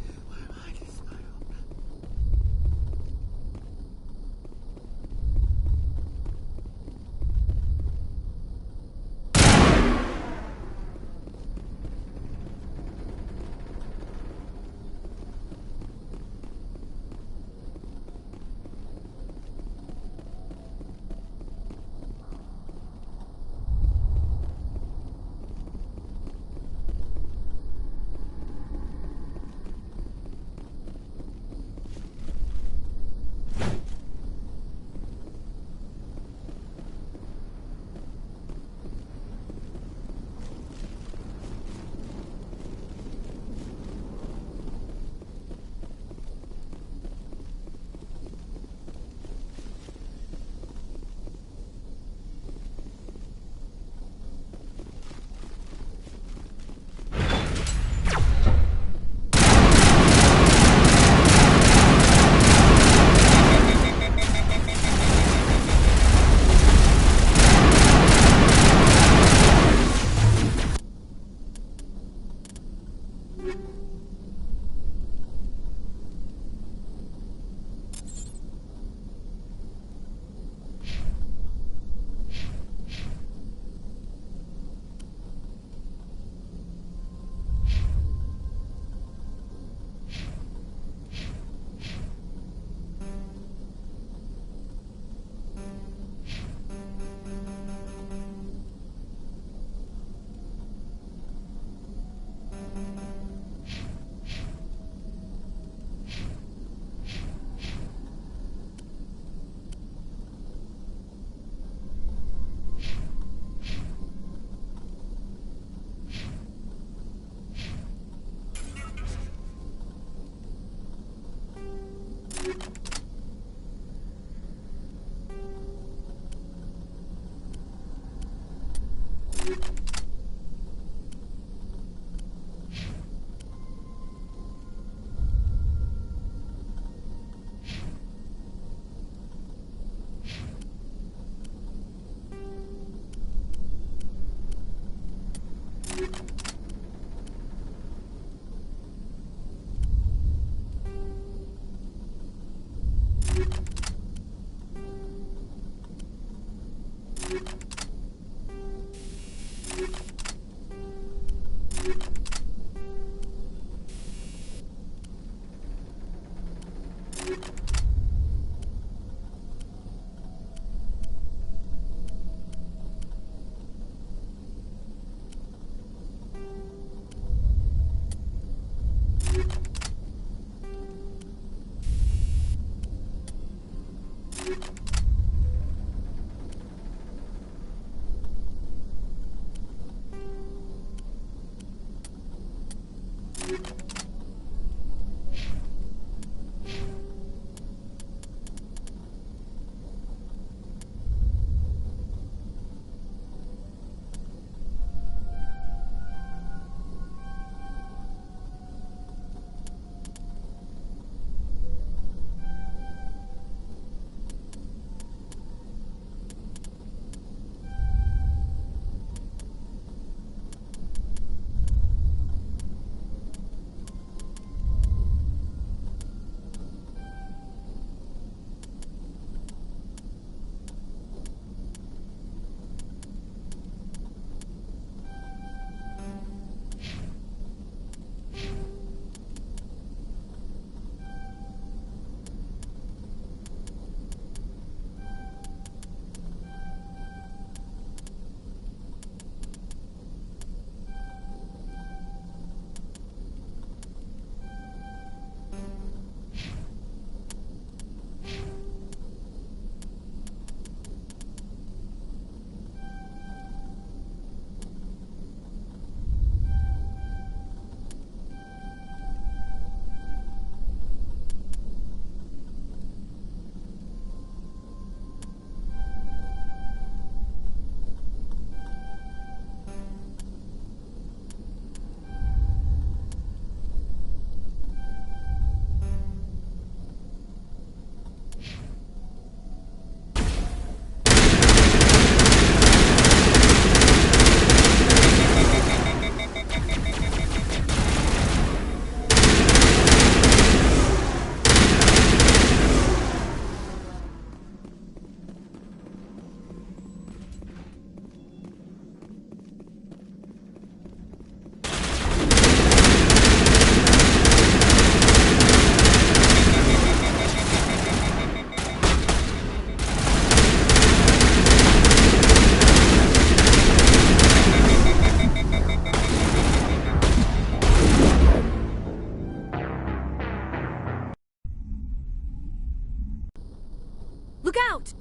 Speaker 15: Look out!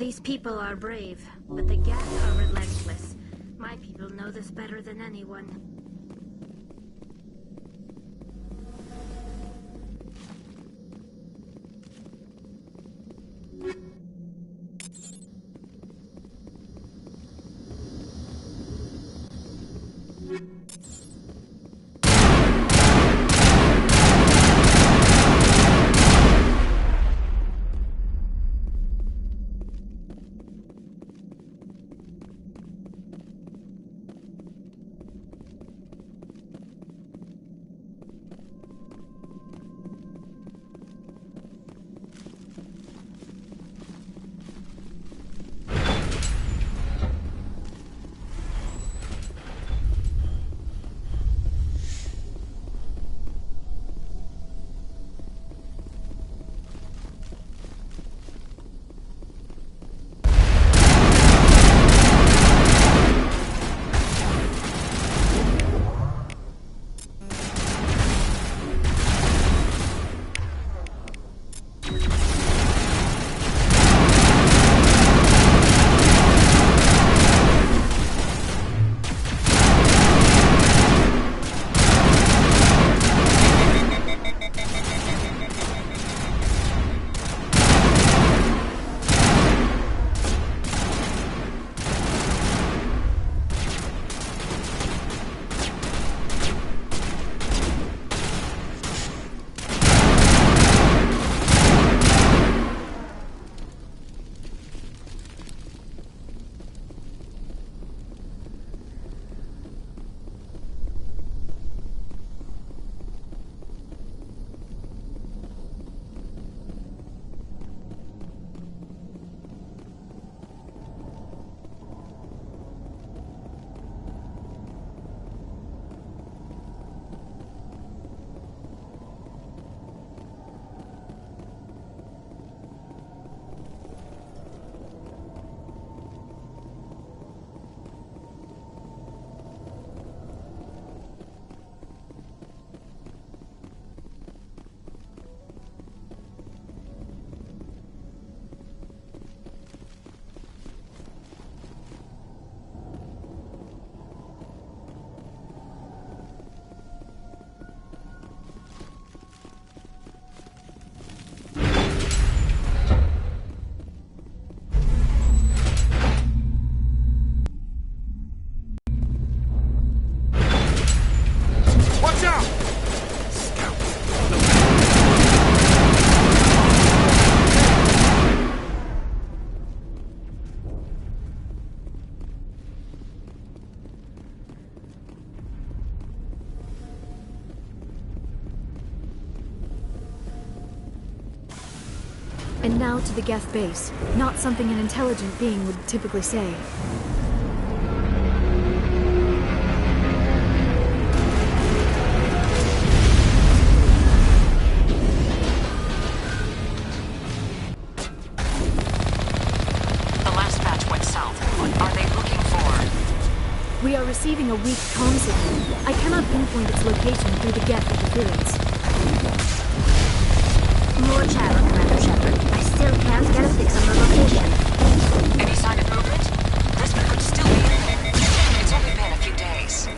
Speaker 10: These people are brave, but the Geth are relentless. My people know this better than anyone.
Speaker 2: And now to the Geth base. Not something an intelligent being would typically say. We are receiving a weak comm signal. I cannot pinpoint its location through the Geth interference.
Speaker 10: More chatter, Commander Shepard. I still can't get a fix on the location.
Speaker 7: Any sign of movement? Brisbane could still be in there. It's only been a few days.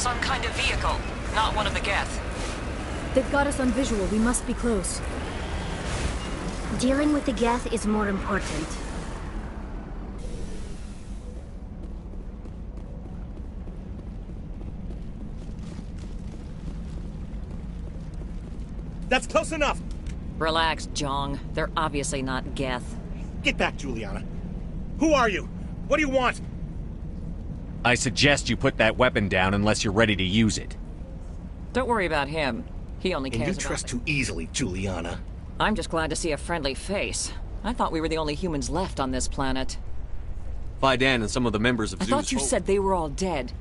Speaker 7: some kind of vehicle, not one of the Geth.
Speaker 2: They've got us on visual. We must be close.
Speaker 10: Dealing with the Geth is more important.
Speaker 8: That's close enough!
Speaker 7: Relax, Jong. They're obviously not Geth.
Speaker 8: Get back, Juliana. Who are you? What do you want?
Speaker 4: I suggest you put that weapon down unless you're ready to use it.
Speaker 7: Don't worry about him. He only cares
Speaker 8: And you
Speaker 7: about
Speaker 8: trust
Speaker 7: me.
Speaker 8: too easily, Juliana.
Speaker 7: I'm just glad to see a friendly face. I thought we were the only humans left on this planet.
Speaker 4: Faidan and some of the members of
Speaker 7: I
Speaker 4: Zeus
Speaker 7: thought you said they were all dead.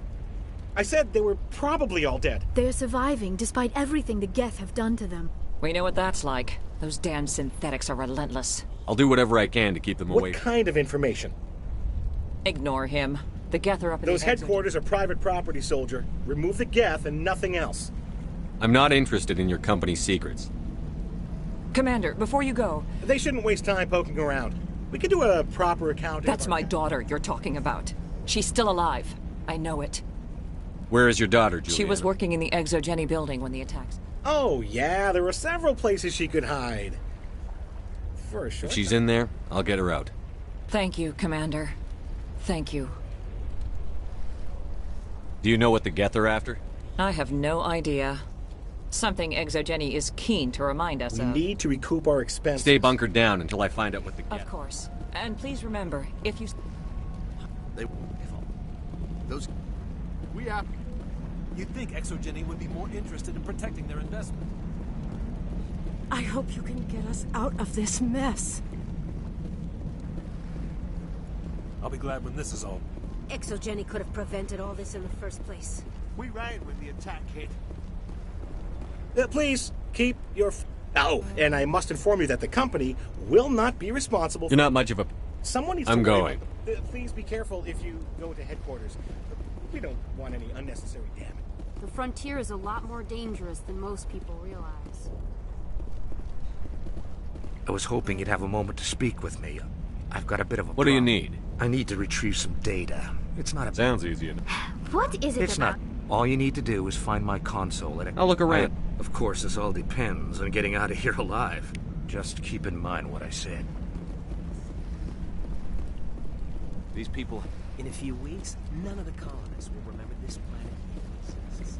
Speaker 8: I said they were probably all dead.
Speaker 2: They're surviving, despite everything the Geth have done to them.
Speaker 7: We know what that's like. Those damn synthetics are relentless.
Speaker 4: I'll do whatever I can to keep them away.
Speaker 8: What kind of information?
Speaker 7: Ignore him. The Geth are up in
Speaker 8: Those
Speaker 7: the exit.
Speaker 8: headquarters are private property, soldier. Remove the Geth and nothing else.
Speaker 4: I'm not interested in your company's secrets.
Speaker 7: Commander, before you go...
Speaker 8: They shouldn't waste time poking around. We could do a proper accounting.
Speaker 7: That's my daughter you're talking about. She's still alive. I know it.
Speaker 4: Where is your daughter, Juliana?
Speaker 7: She was working in the Exogeny building when the attacks...
Speaker 8: Oh, yeah, there were several places she could hide. For a short
Speaker 4: If she's
Speaker 8: time.
Speaker 4: in there, I'll get her out.
Speaker 7: Thank you, Commander. Thank you.
Speaker 4: Do you know what the Geth are after?
Speaker 7: I have no idea. Something Exogeny is keen to remind us
Speaker 8: We
Speaker 7: of.
Speaker 8: need to recoup our expenses.
Speaker 4: Stay bunkered down until I find out what the Geth...
Speaker 7: Of course. And please remember, if you...
Speaker 18: Those... We have...
Speaker 11: You'd think Exogeny would be more interested in protecting their investment.
Speaker 15: I hope you can get us out of this mess.
Speaker 11: I'll be glad when this is all.
Speaker 16: Exogeny could have prevented all this in the first place.
Speaker 18: We ran when the attack hit.
Speaker 8: Please, keep your... Oh, and I must inform you that the company will not be responsible for...
Speaker 4: You're not much of a...
Speaker 8: Someone needs
Speaker 4: I'm
Speaker 8: to worry
Speaker 4: going.
Speaker 8: about them. Please be careful if you go to headquarters. We don't want any unnecessary damage.
Speaker 16: The frontier is a lot more dangerous than most people realize.
Speaker 12: I was hoping you'd have a moment to speak with me. I've got a bit of a
Speaker 4: What do you
Speaker 12: problem.
Speaker 4: need?
Speaker 12: I need to retrieve some data. It's not a...
Speaker 4: Sounds easy enough.
Speaker 10: What is it
Speaker 12: It's
Speaker 10: about?
Speaker 12: not. All you need to do is find my console and...
Speaker 4: I'll look around.
Speaker 12: Of course, this all depends on getting out of here alive. Just keep in mind what I said.
Speaker 4: These people...
Speaker 11: In a few weeks, none of the colonists will remember this planet even exists.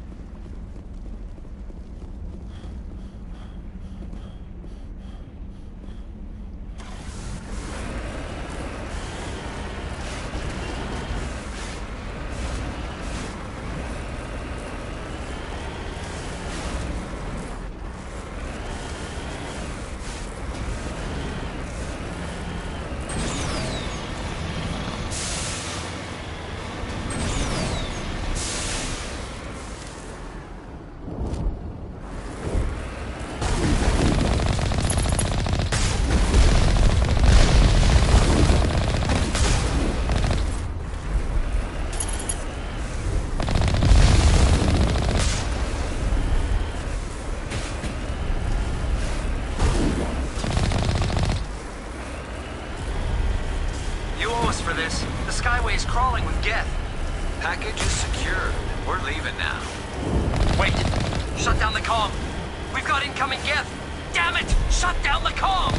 Speaker 22: You owe us for this. The Skyway's crawling with Geth. Package is secured. We're leaving now. Wait! Shut down the comm! We've got incoming Geth! Damn it! Shut down the comm!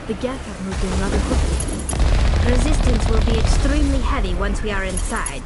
Speaker 2: The Geth have moved in rather quickly.
Speaker 10: Resistance will be extremely heavy once we are inside.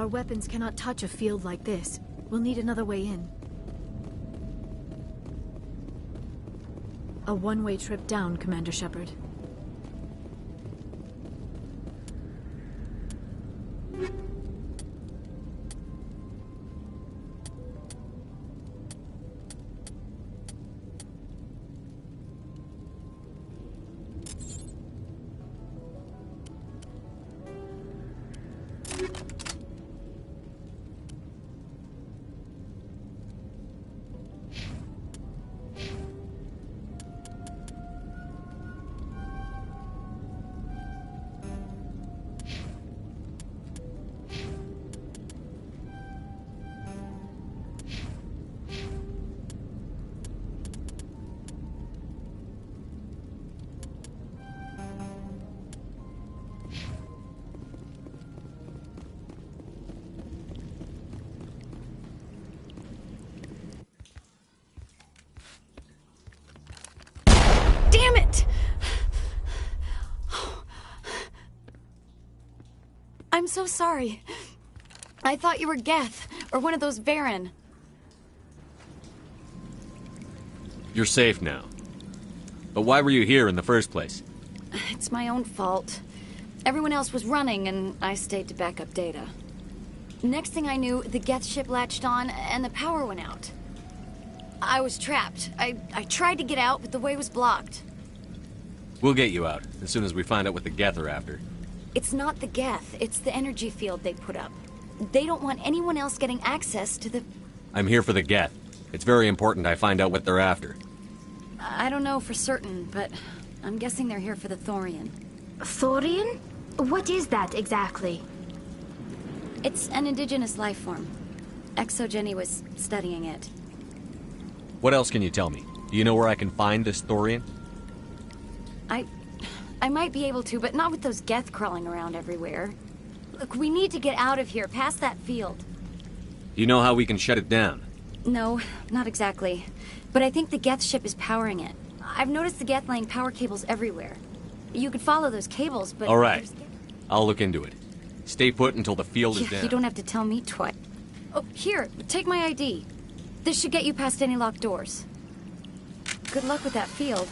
Speaker 2: Our weapons cannot touch a field like this. We'll need another way in. A one-way trip down, Commander Shepard.
Speaker 15: Damn it! I'm so sorry. I thought you were Geth, or one of those Varen.
Speaker 4: You're safe now. But why were you here in the first place?
Speaker 15: It's my own fault. Everyone else was running, and I stayed to back up data. Next thing I knew, the Geth ship latched on, and the power went out. I was trapped. I tried to get out, but the way was blocked.
Speaker 4: We'll get you out, as soon as we find out what the Geth are after.
Speaker 15: It's not the Geth, it's the energy field they put up. They don't want anyone else getting access to the...
Speaker 4: I'm here for the Geth. It's very important I find out what they're after.
Speaker 15: I don't know for certain, but I'm guessing they're here for the Thorian.
Speaker 10: Thorian? What is that exactly?
Speaker 15: It's an indigenous life form. ExoGeni was studying it.
Speaker 4: What else can you tell me? Do you know where I can find this Thorian?
Speaker 15: I might be able to, but not with those Geth crawling around everywhere. Look, we need to get out of here, past that field.
Speaker 4: Do you know how we can shut it down?
Speaker 15: No, not exactly. But I think the Geth ship is powering it. I've noticed the Geth laying power cables everywhere. You could follow those cables, but...
Speaker 4: All right. I'll look into it. Stay put until the field is down.
Speaker 15: You don't have to tell me twice. Oh, here, take my ID. This should get you past any locked doors. Good luck with that field.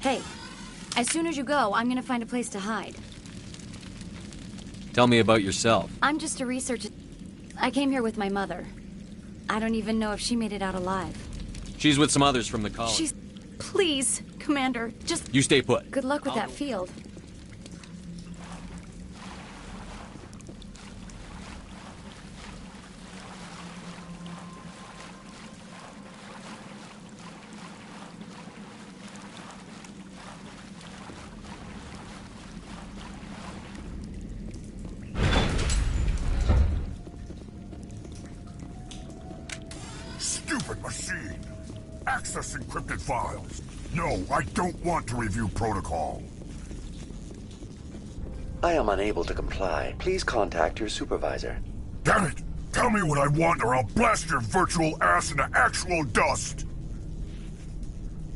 Speaker 15: Hey, as soon as you go, I'm gonna find a place to hide.
Speaker 4: Tell me about yourself.
Speaker 15: I'm just a researcher. I came here with my mother. I don't even know if she made it out alive.
Speaker 4: She's with some others from the colony.
Speaker 15: Please, Commander, just...
Speaker 4: You stay put.
Speaker 15: Good luck with that field.
Speaker 3: Stupid machine! Access encrypted files. No, I don't want to review protocol.
Speaker 5: I am unable to comply. Please contact your supervisor.
Speaker 3: Damn it! Tell me what I want or I'll blast your virtual ass into actual dust!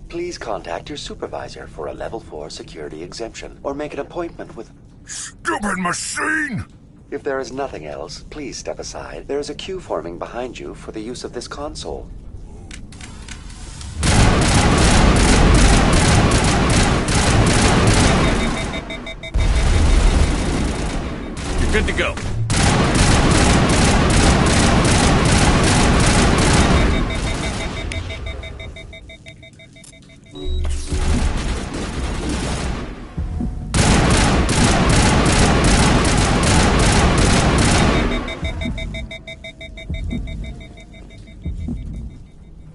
Speaker 5: Please contact your supervisor for a Level 4 security exemption, or make an appointment with...
Speaker 3: Stupid machine!
Speaker 5: If there is nothing else, please step aside. There is a queue forming behind you for the use of this console.
Speaker 4: You're good to go.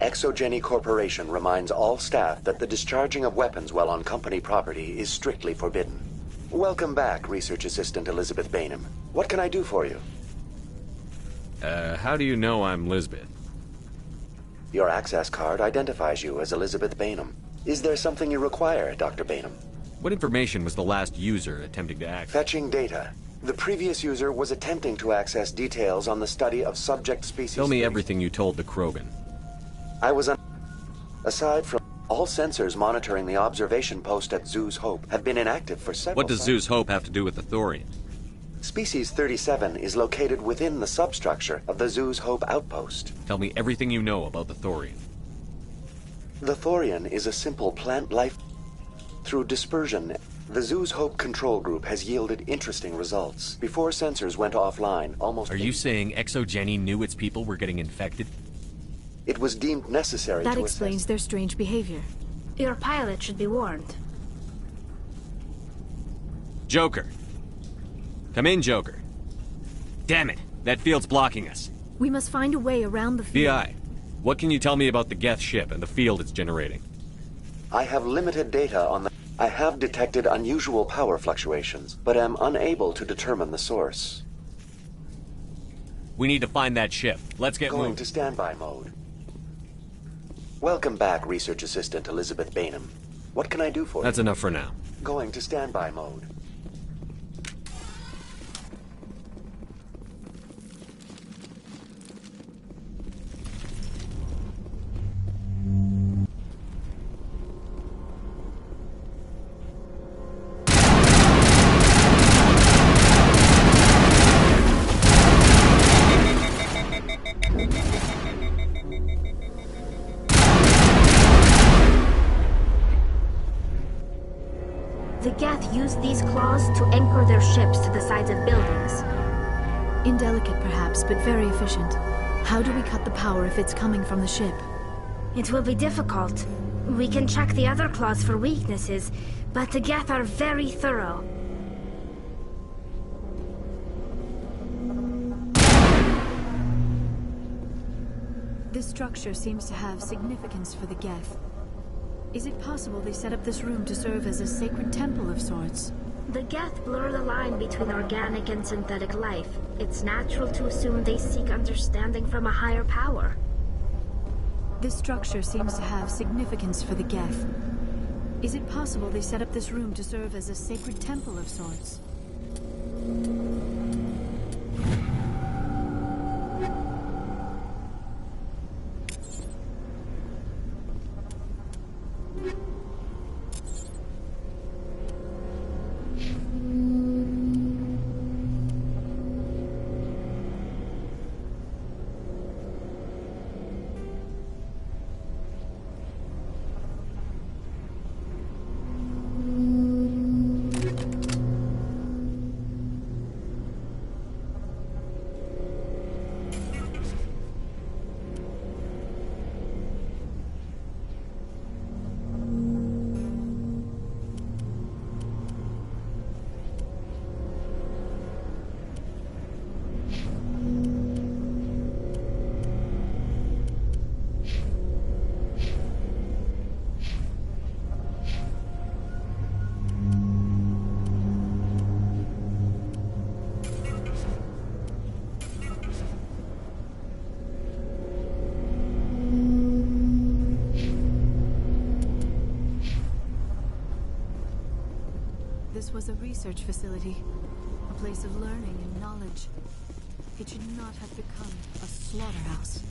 Speaker 5: ExoGeni Corporation reminds all staff that the discharging of weapons while on company property is strictly forbidden. Welcome back, Research Assistant Elizabeth Bainham. What can I do for you?
Speaker 4: How do you know I'm Lisbeth?
Speaker 5: Your access card identifies you as Elizabeth Bainham. Is there something you require, Dr. Bainham?
Speaker 4: What information was the last user attempting to access?
Speaker 5: Fetching data. The previous user was attempting to access details on the study of subject species...
Speaker 4: Tell me everything you told the Krogan.
Speaker 5: I was Aside from all sensors monitoring the observation post at Zeus Hope have been inactive for several...
Speaker 4: What does Zeus Hope have to do with the Thorian?
Speaker 5: Species 37 is located within the substructure of the Zeus Hope outpost.
Speaker 4: Tell me everything you know about the Thorian.
Speaker 5: The Thorian is a simple plant life. Through dispersion, the Zeus Hope control group has yielded interesting results. Before sensors went offline, almost...
Speaker 4: Are you saying ExoGeni knew its people were getting infected?
Speaker 5: It was deemed necessary to
Speaker 2: That explains their strange behavior.
Speaker 10: Your pilot should be warned.
Speaker 4: Joker. Come in, Joker. Damn it, that field's blocking us.
Speaker 2: We must find a way around the field.
Speaker 4: VI, what can you tell me about the Geth ship and the field it's generating?
Speaker 5: I have limited data on the... I have detected unusual power fluctuations, but am unable to determine the source.
Speaker 4: We need to find that ship. Let's get
Speaker 5: Going
Speaker 4: moving.
Speaker 5: to standby mode. Welcome back, Research Assistant Elizabeth Bainham. What can I do for you?
Speaker 4: That's enough for now.
Speaker 5: Going to standby mode.
Speaker 10: The Geth use these claws to anchor their ships to the sides of buildings.
Speaker 2: Indelicate, perhaps, but very efficient. How do we cut the power if it's coming from the ship?
Speaker 10: It will be difficult. We can check the other claws for weaknesses, but the Geth are very thorough.
Speaker 2: This structure seems to have significance for the Geth. Is it possible they set up this room to serve as a sacred temple of sorts?
Speaker 10: The Geth blur the line between organic and synthetic life. It's natural to assume they seek understanding from a higher power.
Speaker 2: This structure seems to have significance for the Geth. Is it possible they set up this room to serve as a sacred temple of sorts? This was a research facility, a place of learning and knowledge. It should not have become a slaughterhouse.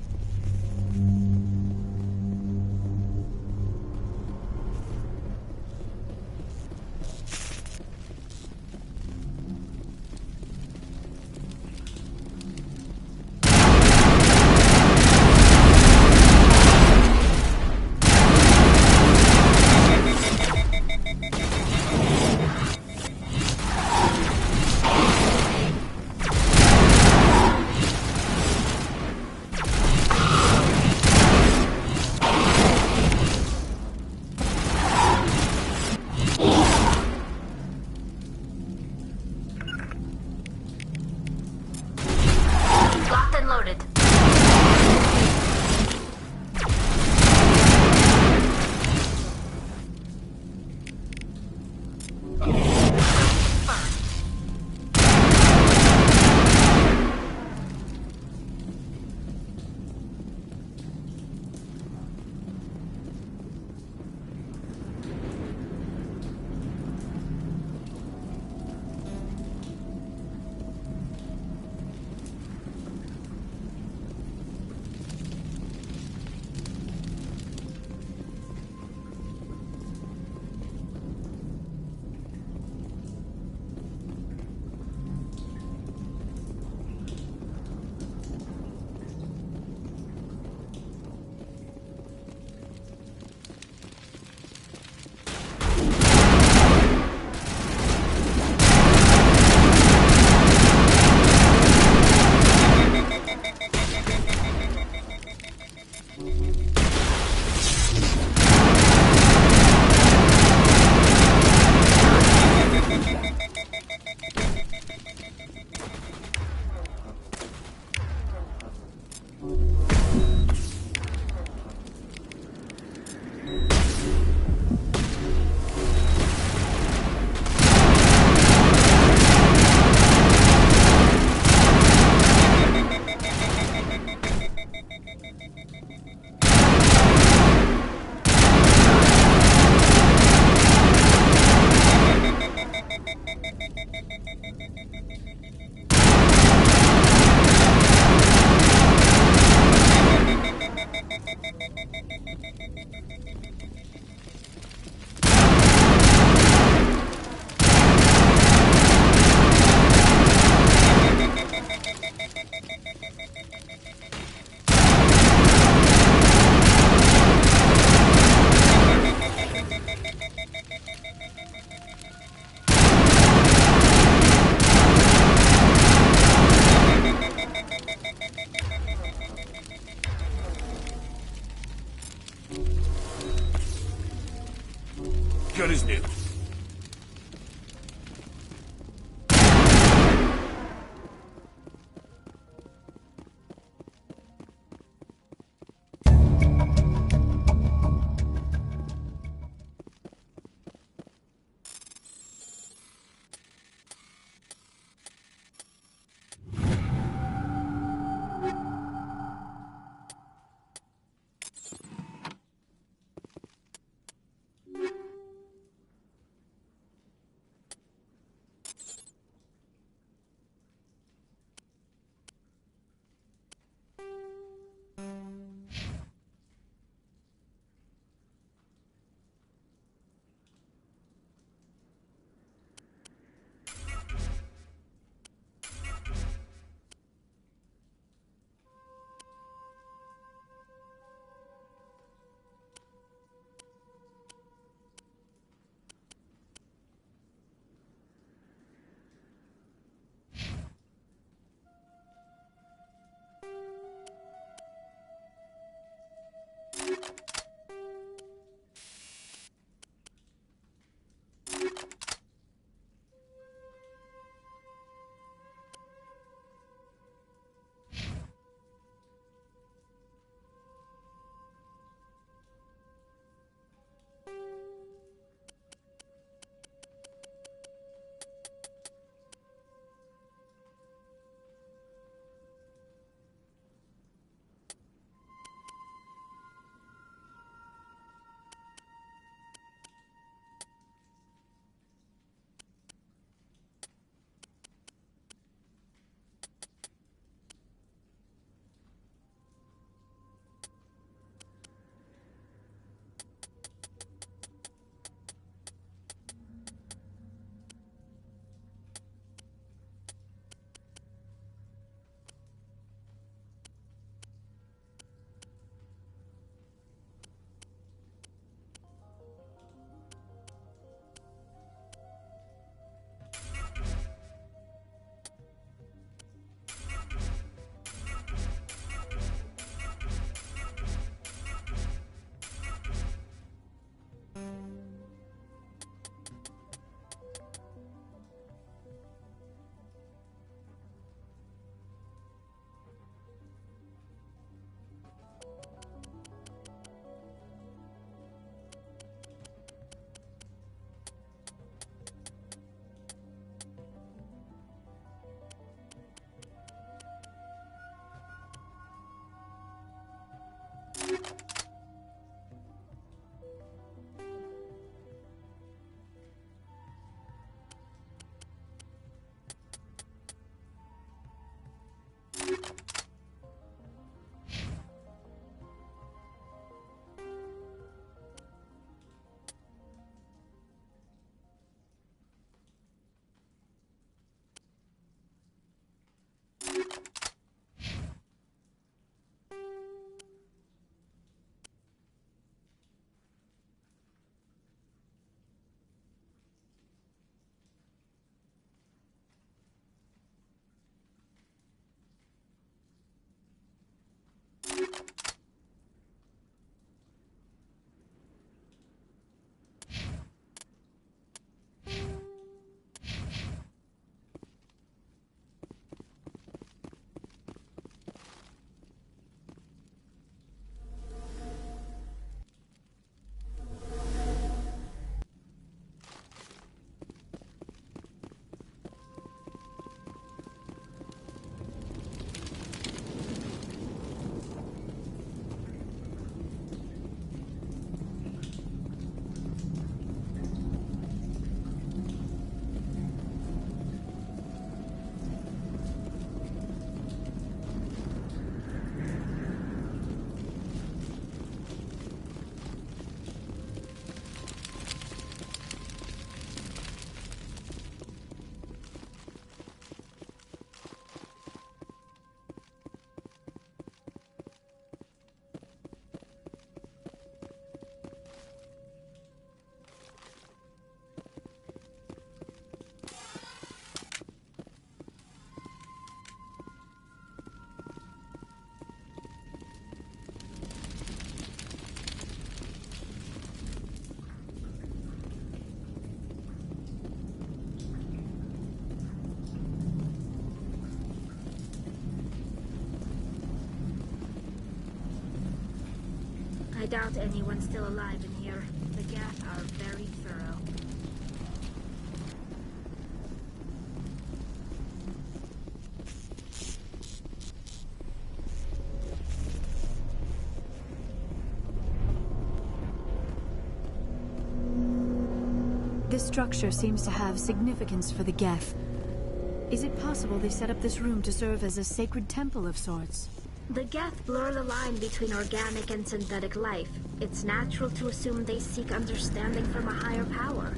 Speaker 10: doubt anyone's still alive in here. The Geth are very thorough.
Speaker 2: This structure seems to have significance for the Geth. Is it possible they set up this room to serve as a sacred temple of sorts?
Speaker 10: The Geth blur the line between organic and synthetic life. It's natural to assume they seek understanding from a higher power.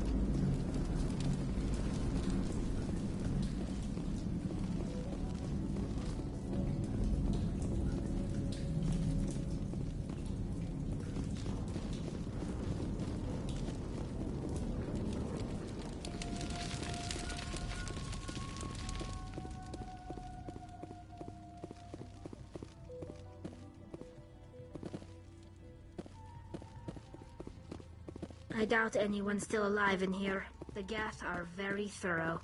Speaker 10: I doubt anyone's still alive in here. The Geth are very thorough.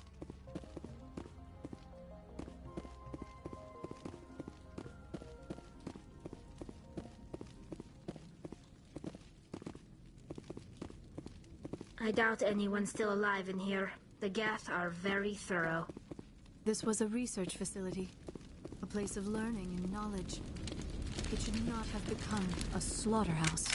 Speaker 10: I doubt anyone's still alive in here. The Geth are very thorough.
Speaker 2: This was a research facility, a place of learning and knowledge. It should not have become a slaughterhouse.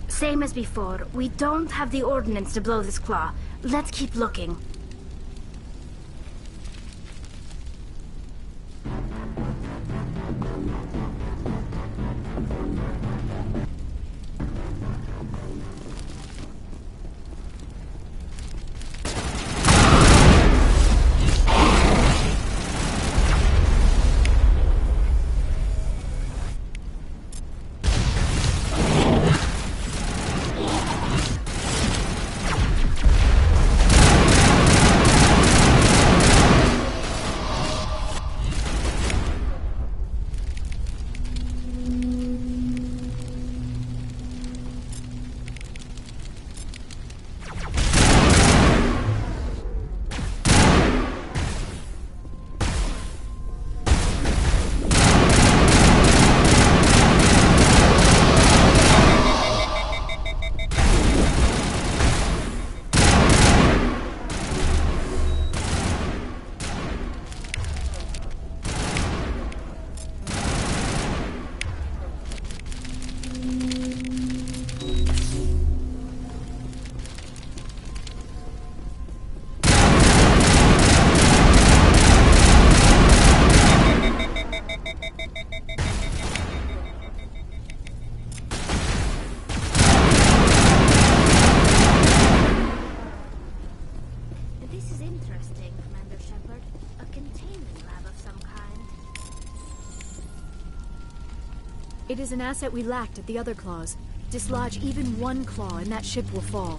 Speaker 10: Same as before. We don't have the ordnance to blow this claw. Let's keep looking.
Speaker 2: It is an asset we lacked at the other claws. Dislodge even one claw and that ship will fall.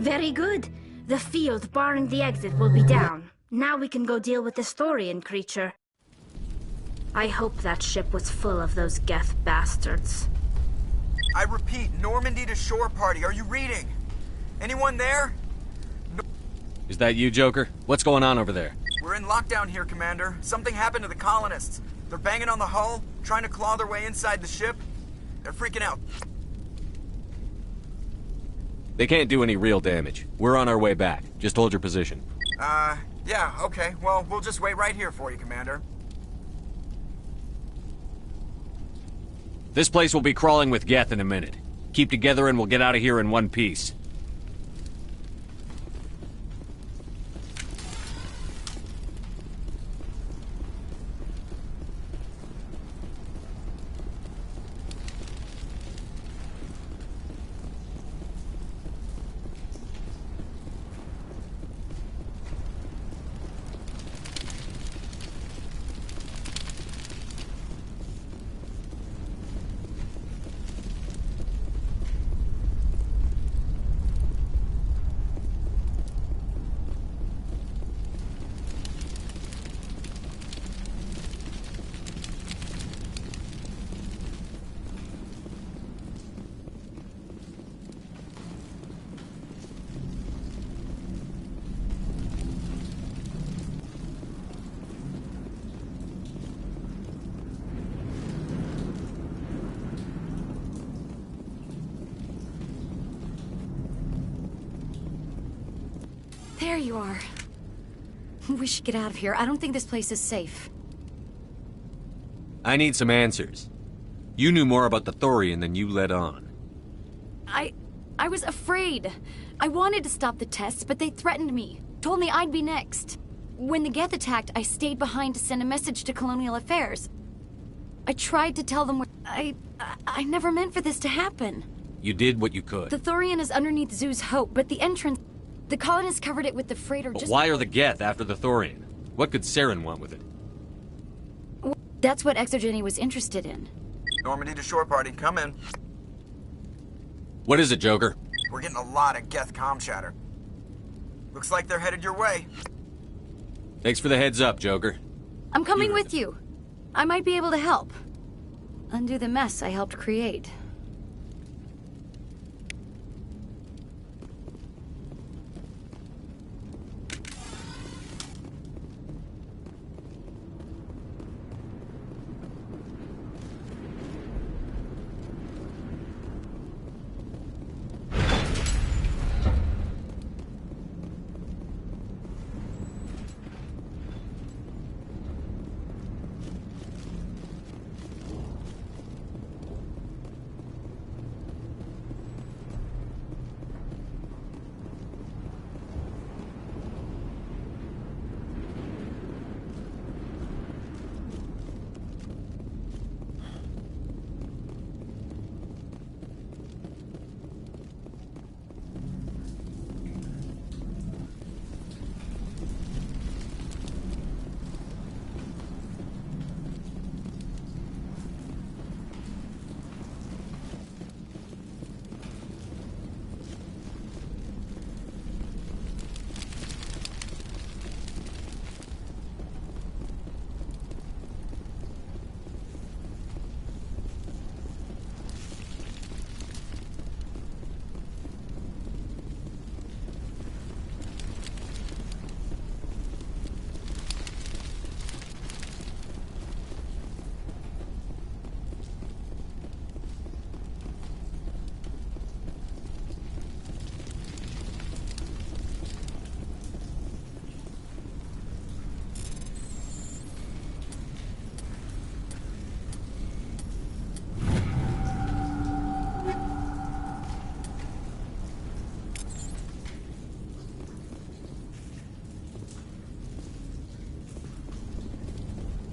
Speaker 10: Very good. The field barring the exit will be down. Now we can go deal with this Thorian creature. I hope that ship was full of those Geth bastards.
Speaker 1: I repeat, Normandy to shore party. Are you reading? Anyone there?
Speaker 4: Is that you, Joker? What's going on over there?
Speaker 1: We're in lockdown here, Commander. Something happened to the colonists. They're banging on the hull, trying to claw their way inside the ship. They're freaking out.
Speaker 4: They can't do any real damage. We're on our way back. Just hold your position.
Speaker 1: Yeah, okay. Well, we'll just wait right here for you, Commander.
Speaker 4: This place will be crawling with Geth in a minute. Keep together and we'll get out of here in one piece.
Speaker 15: There you are. We should get out of here. I don't think this place is safe.
Speaker 4: I need some answers. You knew more about the Thorian than you let on.
Speaker 15: I was afraid. I wanted to stop the tests, but they threatened me. Told me I'd be next. When the Geth attacked, I stayed behind to send a message to Colonial Affairs. I tried to tell them what... I never meant for this to happen.
Speaker 4: You did what you could.
Speaker 15: The Thorian is underneath Zoo's Hope, but the entrance... The colonists covered it with the freighter
Speaker 4: But
Speaker 15: just...
Speaker 4: why are the Geth after the Thorian? What could Saren want with it?
Speaker 15: That's what ExoGeni was interested in.
Speaker 1: Normandy to shore party, come in.
Speaker 4: What is it, Joker?
Speaker 1: We're getting a lot of Geth comm chatter. Looks like they're headed your way.
Speaker 4: Thanks for the heads up, Joker.
Speaker 15: I'm coming with you. I might be able to help. Undo the mess I helped create.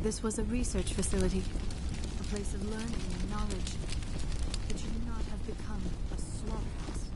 Speaker 2: This was a research facility, a place of learning and knowledge. It should not have become a slaughterhouse.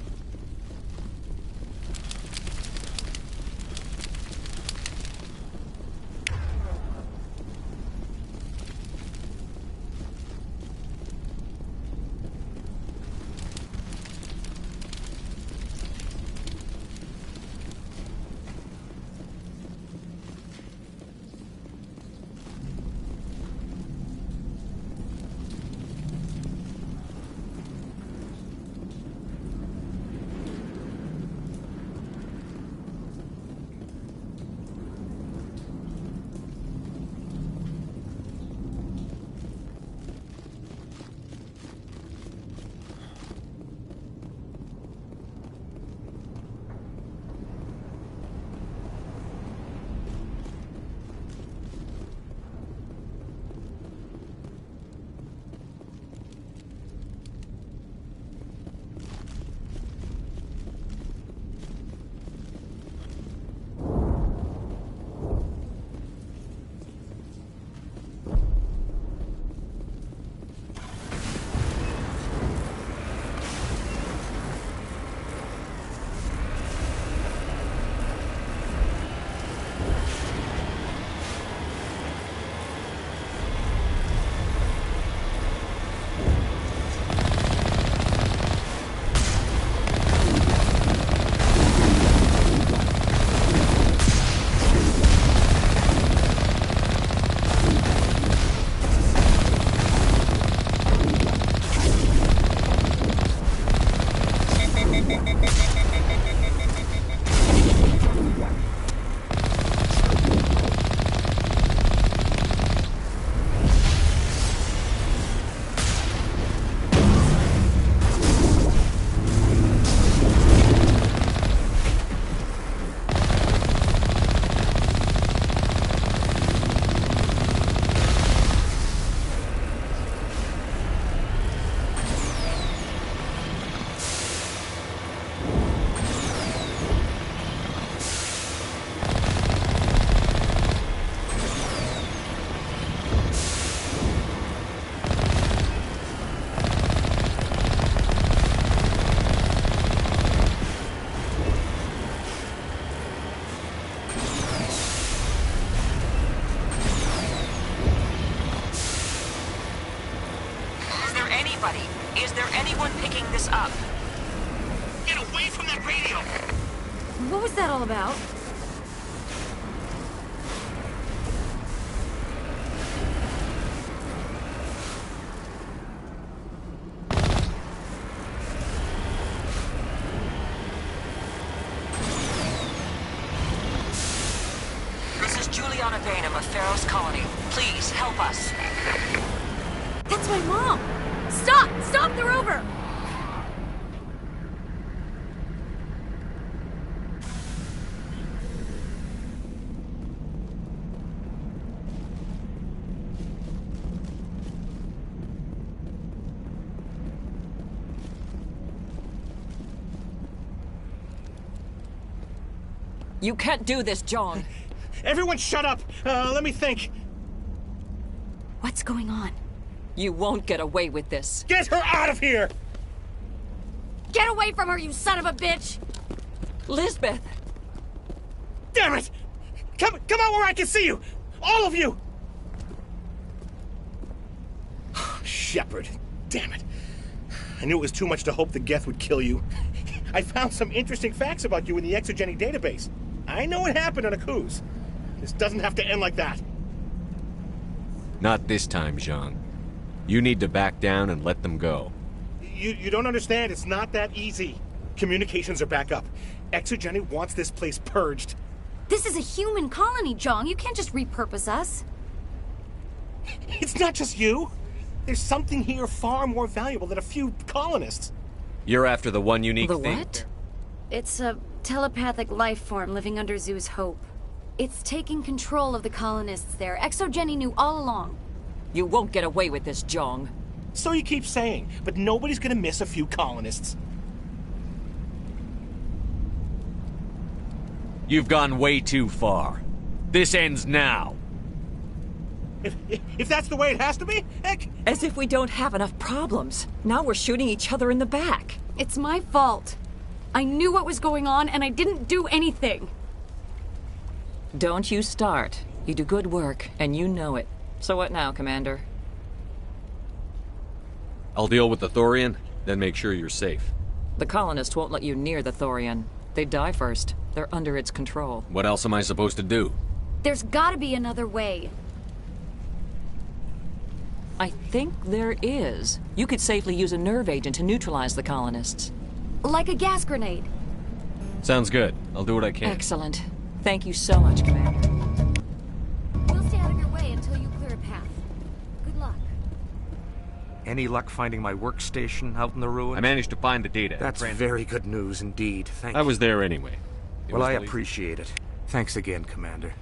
Speaker 7: Everybody, is there anyone picking this up?
Speaker 8: Get away from that radio!
Speaker 15: What was that all about?
Speaker 7: This is Juliana Bainham of Pharaoh's Colony. Please, help us.
Speaker 15: That's my mom! Stop! Stop the rover!
Speaker 20: You can't do this, John.
Speaker 8: Everyone shut up! Let me think.
Speaker 15: What's going on?
Speaker 20: You won't get away with this.
Speaker 8: Get her out of here!
Speaker 15: Get away from her, you son of a bitch!
Speaker 20: Lisbeth!
Speaker 8: Damn it! Come out where I can see you! All of you! Shepard, damn it. I knew it was too much to hope that Geth would kill you. I found some interesting facts about you in the Exogeny database. I know it happened on Akuz. This doesn't have to end like that.
Speaker 4: Not this time, Jean. You need to back down and let them go.
Speaker 8: You don't understand. It's not that easy. Communications are back up. Exogeny wants this place purged.
Speaker 15: This is a human colony, John. You can't just repurpose us.
Speaker 8: It's not just you. There's something here far more valuable than a few colonists.
Speaker 4: You're after the one unique
Speaker 15: The
Speaker 4: thing.
Speaker 15: what? It's a telepathic life form living under Zoo's Hope. It's taking control of the colonists there. Exogeny knew all along.
Speaker 20: You won't get away with this, Jong.
Speaker 8: So you keep saying, but nobody's gonna miss a few colonists.
Speaker 4: You've gone way too far. This ends now.
Speaker 8: If that's the way it has to be, heck...
Speaker 20: As if we don't have enough problems. Now we're shooting each other in the back.
Speaker 15: It's my fault. I knew what was going on, and I didn't do anything.
Speaker 20: Don't you start. You do good work, and you know it. So what now, Commander?
Speaker 4: I'll deal with the Thorian, then make sure you're safe.
Speaker 20: The colonists won't let you near the Thorian. They die first. They're under its control.
Speaker 4: What else am I supposed to do?
Speaker 15: There's gotta be another way.
Speaker 20: I think there is. You could safely use a nerve agent to neutralize the colonists.
Speaker 15: Like a gas grenade.
Speaker 4: Sounds good. I'll do what I can.
Speaker 20: Excellent. Thank you so much, Commander.
Speaker 15: We'll stay out of your way until you clear a path. Good luck.
Speaker 22: Any luck finding my workstation out in the ruins?
Speaker 4: I managed to find the data.
Speaker 22: That's very good news indeed. Thank you.
Speaker 4: I was there anyway.
Speaker 22: Well, I appreciate it. Thanks again, Commander.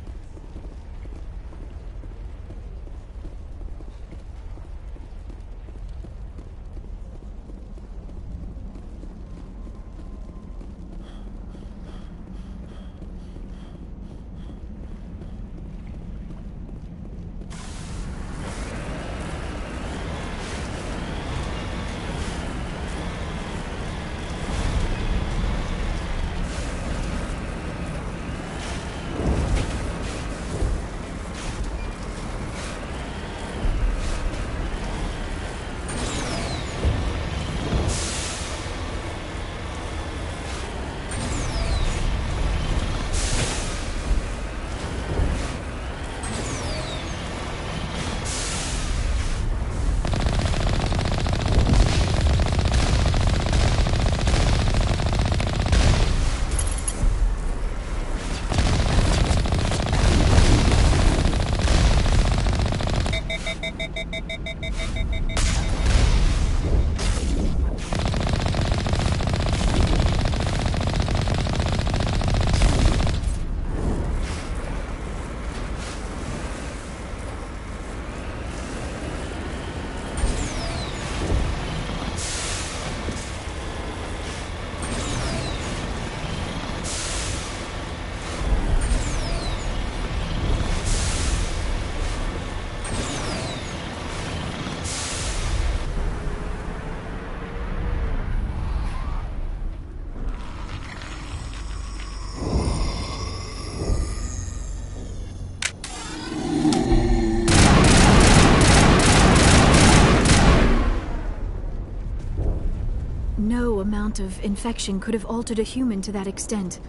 Speaker 2: amount of infection could have altered a human to that extent.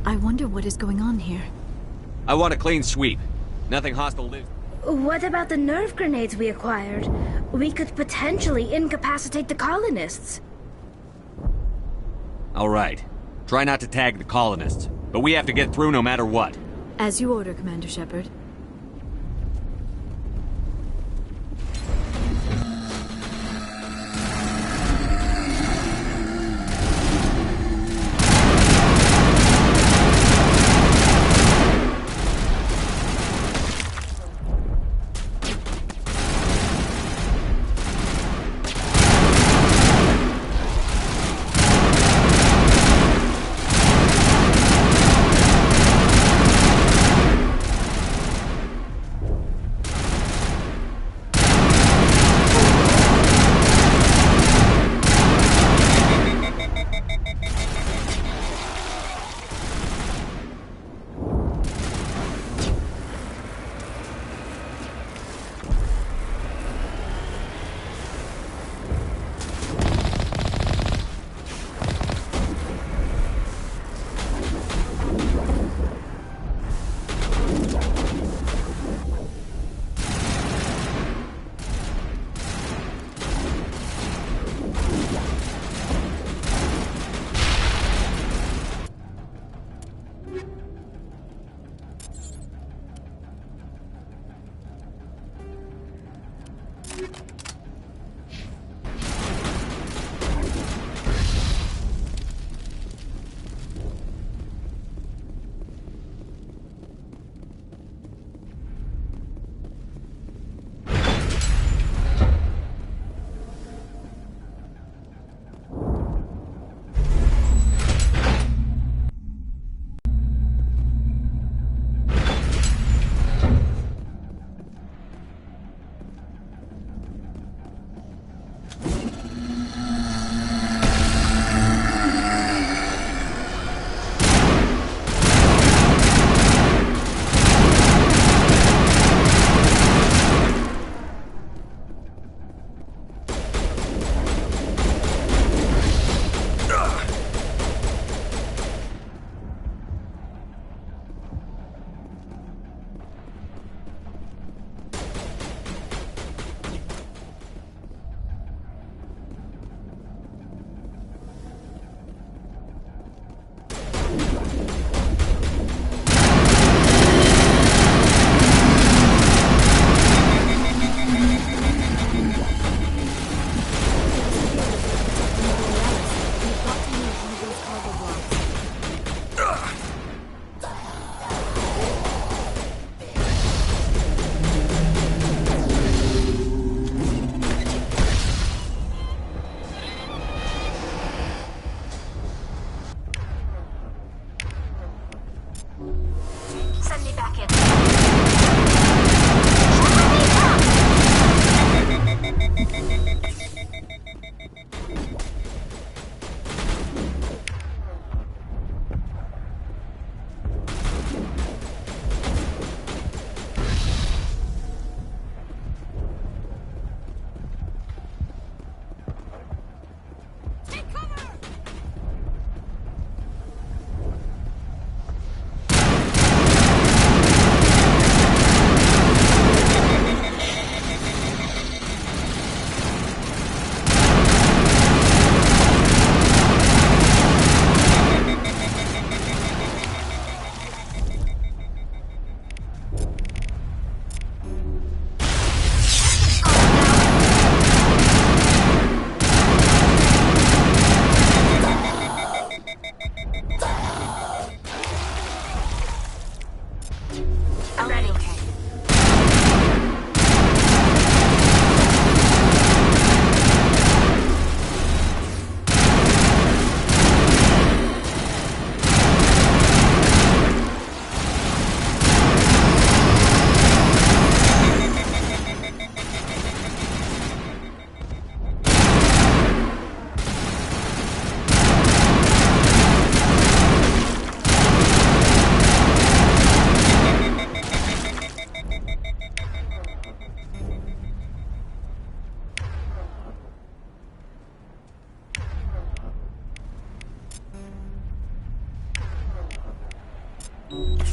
Speaker 2: I wonder what is going on here.
Speaker 4: I want a clean sweep. Nothing hostile lives.
Speaker 10: What about the nerve grenades we acquired? We could potentially incapacitate the colonists.
Speaker 4: All right. Try not to tag the colonists, but we have to get through no matter what.
Speaker 2: As you order, Commander Shepard.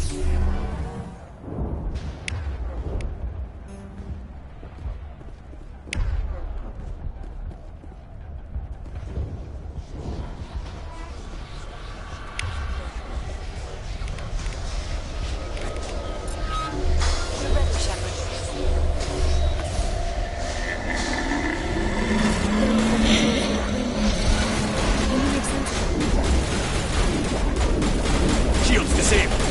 Speaker 8: Shields disabled.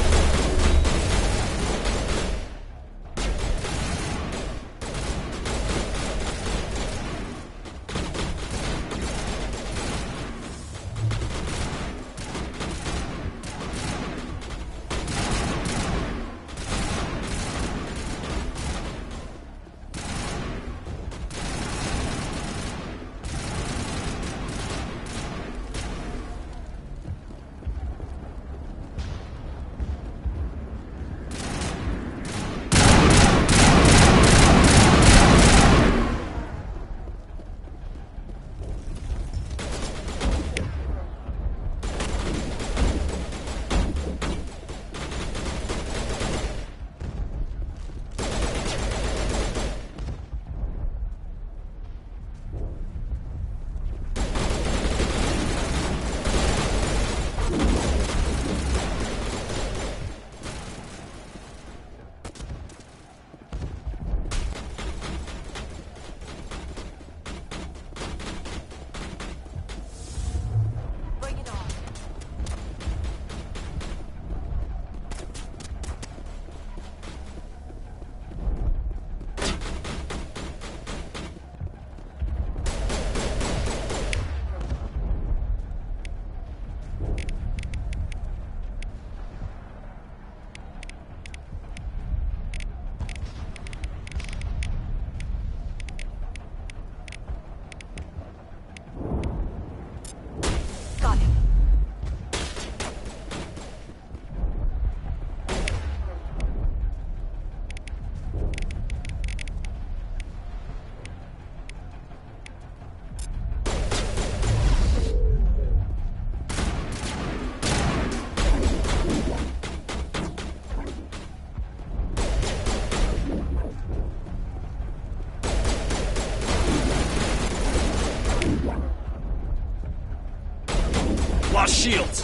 Speaker 8: Lost shields.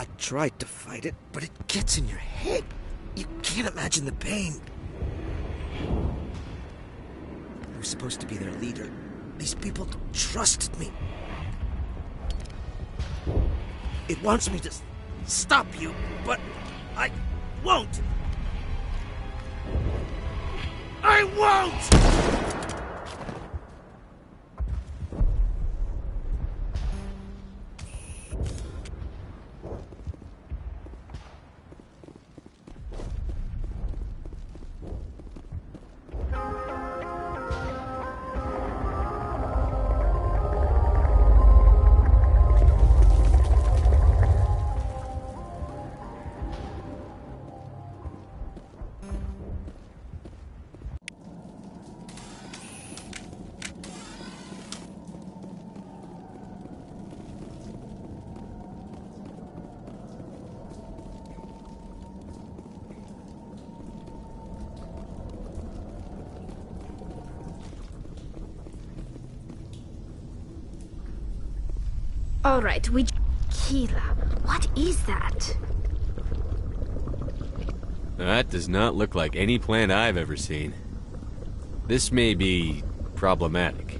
Speaker 11: I tried to fight it, but it gets in your head. You can't imagine the pain. I was supposed to be their leader. These people trusted me. It wants me to stop you, but I won't. I won't!
Speaker 10: All right, Keela, what is that?
Speaker 4: That does not look like any plant I've ever seen. This may be problematic.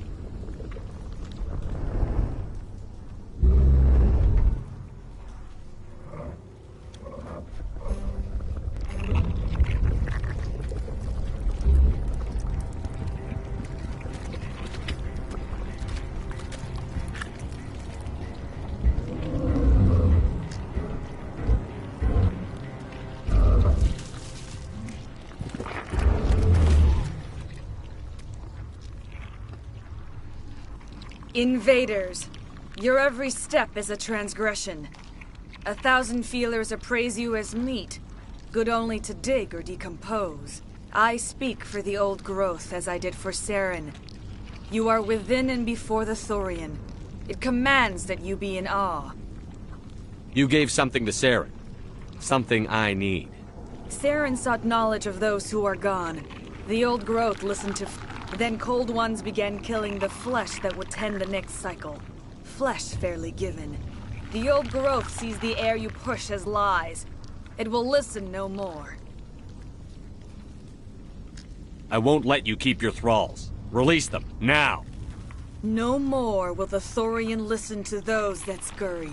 Speaker 17: Invaders, your every step is a transgression. 1,000 feelers appraise you as meat, good only to dig or decompose. I speak for the old growth as I did for Saren. You are within and before the Thorian. It commands that you be in awe.
Speaker 4: You gave something to Saren. Something I need.
Speaker 17: Saren sought knowledge of those who are gone. The old growth listened to... Then Cold Ones began killing the flesh that would tend the next cycle. Flesh fairly given. The old growth sees the air you push as lies. It will listen no more.
Speaker 4: I won't let you keep your thralls. Release them, now!
Speaker 17: No more will the Thorian listen to those that scurry.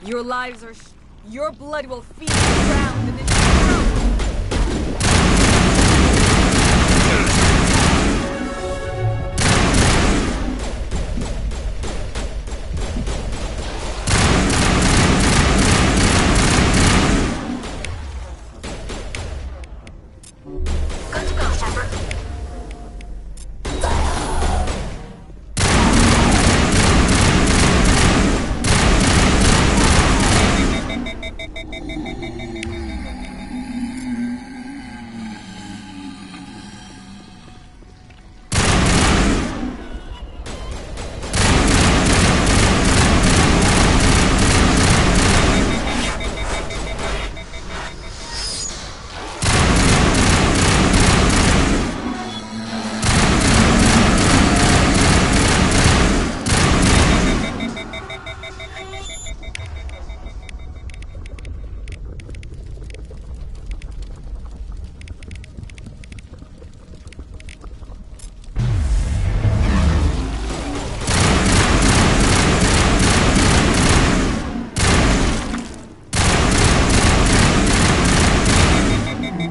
Speaker 17: Your lives are... Your blood will feed the ground and it...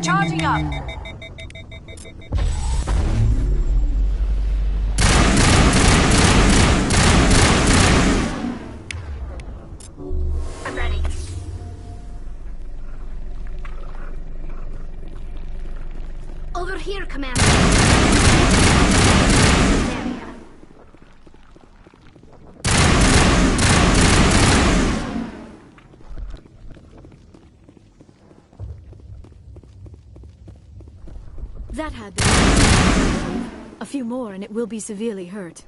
Speaker 7: Charging up! I'm ready.
Speaker 10: Over here, Commander.
Speaker 2: That had them. A few more and it will be severely hurt.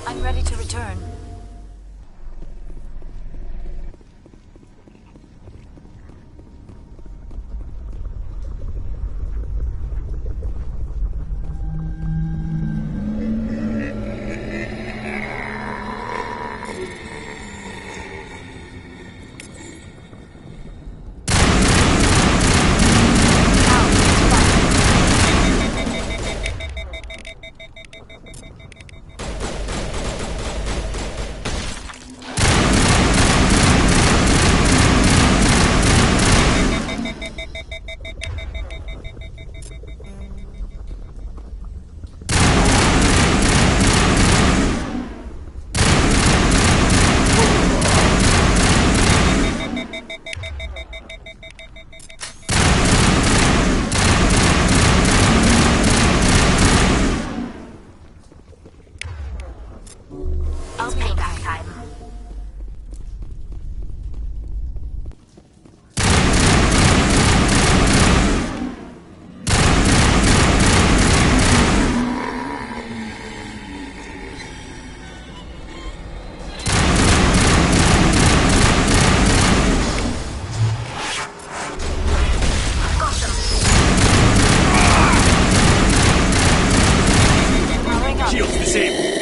Speaker 2: I'm ready to return.
Speaker 10: I'll be back time.
Speaker 8: Shields disabled.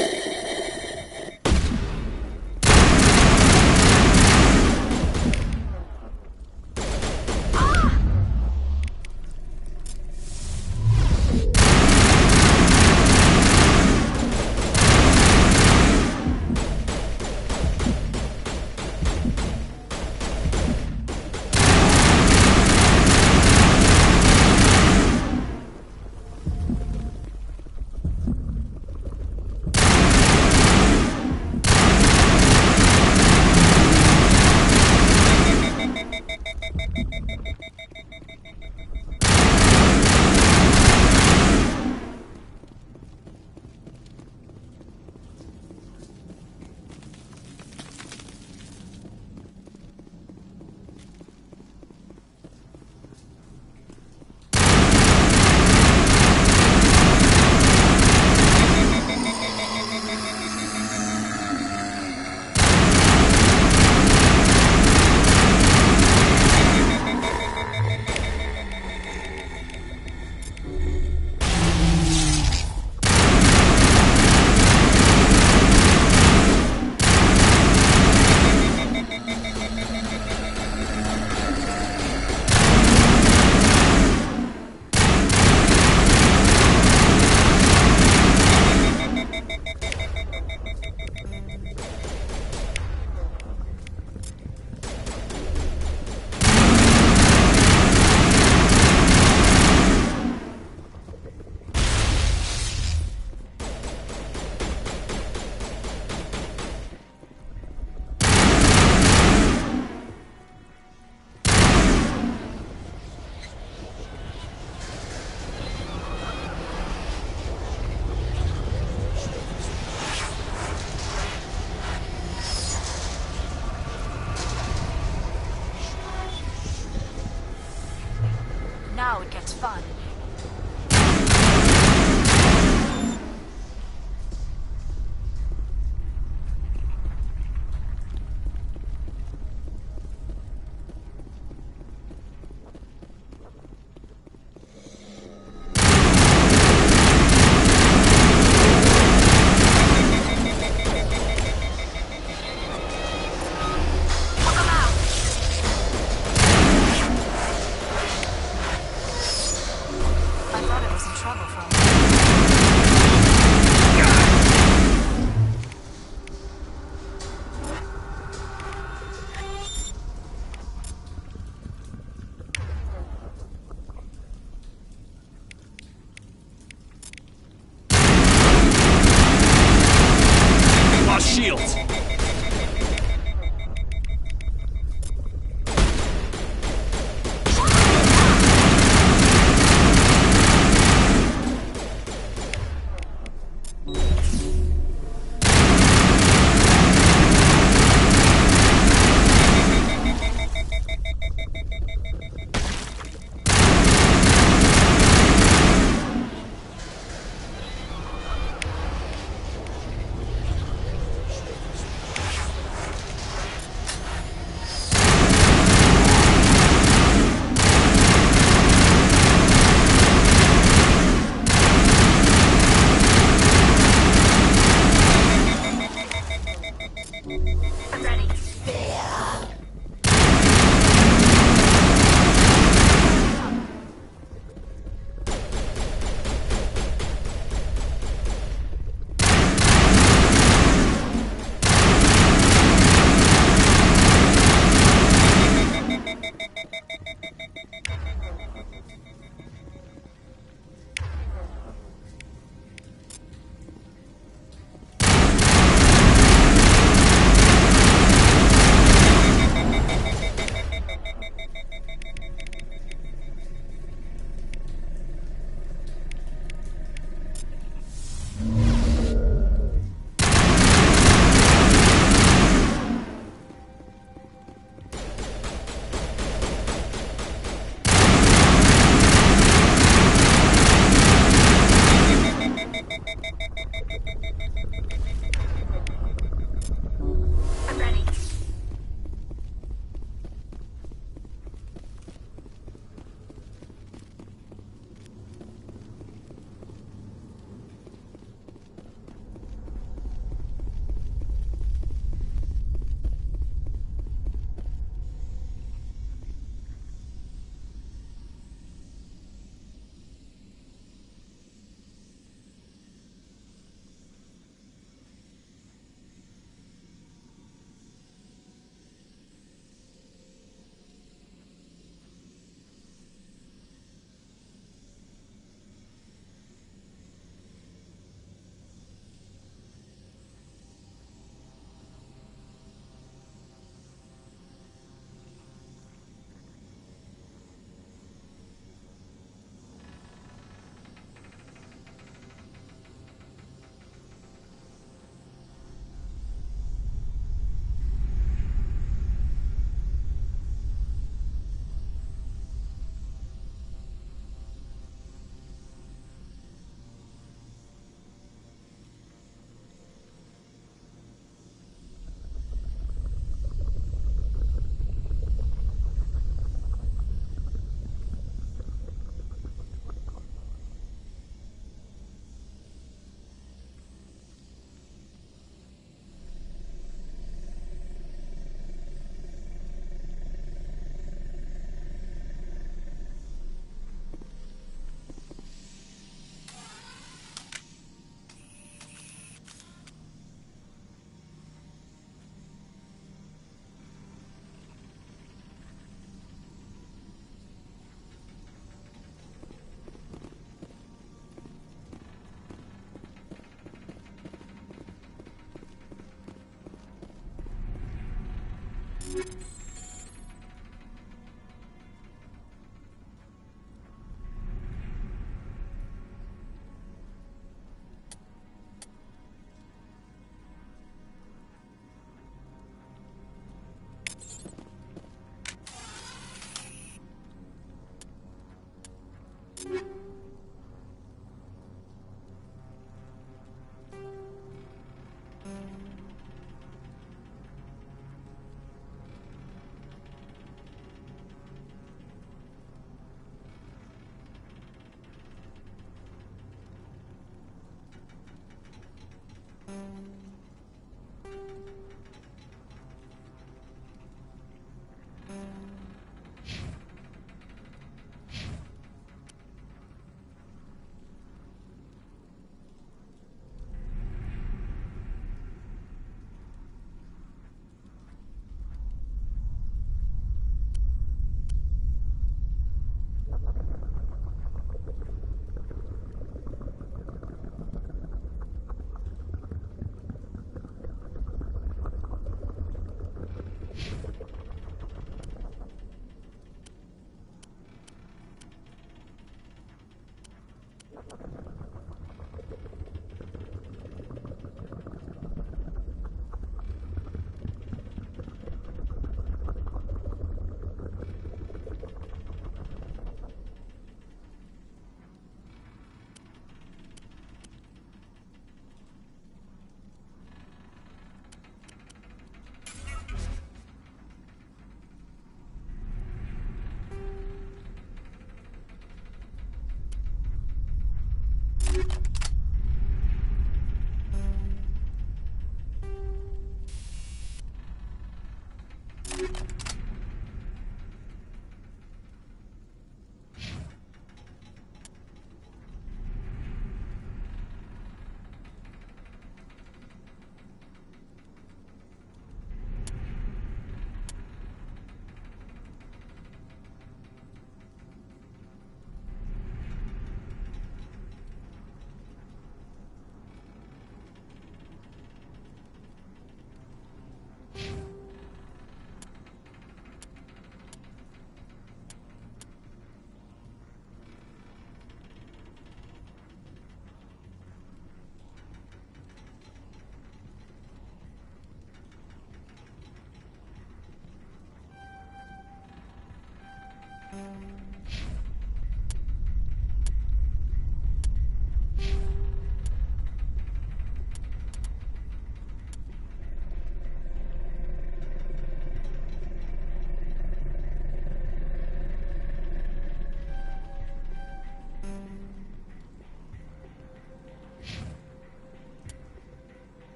Speaker 2: Now it gets fun.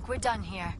Speaker 2: think we're done here.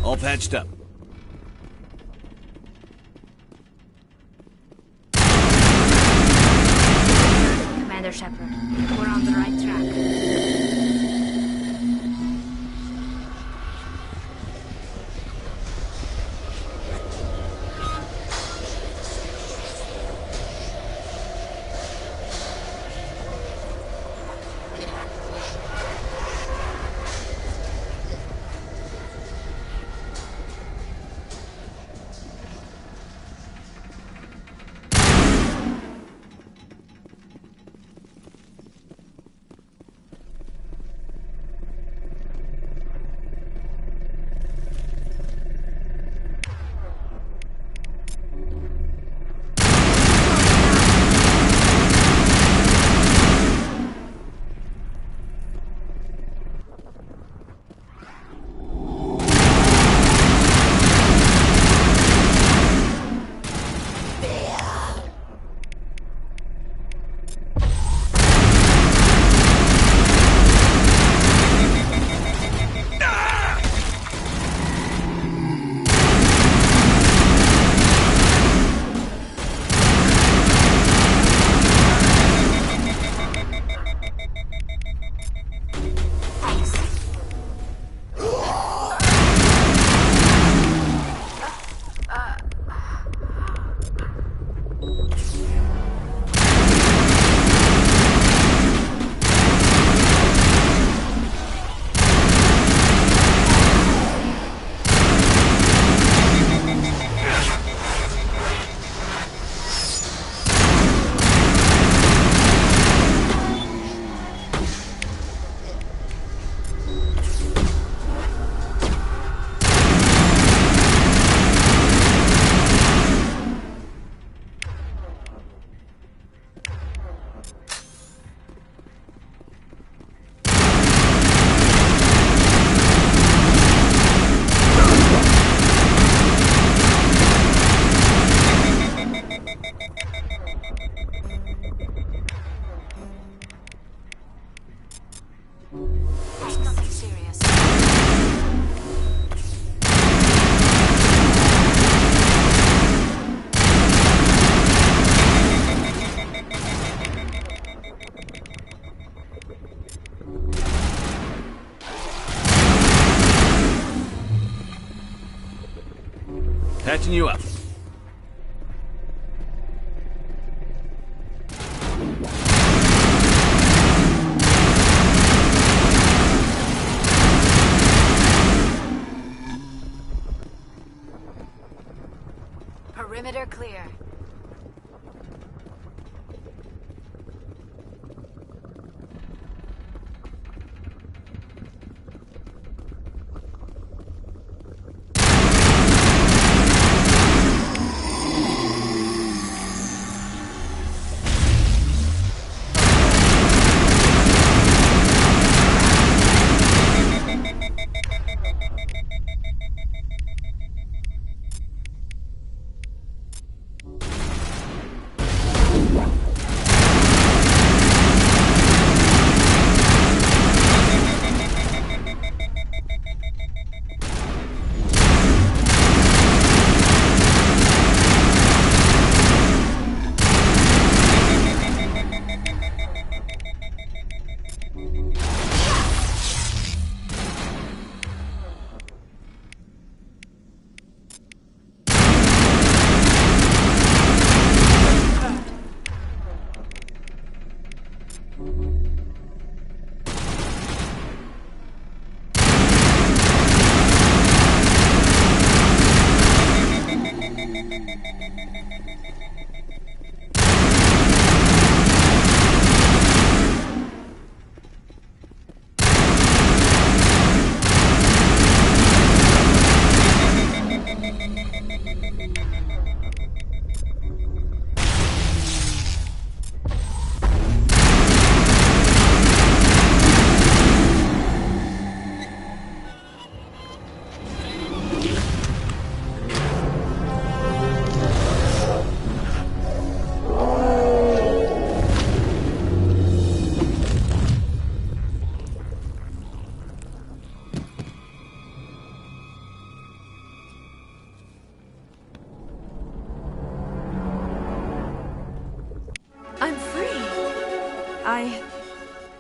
Speaker 13: All patched up.
Speaker 10: Commander Shepard, we're on the right track.
Speaker 4: Patching you up.
Speaker 15: Perimeter clear.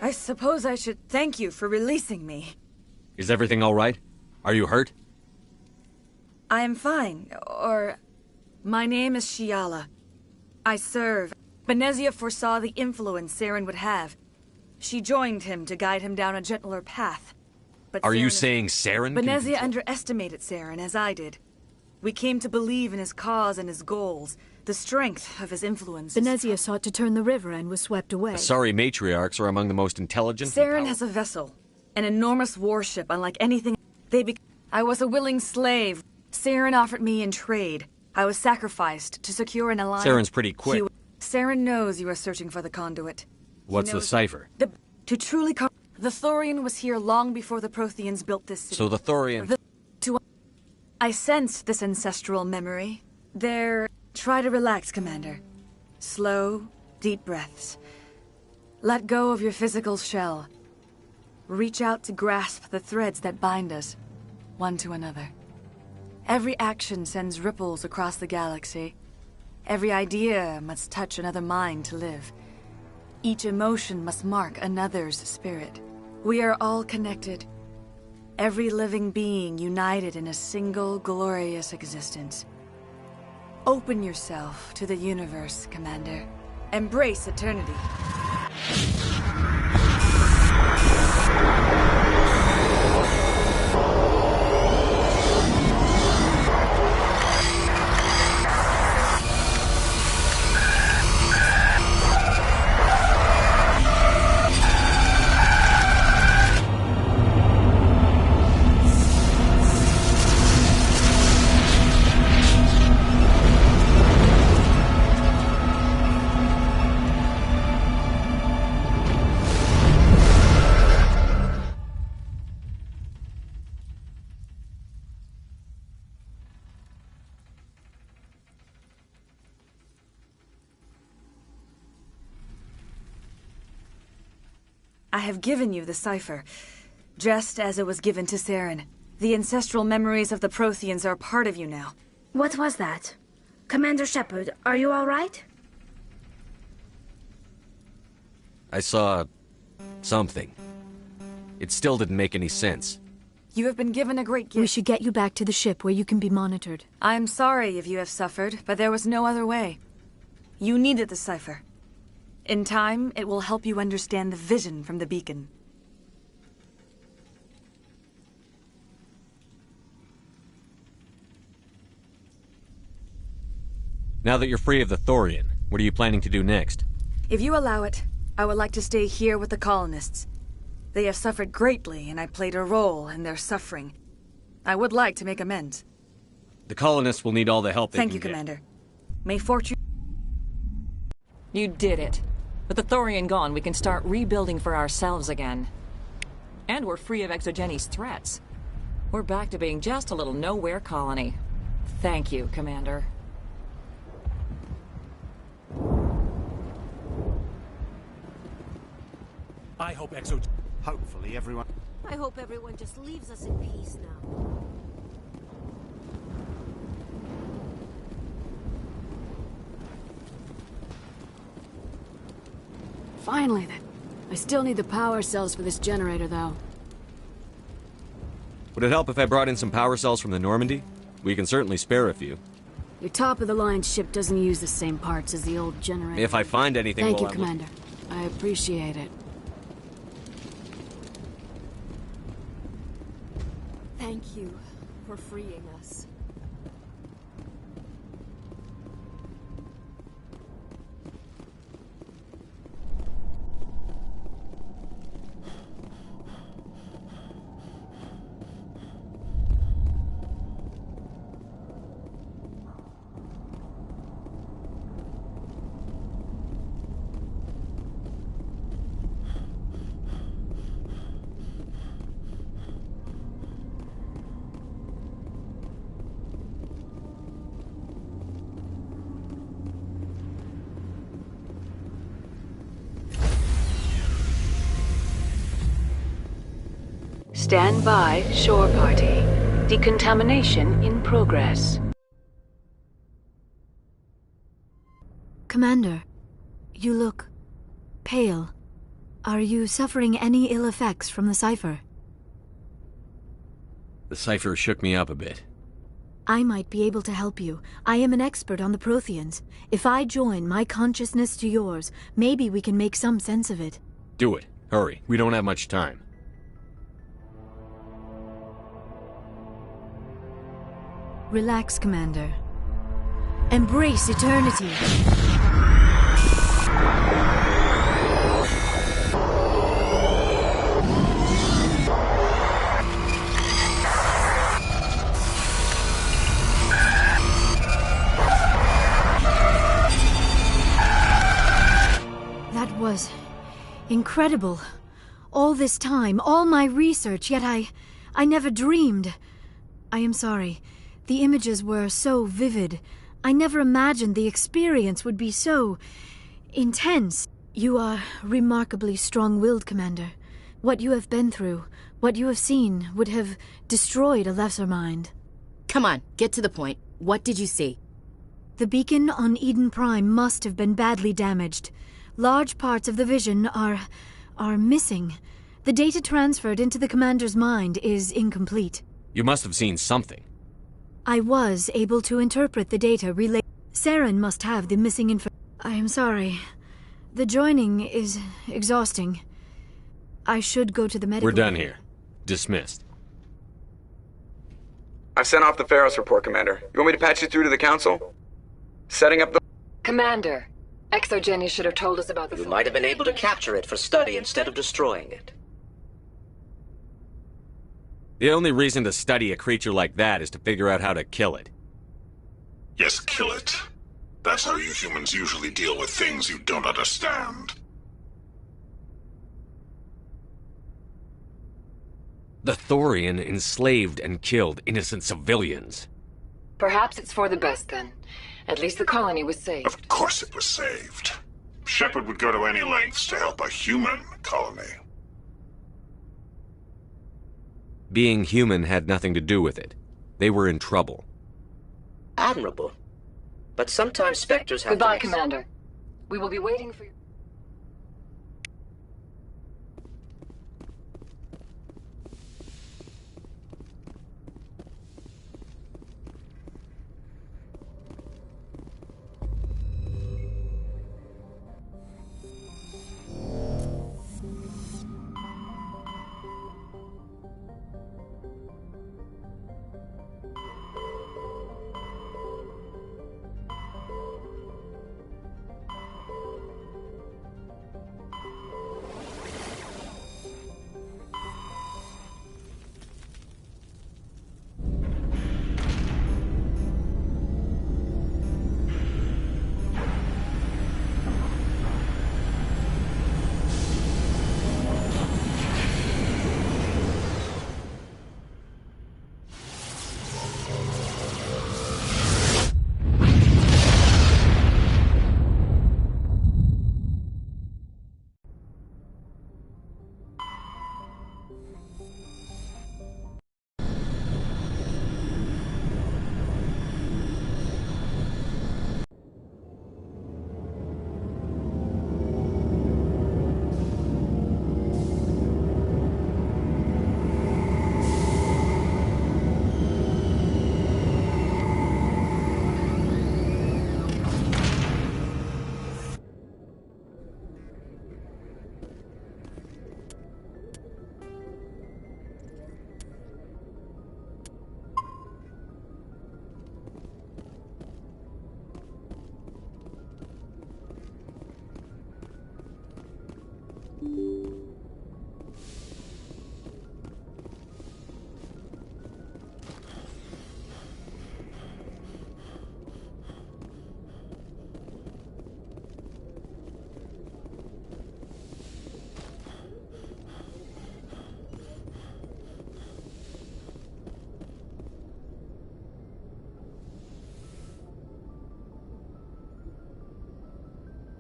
Speaker 17: I suppose I should thank you for releasing me.
Speaker 4: Is everything all right? Are you hurt?
Speaker 17: I am fine, my name is Shiala. I serve. Benezia foresaw the influence Saren would have. She joined him to guide him down a gentler path. But
Speaker 4: Are you saying Saren can
Speaker 17: Benezia
Speaker 4: control-
Speaker 17: underestimated Saren, as I did. We came to believe in his cause and his goals, the strength of his influence.
Speaker 2: Benezia sought to turn the river and was swept away.
Speaker 4: Sorry, matriarchs are among the most intelligent.
Speaker 17: Saren has a vessel, an enormous warship unlike anything. I was a willing slave. Saren offered me in trade. I was sacrificed to secure an alliance.
Speaker 4: Saren's pretty quick.
Speaker 17: Saren knows you are searching for the conduit.
Speaker 4: What's the cipher?
Speaker 17: The Thorian was here long before the Protheans built this city.
Speaker 4: So the Thorian...
Speaker 17: I sensed this ancestral memory. Try to relax, Commander. Slow, deep breaths. Let go of your physical shell. Reach out to grasp the threads that bind us, one to another. Every action sends ripples across the galaxy. Every idea must touch another mind to live. Each emotion must mark another's spirit. We are all connected. Every living being united in a single glorious existence. Open yourself to the universe, Commander. Embrace eternity. I have given you the cipher, just as it was given to Saren. The ancestral memories of the Protheans are part of you now.
Speaker 10: What was that? Commander Shepard, are you all right?
Speaker 4: I saw... something. It still didn't make any sense.
Speaker 17: You have been given a great gift.
Speaker 2: We should get you back to the ship where you can be monitored.
Speaker 17: I'm sorry if you have suffered, but there was no other way. You needed the cipher. In time, it will help you understand the vision from the beacon.
Speaker 4: Now that you're free of the Thorian, what are you planning to do next?
Speaker 17: If you allow it, I would like to stay here with the colonists. They have suffered greatly, and I played a role in their suffering. I would like to make amends.
Speaker 4: The colonists will need all the help they can
Speaker 17: Thank you,
Speaker 4: get.
Speaker 17: Commander. May fortune...
Speaker 20: You did it. With the Thorian gone, we can start rebuilding for ourselves again. And we're free of Exogeni's threats. We're back to being just a little nowhere colony. Thank you, Commander.
Speaker 13: I hope Hopefully everyone...
Speaker 24: I hope everyone just leaves us in peace now.
Speaker 19: Finally, then. I still need the power cells for this generator, though.
Speaker 4: Would it help if I brought in some power cells from the Normandy? We can certainly spare a few.
Speaker 19: Your top-of-the-line ship doesn't use the same parts as the old generator.
Speaker 4: If I find anything...
Speaker 19: Thank you,
Speaker 4: while I'm
Speaker 19: Commander. I appreciate it.
Speaker 24: Thank you for freeing us.
Speaker 21: Stand by, shore party. Decontamination in progress.
Speaker 2: Commander, you look pale. Are you suffering any ill effects from the cipher?
Speaker 4: The cipher shook me up a bit.
Speaker 2: I might be able to help you. I am an expert on the Protheans. If I join my consciousness to yours, maybe we can make some sense of it.
Speaker 4: Do it. Hurry. We don't have much time.
Speaker 2: Relax, Commander. Embrace eternity. That was incredible. All this time, all my research, yet I never dreamed. I am sorry. The images were so vivid. I never imagined the experience would be so intense. You are remarkably strong-willed, Commander. What you have been through, what you have seen, would have destroyed a lesser mind.
Speaker 23: Come on, get to the point. What did you see?
Speaker 2: The beacon on Eden Prime must have been badly damaged. Large parts of the vision are missing. The data transferred into the Commander's mind is incomplete.
Speaker 4: You must have seen something.
Speaker 2: I was able to interpret the data relayed. Saren must have the missing info. I am sorry. The joining is exhausting. I should go to the medical...
Speaker 4: We're done here. Dismissed.
Speaker 1: I've sent off the Pharos report, Commander. You want me to patch you through to the Council? Setting up the...
Speaker 21: Commander, Exogeny should have told us about the...
Speaker 25: You might have been able to capture it for study instead of destroying it.
Speaker 4: The only reason to study a creature like that is to figure out how to kill it.
Speaker 3: Yes, kill it. That's how you humans usually deal with things you don't understand.
Speaker 4: The Thorian enslaved and killed innocent civilians.
Speaker 21: Perhaps it's for the best, then. At least the colony was saved.
Speaker 3: Of course it was saved. Shepard would go to any lengths to help a human colony.
Speaker 4: Being human had nothing to do with it. They were in trouble.
Speaker 25: Admirable. But sometimes Spectres have
Speaker 21: Goodbye,
Speaker 25: to...
Speaker 21: Commander. We will be waiting for you.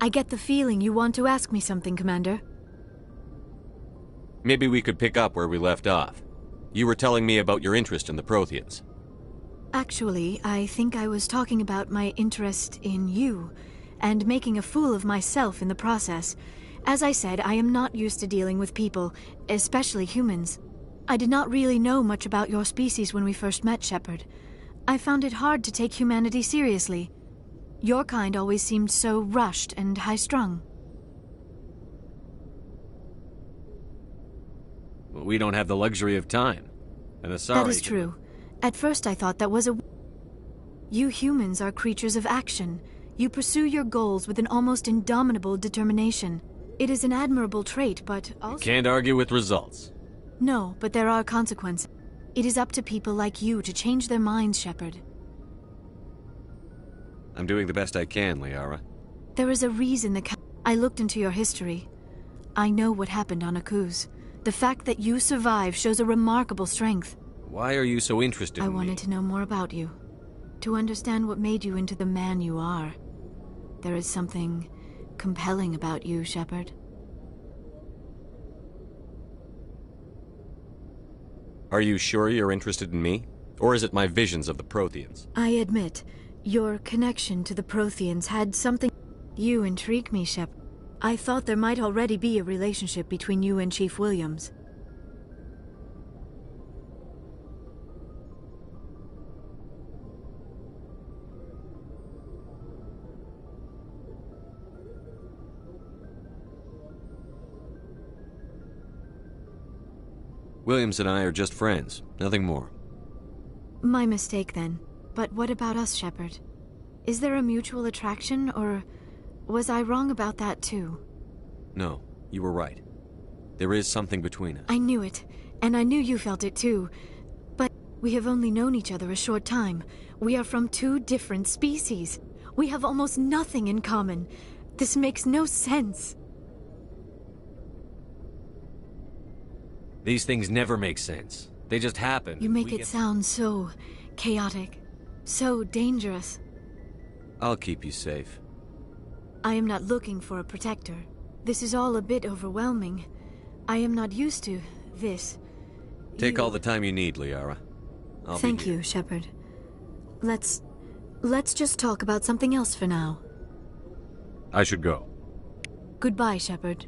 Speaker 2: I get the feeling you want to ask me something, Commander.
Speaker 4: Maybe we could pick up where we left off. You were telling me about your interest in the Protheans.
Speaker 2: Actually, I think I was talking about my interest in you, and making a fool of myself in the process. As I said, I am not used to dealing with people, especially humans. I did not really know much about your species when we first met, Shepard. I found it hard to take humanity seriously. Your kind always seemed so rushed and high-strung.
Speaker 4: Well, we don't have the luxury of time. And Asari...
Speaker 2: That is true. At first I thought that was a... You humans are creatures of action. You pursue your goals with an almost indomitable determination. It is an admirable trait, but also...
Speaker 4: You can't argue with results.
Speaker 2: No, but there are consequences. It is up to people like you to change their minds, Shepard.
Speaker 4: I'm doing the best I can, Liara.
Speaker 2: There is a reason I looked into your history. I know what happened on Akuz. The fact that you survived shows a remarkable strength.
Speaker 4: Why are you so interested in me?
Speaker 2: I wanted to know more about you. To understand what made you into the man you are. There is something compelling about you, Shepard.
Speaker 4: Are you sure you're interested in me? Or is it my visions of the Protheans?
Speaker 2: I admit, your connection to the Protheans had something... You intrigue me, Shep. I thought there might already be a relationship between you and Chief Williams.
Speaker 4: Williams and I are just friends, nothing more.
Speaker 2: My mistake, then. But what about us, Shepard? Is there a mutual attraction, or was I wrong about that too?
Speaker 4: No, you were right. There is something between us.
Speaker 2: I knew it, and I knew you felt it too. But we have only known each other a short time. We are from two different species. We have almost nothing in common. This makes no sense.
Speaker 4: These things never make sense. They just happen.
Speaker 2: You make it sound so chaotic, so dangerous.
Speaker 4: I'll keep you safe.
Speaker 2: I am not looking for a protector. This is all a bit overwhelming. I am not used to this.
Speaker 4: Take all the time you need, Liara.
Speaker 2: Thank you, Shepard. Let's just talk about something else for now.
Speaker 4: I should go.
Speaker 2: Goodbye, Shepard.